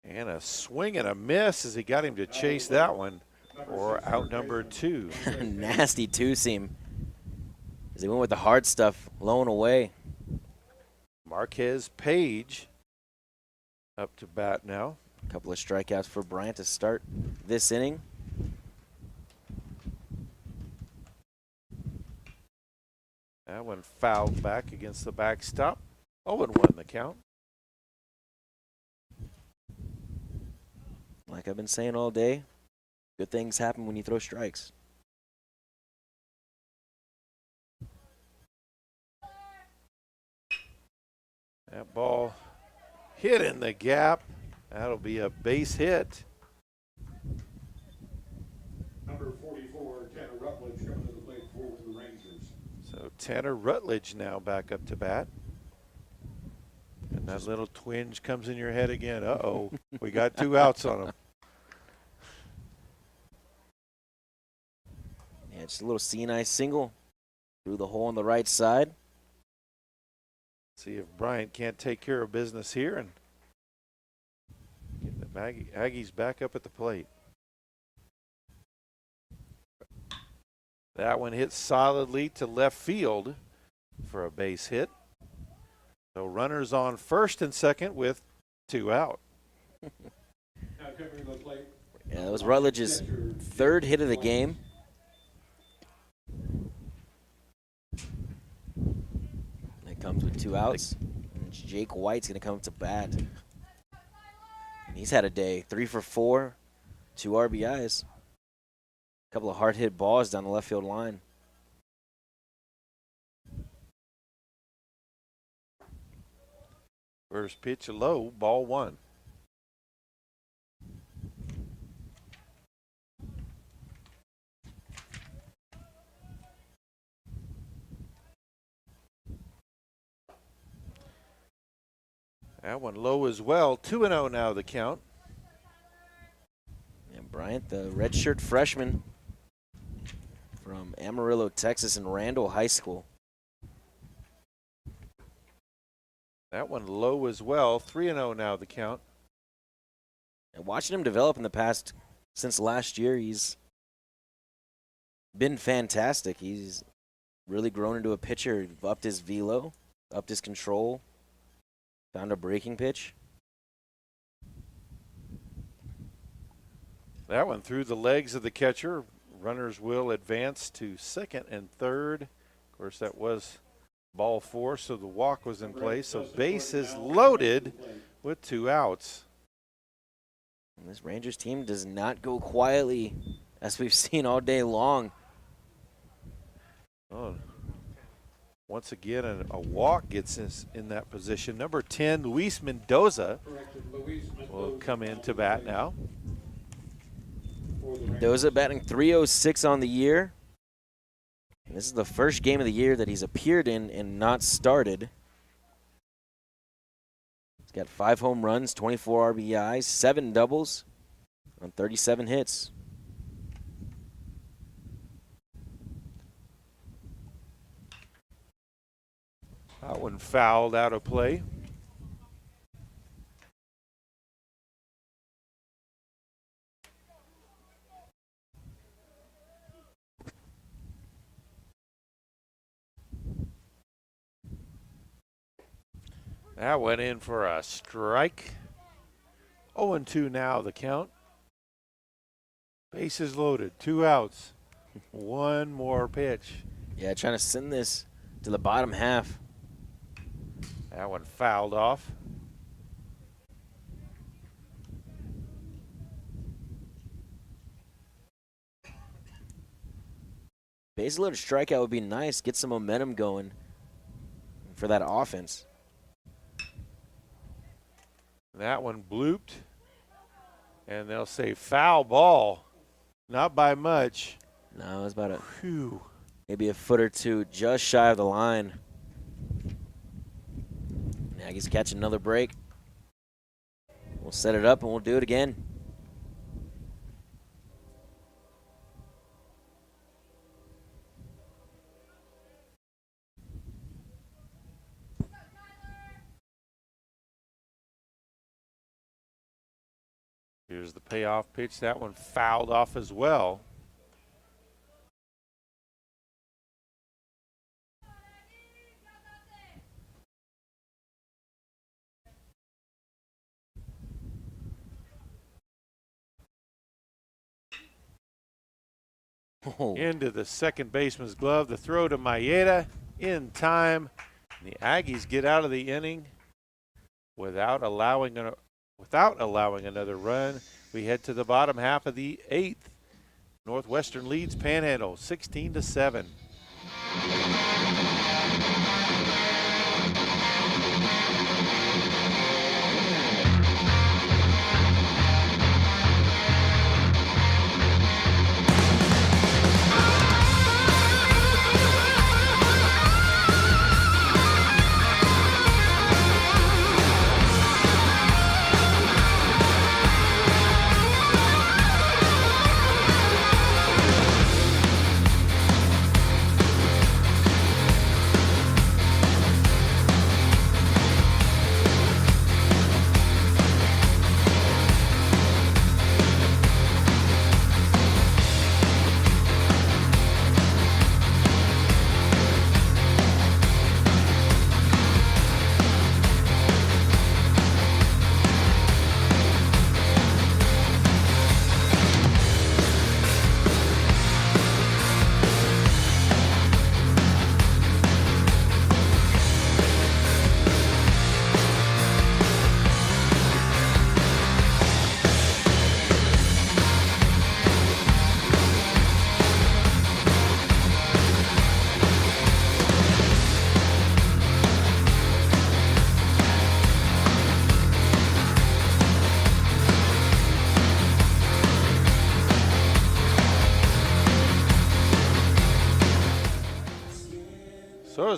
And a swing and a miss as he got him to chase that one for out number 2. Nasty two-seam. As he went with the hard stuff, low and away. Marquez Page up to bat now. A couple of strikeouts for Bryant to start this inning. That one fouled back against the backstop. 0-1 the count. Like I've been saying all day, good things happen when you throw strikes. That ball hit in the gap. That'll be a base hit. Number 44, Tanner Rutledge, coming to the plate for the Rangers. So Tanner Rutledge now back up to bat. And that little twinge comes in your head again. Uh-oh, we got 2 outs on him. Yeah, just a little C-nice single through the hole on the right side. See if Bryant can't take care of business here and get the Aggies back up at the plate. That one hit solidly to left field for a base hit. So runners on first and second with 2 out. Now coming to the plate. Yeah, that was Rutledge's 3rd hit of the game. It comes with 2 outs. And Jake White's going to come to bat. And he's had a day. 3 for 4, 2 RBIs. A couple of hard hit balls down the left field line. First pitch low, ball 1. That one low as well. 2-0 now the count. And Bryant, the redshirt freshman from Amarillo, Texas, and Randall High School. That one low as well. 3-0 now the count. And watching him develop in the past, since last year, he's been fantastic. He's really grown into a pitcher, upped his velo, upped his control, found a breaking pitch. That one through the legs of the catcher. Runners will advance to second and third. Of course, that was ball 4, so the walk was in place. So base is loaded with 2 outs. And this Rangers team does not go quietly, as we've seen all day long. Oh, Once again, a walk gets us in that position. Number 10, Luis Mendoza, will come in to bat now. Mendoza batting .306 on the year. And this is the first game of the year that he's appeared in and not started. He's got 5 home runs, 24 RBIs, 7 doubles on 37 hits. That one fouled out of play. That went in for a strike. 0-2 now the count. Bases loaded, 2 outs. One more pitch. Yeah, trying to send this to the bottom half. That one fouled off. Base loaded strikeout would be nice. Get some momentum going for that offense. That one blooped. And they'll say foul ball. Not by much. No, it was about Phew. maybe a foot or two just shy of the line. Aggies catch another break. We'll set it up and we'll do it again. Here's the payoff pitch. That one fouled off as well. Oh. Into the second baseman's glove. The throw to Maeda in time. And the Aggies get out of the inning without allowing another run. We head to the bottom half of the 8th. Northwestern leads Panhandle 16-7.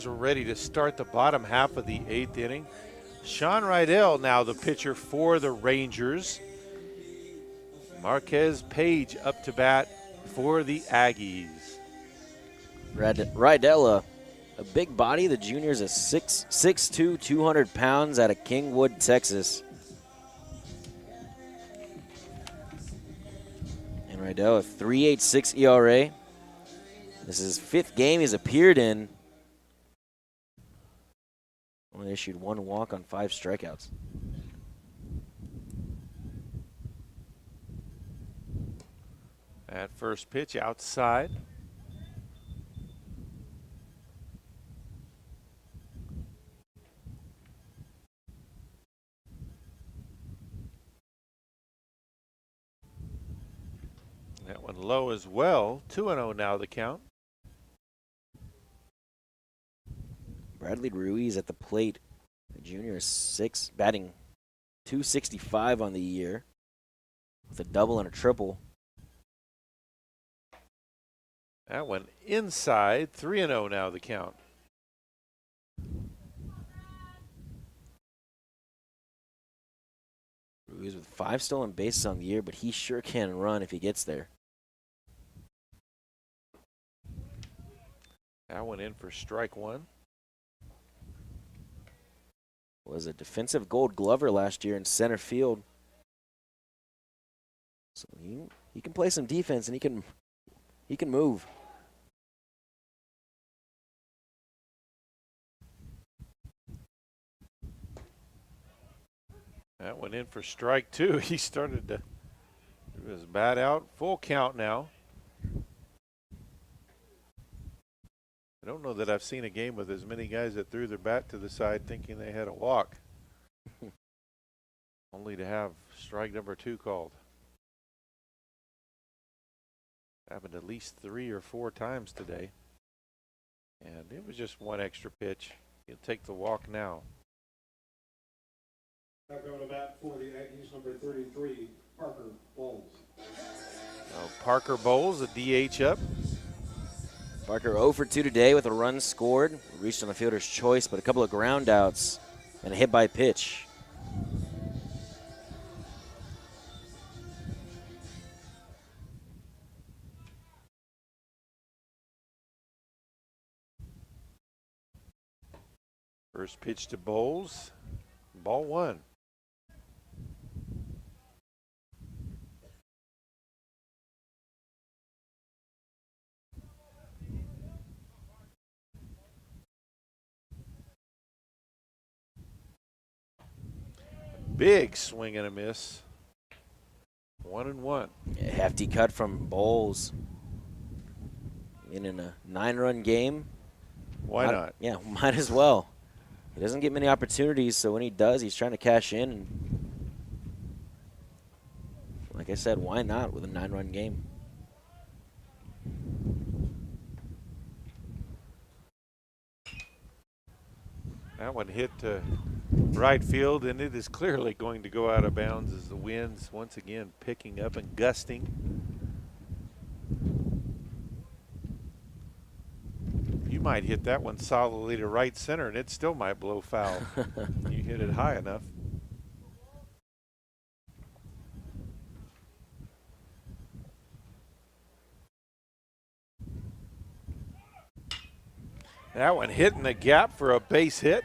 We're ready to start the bottom half of the 8th inning. Sean Rydell now the pitcher for the Rangers. Marquez Page up to bat for the Aggies. Rydell, a big body. The junior's a 6'2", 200 pounds out of Kingwood, Texas. And Rydell, a 3.86 ERA. This is his 5th game he's appeared in. Only issued 1 walk on 5 strikeouts. That first pitch outside. That one low as well. 2-0 now the count. Bradley Ruiz at the plate. The junior is batting .265 on the year with a double and a triple. That one inside, 3-0 now the count. Ruiz with 5 stolen bases on the year, but he sure can run if he gets there. That one in for strike one. Was a defensive gold glover last year in center field. So he can play some defense and he can move. That went in for strike two. He started to threw his bat out. Full count now. I don't know that I've seen a game with as many guys that threw their bat to the side thinking they had a walk. Only to have strike number 2 called. Happened at least 3 or 4 times today. And it was just one extra pitch. He'll take the walk now. Now going to bat for the Aggies, number 33, Parker Bowles. Now Parker Bowles, a DH up. Parker 0 for 2 today with a run scored. Reached on the fielder's choice, but a couple of ground outs and a hit by pitch. First pitch to Bowles. Ball 1. Big swing and a miss. 1-1. A hefty cut from Bowles. In a 9-run game. Why not? Yeah, might as well. He doesn't get many opportunities, so when he does, he's trying to cash in. And like I said, why not with a 9-run game? That one hit to right field, and it is clearly going to go out of bounds as the wind's once again picking up and gusting. You might hit that one solidly to right center, and it still might blow foul. You hit it high enough. That one hit in the gap for a base hit.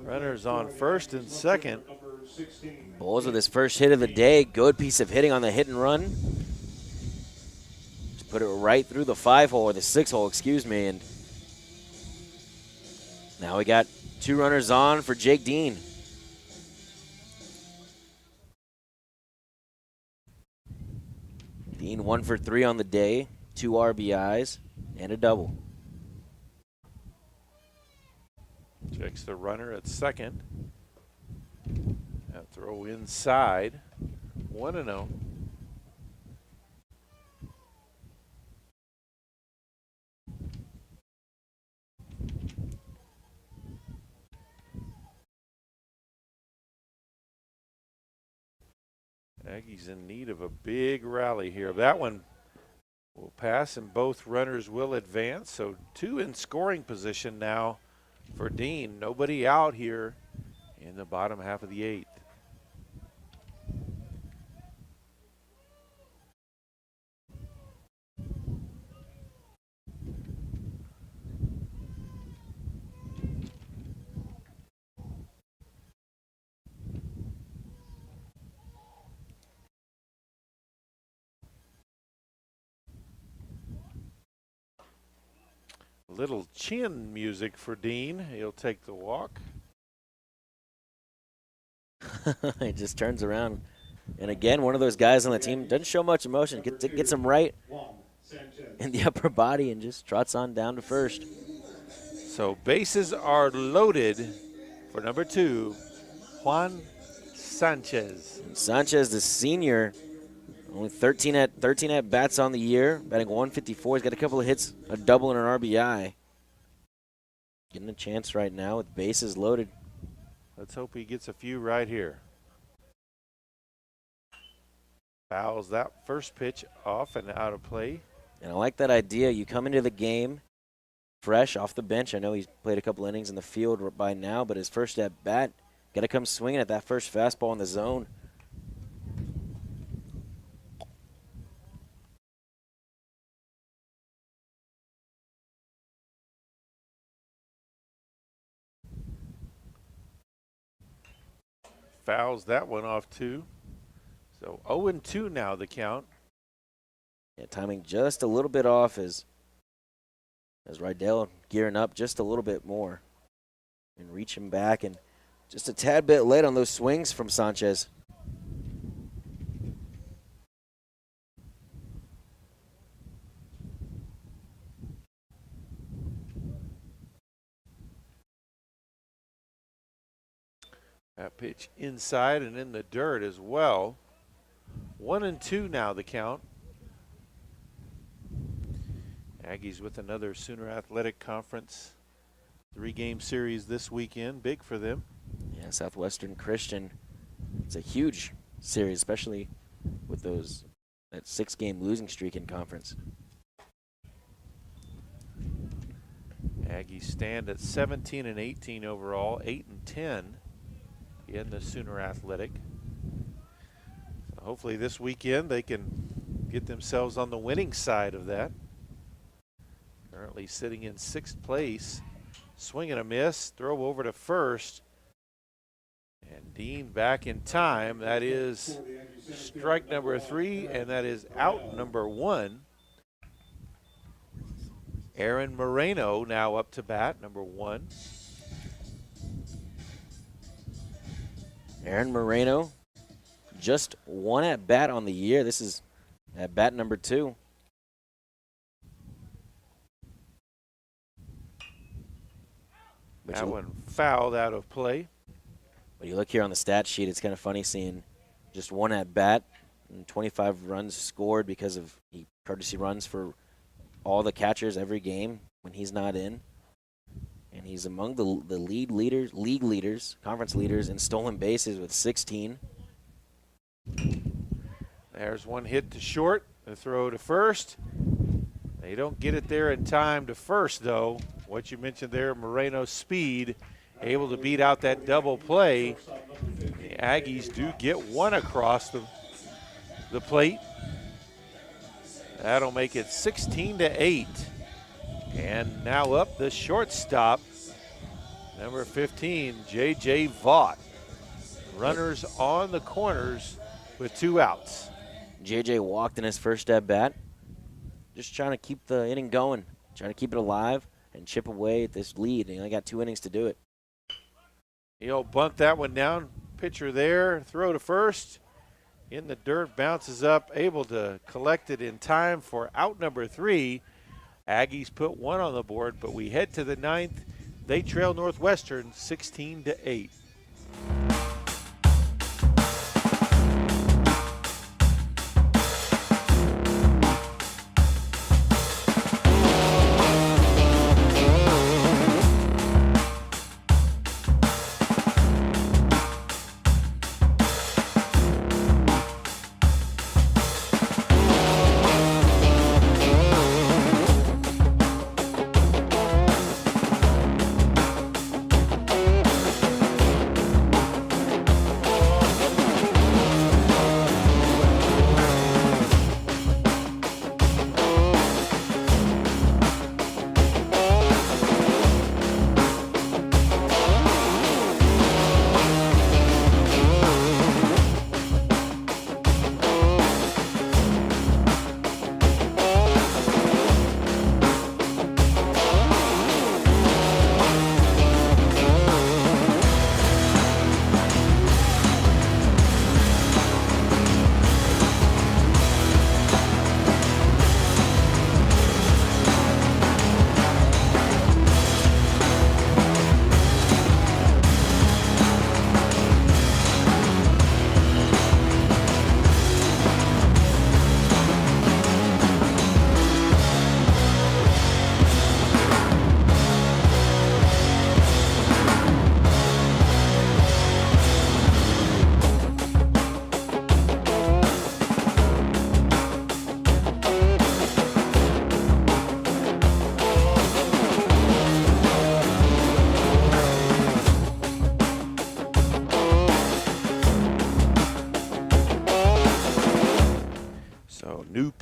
Runners on first and second. Bowles with his first hit of the day. Good piece of hitting on the hit and run. Just put it right through the 5-hole, or the 6-hole, excuse me. And now we got 2 runners on for Jake Dean. Dean 1 for 3 on the day. 2 RBIs and a double. Checks the runner at second. That throw inside. 1-0. Aggies in need of a big rally here. That one will pass and both runners will advance. So 2 in scoring position now for Dean. Nobody out here in the bottom half of the 8th. Little chin music for Dean. He'll take the walk. He just turns around. And again, one of those guys on the team doesn't show much emotion. Gets him right in the upper body and just trots on down to first. So bases are loaded for number 2, Juan Sanchez. And Sanchez, the senior, only 13 at bats on the year, batting 154. He's got a couple of hits, a double and an RBI. Getting a chance right now with bases loaded. Let's hope he gets a few right here. Fouls that first pitch off and out of play. And I like that idea. You come into the game fresh off the bench. I know he's played a couple innings in the field by now, but his first at bat, got to come swinging at that first fastball in the zone. Fouls that one off too. So 0-2 now the count. Yeah, timing just a little bit off as Rydell gearing up just a little bit more and reaching back, and just a tad bit late on those swings from Sanchez. That pitch inside and in the dirt as well. 1-2 now the count. Aggies with another Sooner Athletic Conference 3-game series this weekend. Big for them. Yeah, Southwestern Christian. It's a huge series, especially with that 6-game losing streak in conference. Aggies stand at 17-18 overall, 8-10 in the Sooner Athletic. So hopefully this weekend they can get themselves on the winning side of that. Currently sitting in 6th place. Swing and a miss, throw over to first. And Dean back in time. That is strike number 3, and that is out number 1. Aaron Moreno now up to bat, number 1. Aaron Moreno, just 1 at bat on the year. This is at bat number 2. That one fouled out of play. But you look here on the stat sheet, it's kind of funny seeing just 1 at bat and 25 runs scored because of courtesy runs for all the catchers every game when he's not in. And he's among the league leaders, conference leaders in stolen bases with 16. There's one hit to short, the throw to first. They don't get it there in time to first, though. What you mentioned there, Moreno's speed, able to beat out that double play. The Aggies do get 1 across the plate. That'll make it 16-8. And now up the shortstop, number 15, J.J. Vaught. Runners on the corners with 2 outs. J.J. walked in his first at bat, just trying to keep the inning going, trying to keep it alive and chip away at this lead. He only got 2 innings to do it. He'll bunt that one down. Pitcher there, throw to first. In the dirt, bounces up, able to collect it in time for out number 3. Aggies put 1 on the board, but we head to the 9th. They trail Northwestern 16-8.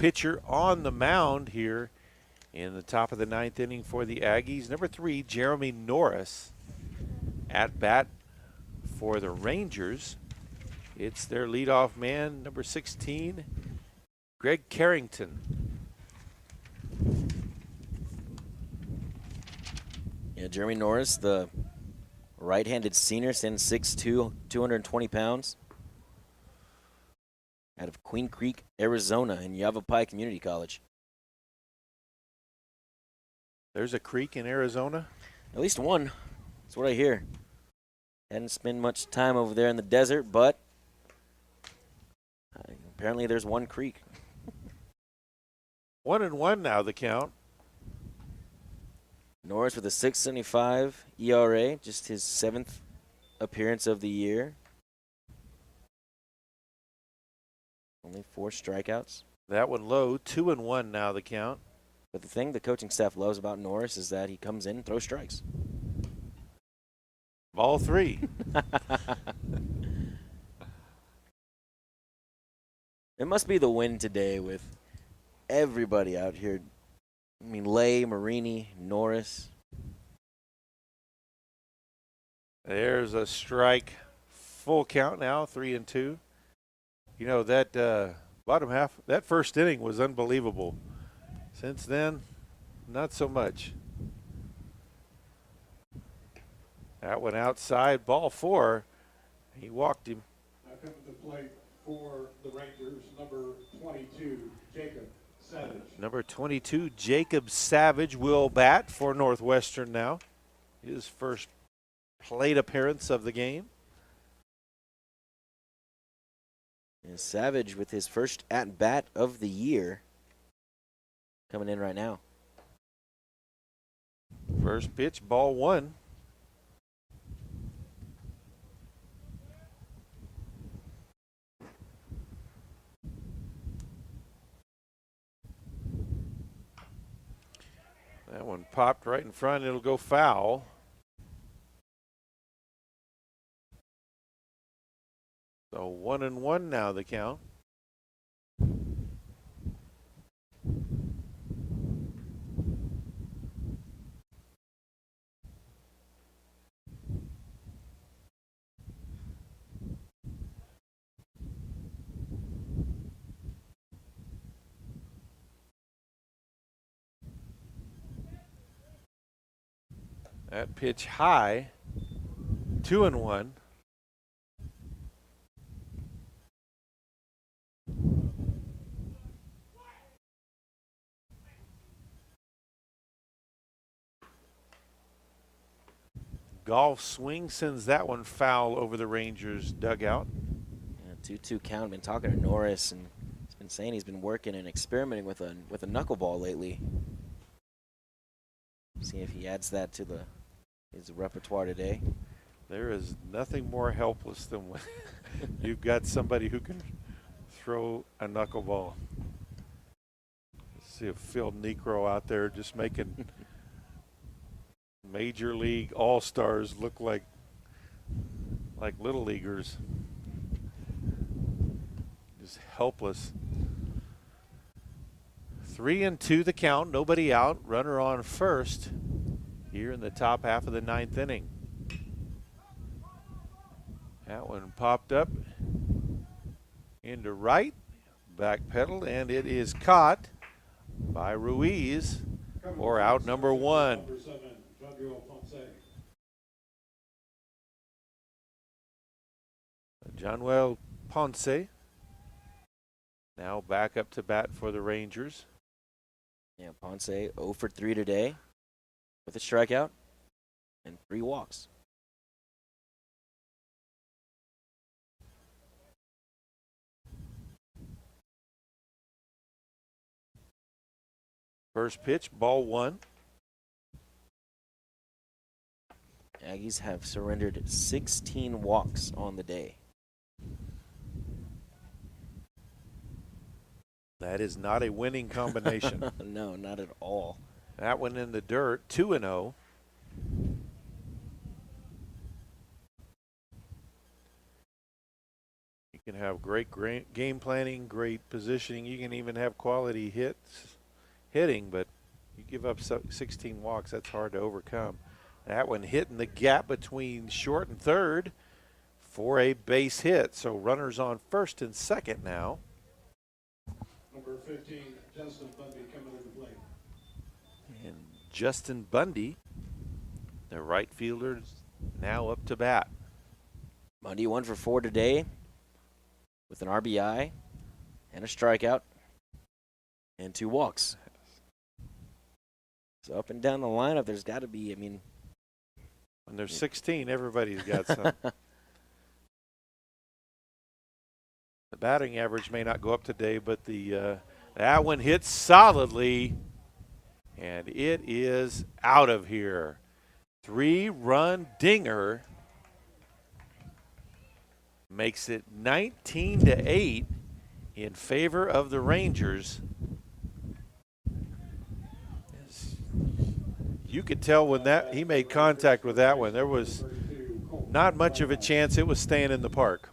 pitcher on the mound here in the top of the 9th inning for the Aggies. Number 3, Jeremy Norris at bat for the Rangers. It's their leadoff man, number 16, Greg Carrington. Yeah, Jeremy Norris, the right-handed senior, stands 6'2", 220 pounds. Out of Queen Creek, Arizona, in Yavapai Community College. There's a creek in Arizona? At least one. That's what I hear. Hadn't spent much time over there in the desert, but apparently there's one creek. 1-1 now the count. Norris with a 6.75 ERA, just his 7th appearance of the year. Only 4 strikeouts. That one low, 2-1 now the count. But the thing the coaching staff loves about Norris is that he comes in and throws strikes. Ball 3. It must be the win today with everybody out here. I mean, Lay, Marini, Norris. There's a strike. Full count now, 3-2. You know, that bottom half, that first inning was unbelievable. Since then, not so much. That went outside, ball 4. He walked him. Now coming to plate for the Rangers, number 22, Jacob Savage. Number 22, Jacob Savage will bat for Northwestern now. His first plate appearance of the game. And Savage with his first at-bat of the year coming in right now. First pitch, ball 1. That one popped right in front. It'll go foul. So 1-1 now the count. That pitch high, 2-1. Golf swing sends that one foul over the Rangers dugout. Yeah, 2-2 count. Been talking to Norris, and he's been saying he's been working and experimenting with a knuckleball lately. See if he adds that to his repertoire today. There is nothing more helpless than when you've got somebody who can throw a knuckleball. See if Phil Necro out there just making Major League All-Stars look like little leaguers. Just helpless. 3-2 the count, nobody out, runner on first here in the top half of the 9th inning. That one popped up into right, back pedal, and it is caught by Ruiz for out number 1. Number 7, Jandrel Ponce. Johnwell Ponce now back up to bat for the Rangers. Yeah, Ponce 0 for 3 today with a strikeout and 3 walks. First pitch, ball 1. Aggies have surrendered 16 walks on the day. That is not a winning combination. No, not at all. That one in the dirt, 2-0. You can have great game planning, great positioning. You can even have quality hitting, but you give up 16 walks, that's hard to overcome. That one hitting the gap between short and third for a base hit. So runners on first and second now. Number 15, Justin Bundy coming into play. And Justin Bundy, the right fielder, now up to bat. Bundy 1 for 4 today with an RBI and a strikeout and 2 walks. So up and down the lineup, there's got to be, I mean. When there's 16, everybody's got some. The batting average may not go up today, but that one hits solidly, and it is out of here. 3-run dinger makes it 19-8 in favor of the Rangers. You could tell when he made contact with that one, there was not much of a chance it was staying in the park.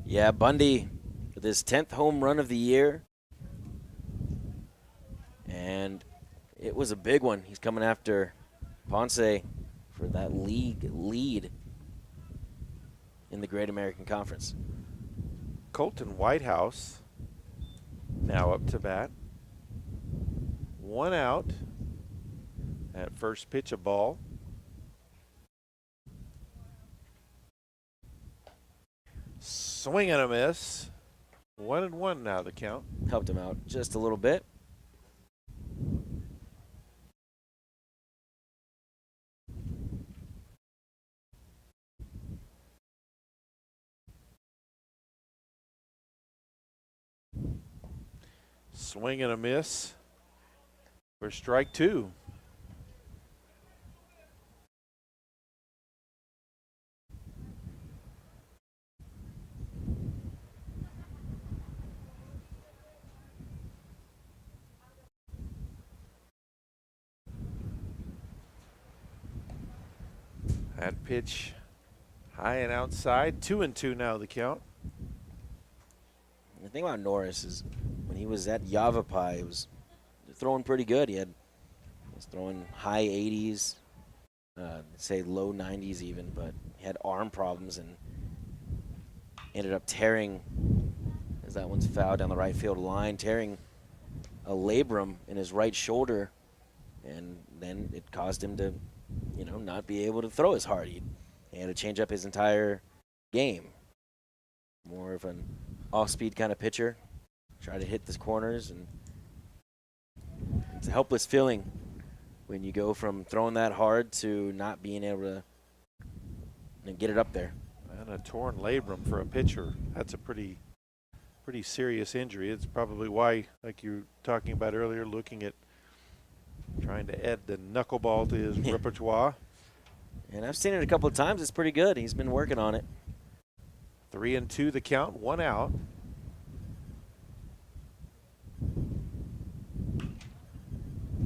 Yeah, Bundy with his 10th home run of the year. And it was a big one. He's coming after Ponce for that league lead in the Great American Conference. Colton Whitehouse now up to bat. 1 out. At first pitch, a ball. Swing and a miss. 1-1 now the count. Helped him out just a little bit. Swing and a miss for strike 2. That pitch high and outside. 2-2 now the count. The thing about Norris is when he was at Yavapai, he was throwing pretty good. He was throwing high 80s, say low 90s even, but he had arm problems and ended up tearing, as that one's fouled down the right field line, tearing a labrum in his right shoulder, and then it caused him to, not be able to throw as hard. He had to change up his entire game. More of an off-speed kind of pitcher. Try to hit the corners, and it's a helpless feeling when you go from throwing that hard to not being able to get it up there. And a torn labrum for a pitcher. That's a pretty serious injury. It's probably why, like you were talking about earlier, looking at trying to add the knuckleball to his repertoire. And I've seen it a couple of times. It's pretty good. He's been working on it. 3-2 the count, 1 out.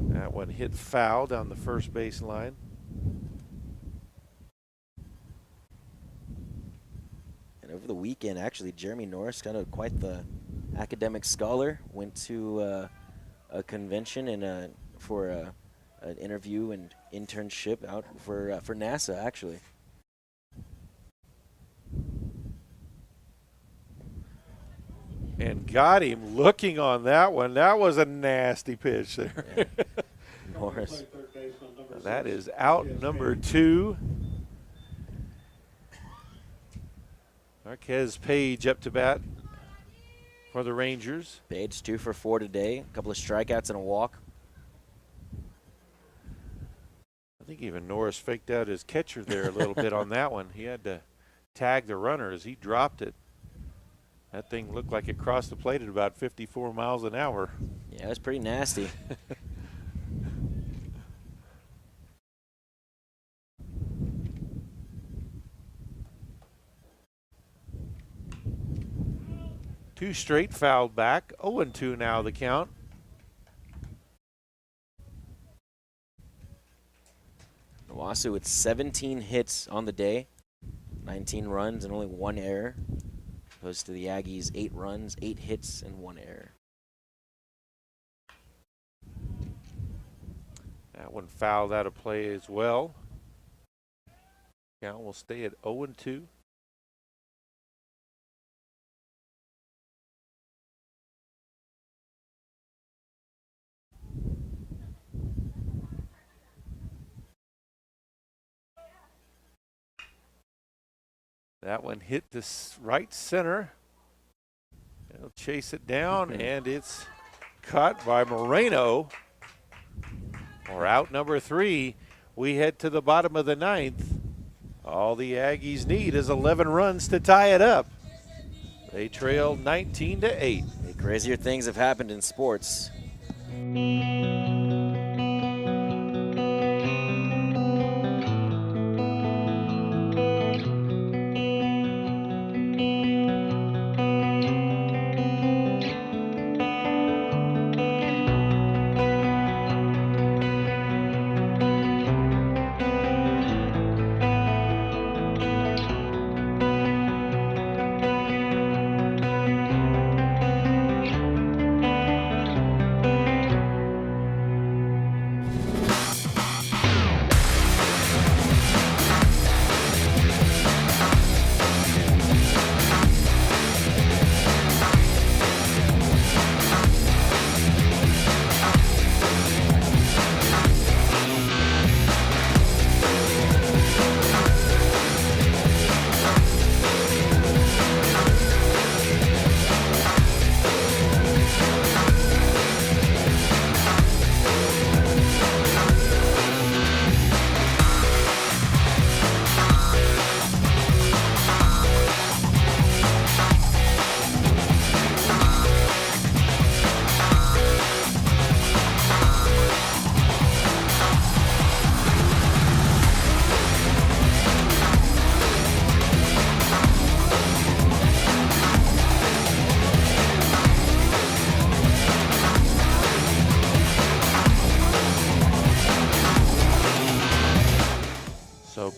That one hit foul down the first base line. And over the weekend, actually, Jeremy Norris, kind of quite the academic scholar, went to a convention and for an interview and internship out for NASA, actually. And got him looking on that one. That was a nasty pitch there. Yeah. Norris. That is out number 2. Marquez Page up to bat for the Rangers. Page 2 for 4 today. A couple of strikeouts and a walk. I think even Norris faked out his catcher there a little bit on that one. He had to tag the runner as he dropped it. That thing looked like it crossed the plate at about 54 miles an hour. Yeah, it was pretty nasty. Two straight fouled back. 0-2 now the count. NWOSU with 17 hits on the day, 19 runs, and only 1 error. Opposed to the Aggies, 8 runs, 8 hits, and 1 error. That one fouled out of play as well. Count will stay at 0-2. That one hit this right center. They'll chase it down, and it's caught by Moreno. For out number 3, we head to the bottom of the 9th. All the Aggies need is 11 runs to tie it up. They trail 19-8. Crazier things have happened in sports.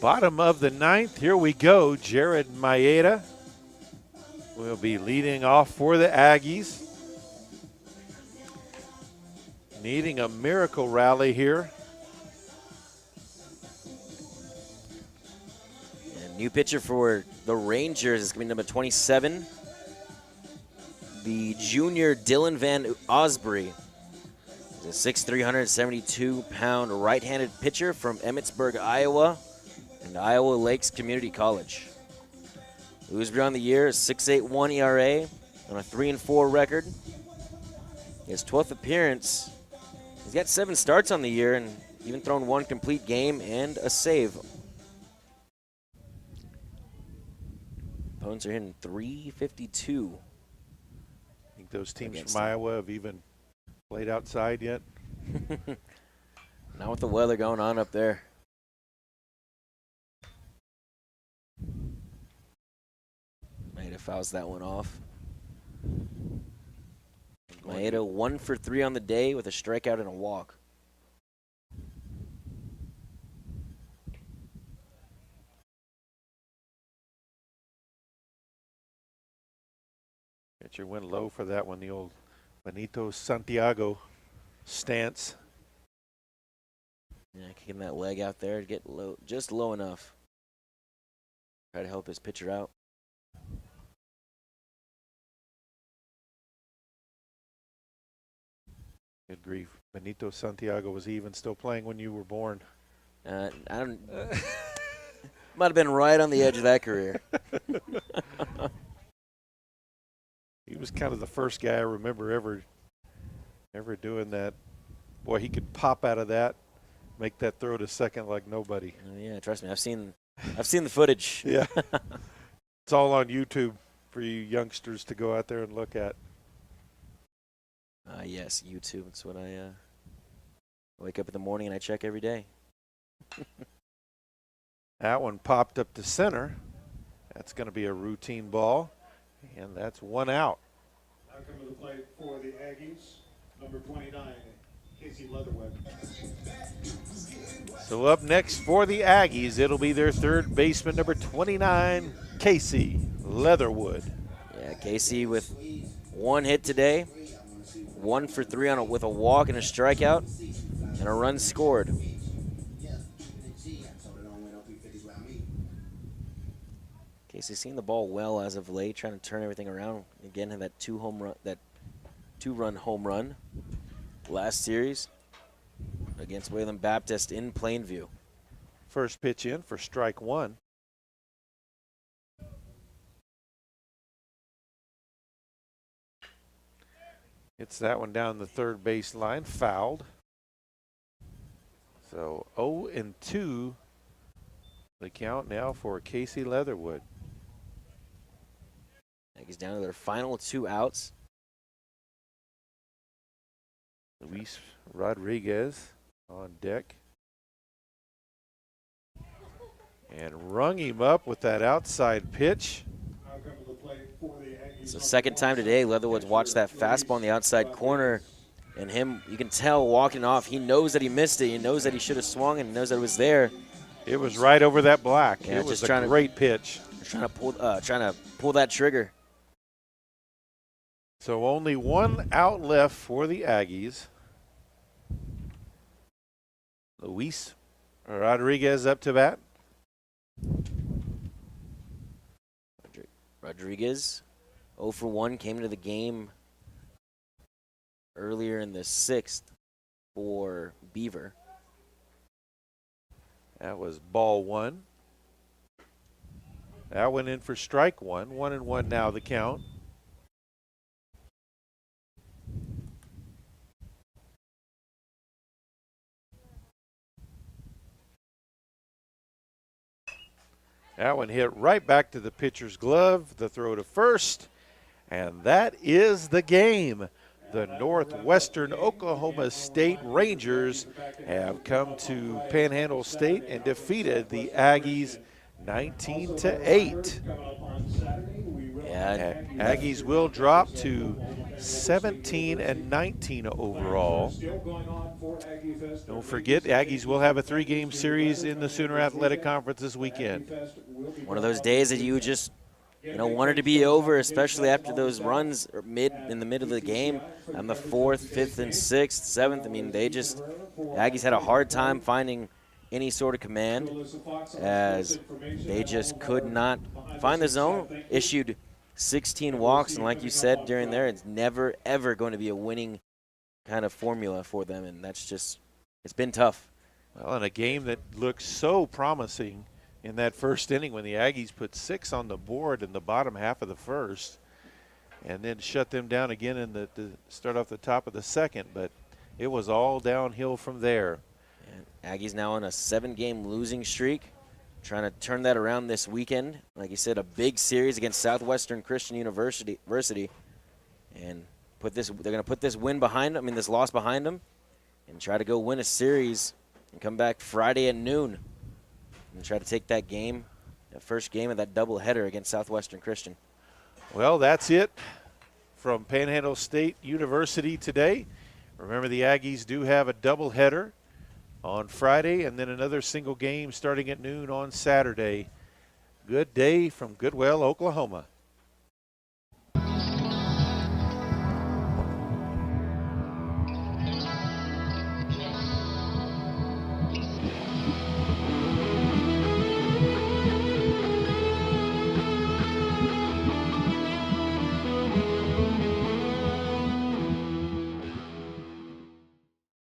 Bottom of the 9th, here we go. Jared Maeda will be leading off for the Aggies. Needing a miracle rally here. And new pitcher for the Rangers is going to be number 27. The junior Dylan Van Osbury. He's a 6'3", 172-pound right-handed pitcher from Emmitsburg, Iowa. And Iowa Lakes Community College. Osbury on the year is 6.81 ERA on a 3-4 record. His 12th appearance. He's got 7 starts on the year and even thrown 1 complete game and a save. Opponents are hitting .352. Think those teams from Iowa have even played outside yet? Not with the weather going on up there. Maeda fouls that one off. Maeda 1 for 3 on the day with a strikeout and a walk. Pitcher went low for that one, the old Benito Santiago stance. Yeah, kicking that leg out there to get low, just low enough. Try to help his pitcher out. Good grief. Benito Santiago, was he even still playing when you were born? I don't. Might have been right on the edge of that career. He was kind of the first guy I remember ever doing that. Boy, he could pop out of that, make that throw to second like nobody. Oh, yeah, trust me, I've seen the footage. Yeah, it's all on YouTube for you youngsters to go out there and look at. Yes, YouTube. It's what I wake up in the morning and I check every day. That one popped up to center. That's going to be a routine ball, and that's 1 out. Now come to the plate for the Aggies, number 29, Casey Leatherwood. So up next for the Aggies, it'll be their third baseman, number 29, Casey Leatherwood. Casey with one hit today, 1 for 3 with a walk and a strikeout, and a run scored. Casey's seen the ball well as of late, trying to turn everything around. Again, had that two-run home run last series against Wayland Baptist in Plainview. First pitch in for strike one. Hits that one down the third base line, fouled. So 0-2 the count now for Casey Leatherwood. Aggies down to their final 2 outs. Luis Rodriguez on deck. And rung him up with that outside pitch. It's the second time today Leatherwood's watched that fastball on the outside corner, and you can tell walking off, he knows that he missed it. He knows that he should have swung and knows that it was there. It was right over that black. Yeah, it was a great pitch. Trying to pull that trigger. So only 1 out left for the Aggies. Luis Rodriguez up to bat. Rodriguez, 0 for 1, came into the game earlier in the 6th for Beaver. That was ball 1. That went in for strike 1. 1-1 now the count. That one hit right back to the pitcher's glove, the throw to first, and that is the game. The Northwestern Oklahoma State Rangers have come to Panhandle State and defeated the Aggies 19-8. Yeah, Aggies will drop to 17-19 overall. Don't forget, Aggies will have a 3-game series in the Sooner Athletic Conference this weekend. one of those days that you just wanted to be over, especially after those runs in the mid of the game on the 4th, 5th, and 6th, 7th. I mean, Aggies had a hard time finding any sort of command as they just could not find the zone. Issued 16 walks, and like you said during there, it's never, ever going to be a winning kind of formula for them, and it's been tough. Well, in a game that looked so promising in that first inning when the Aggies put 6 on the board in the bottom half of the first and then shut them down again to start off the top of the second, but it was all downhill from there. And Aggies now on a 7-game losing streak, trying to turn that around this weekend. Like you said, a big series against Southwestern Christian University, and they're going to put this this loss behind them, and try to go win a series and come back Friday at noon and try to take that first game of that doubleheader against Southwestern Christian. Well, that's it from Panhandle State University today. Remember, the Aggies do have a doubleheader on Friday and then another single game starting at noon on Saturday. Good day from Goodwell, Oklahoma.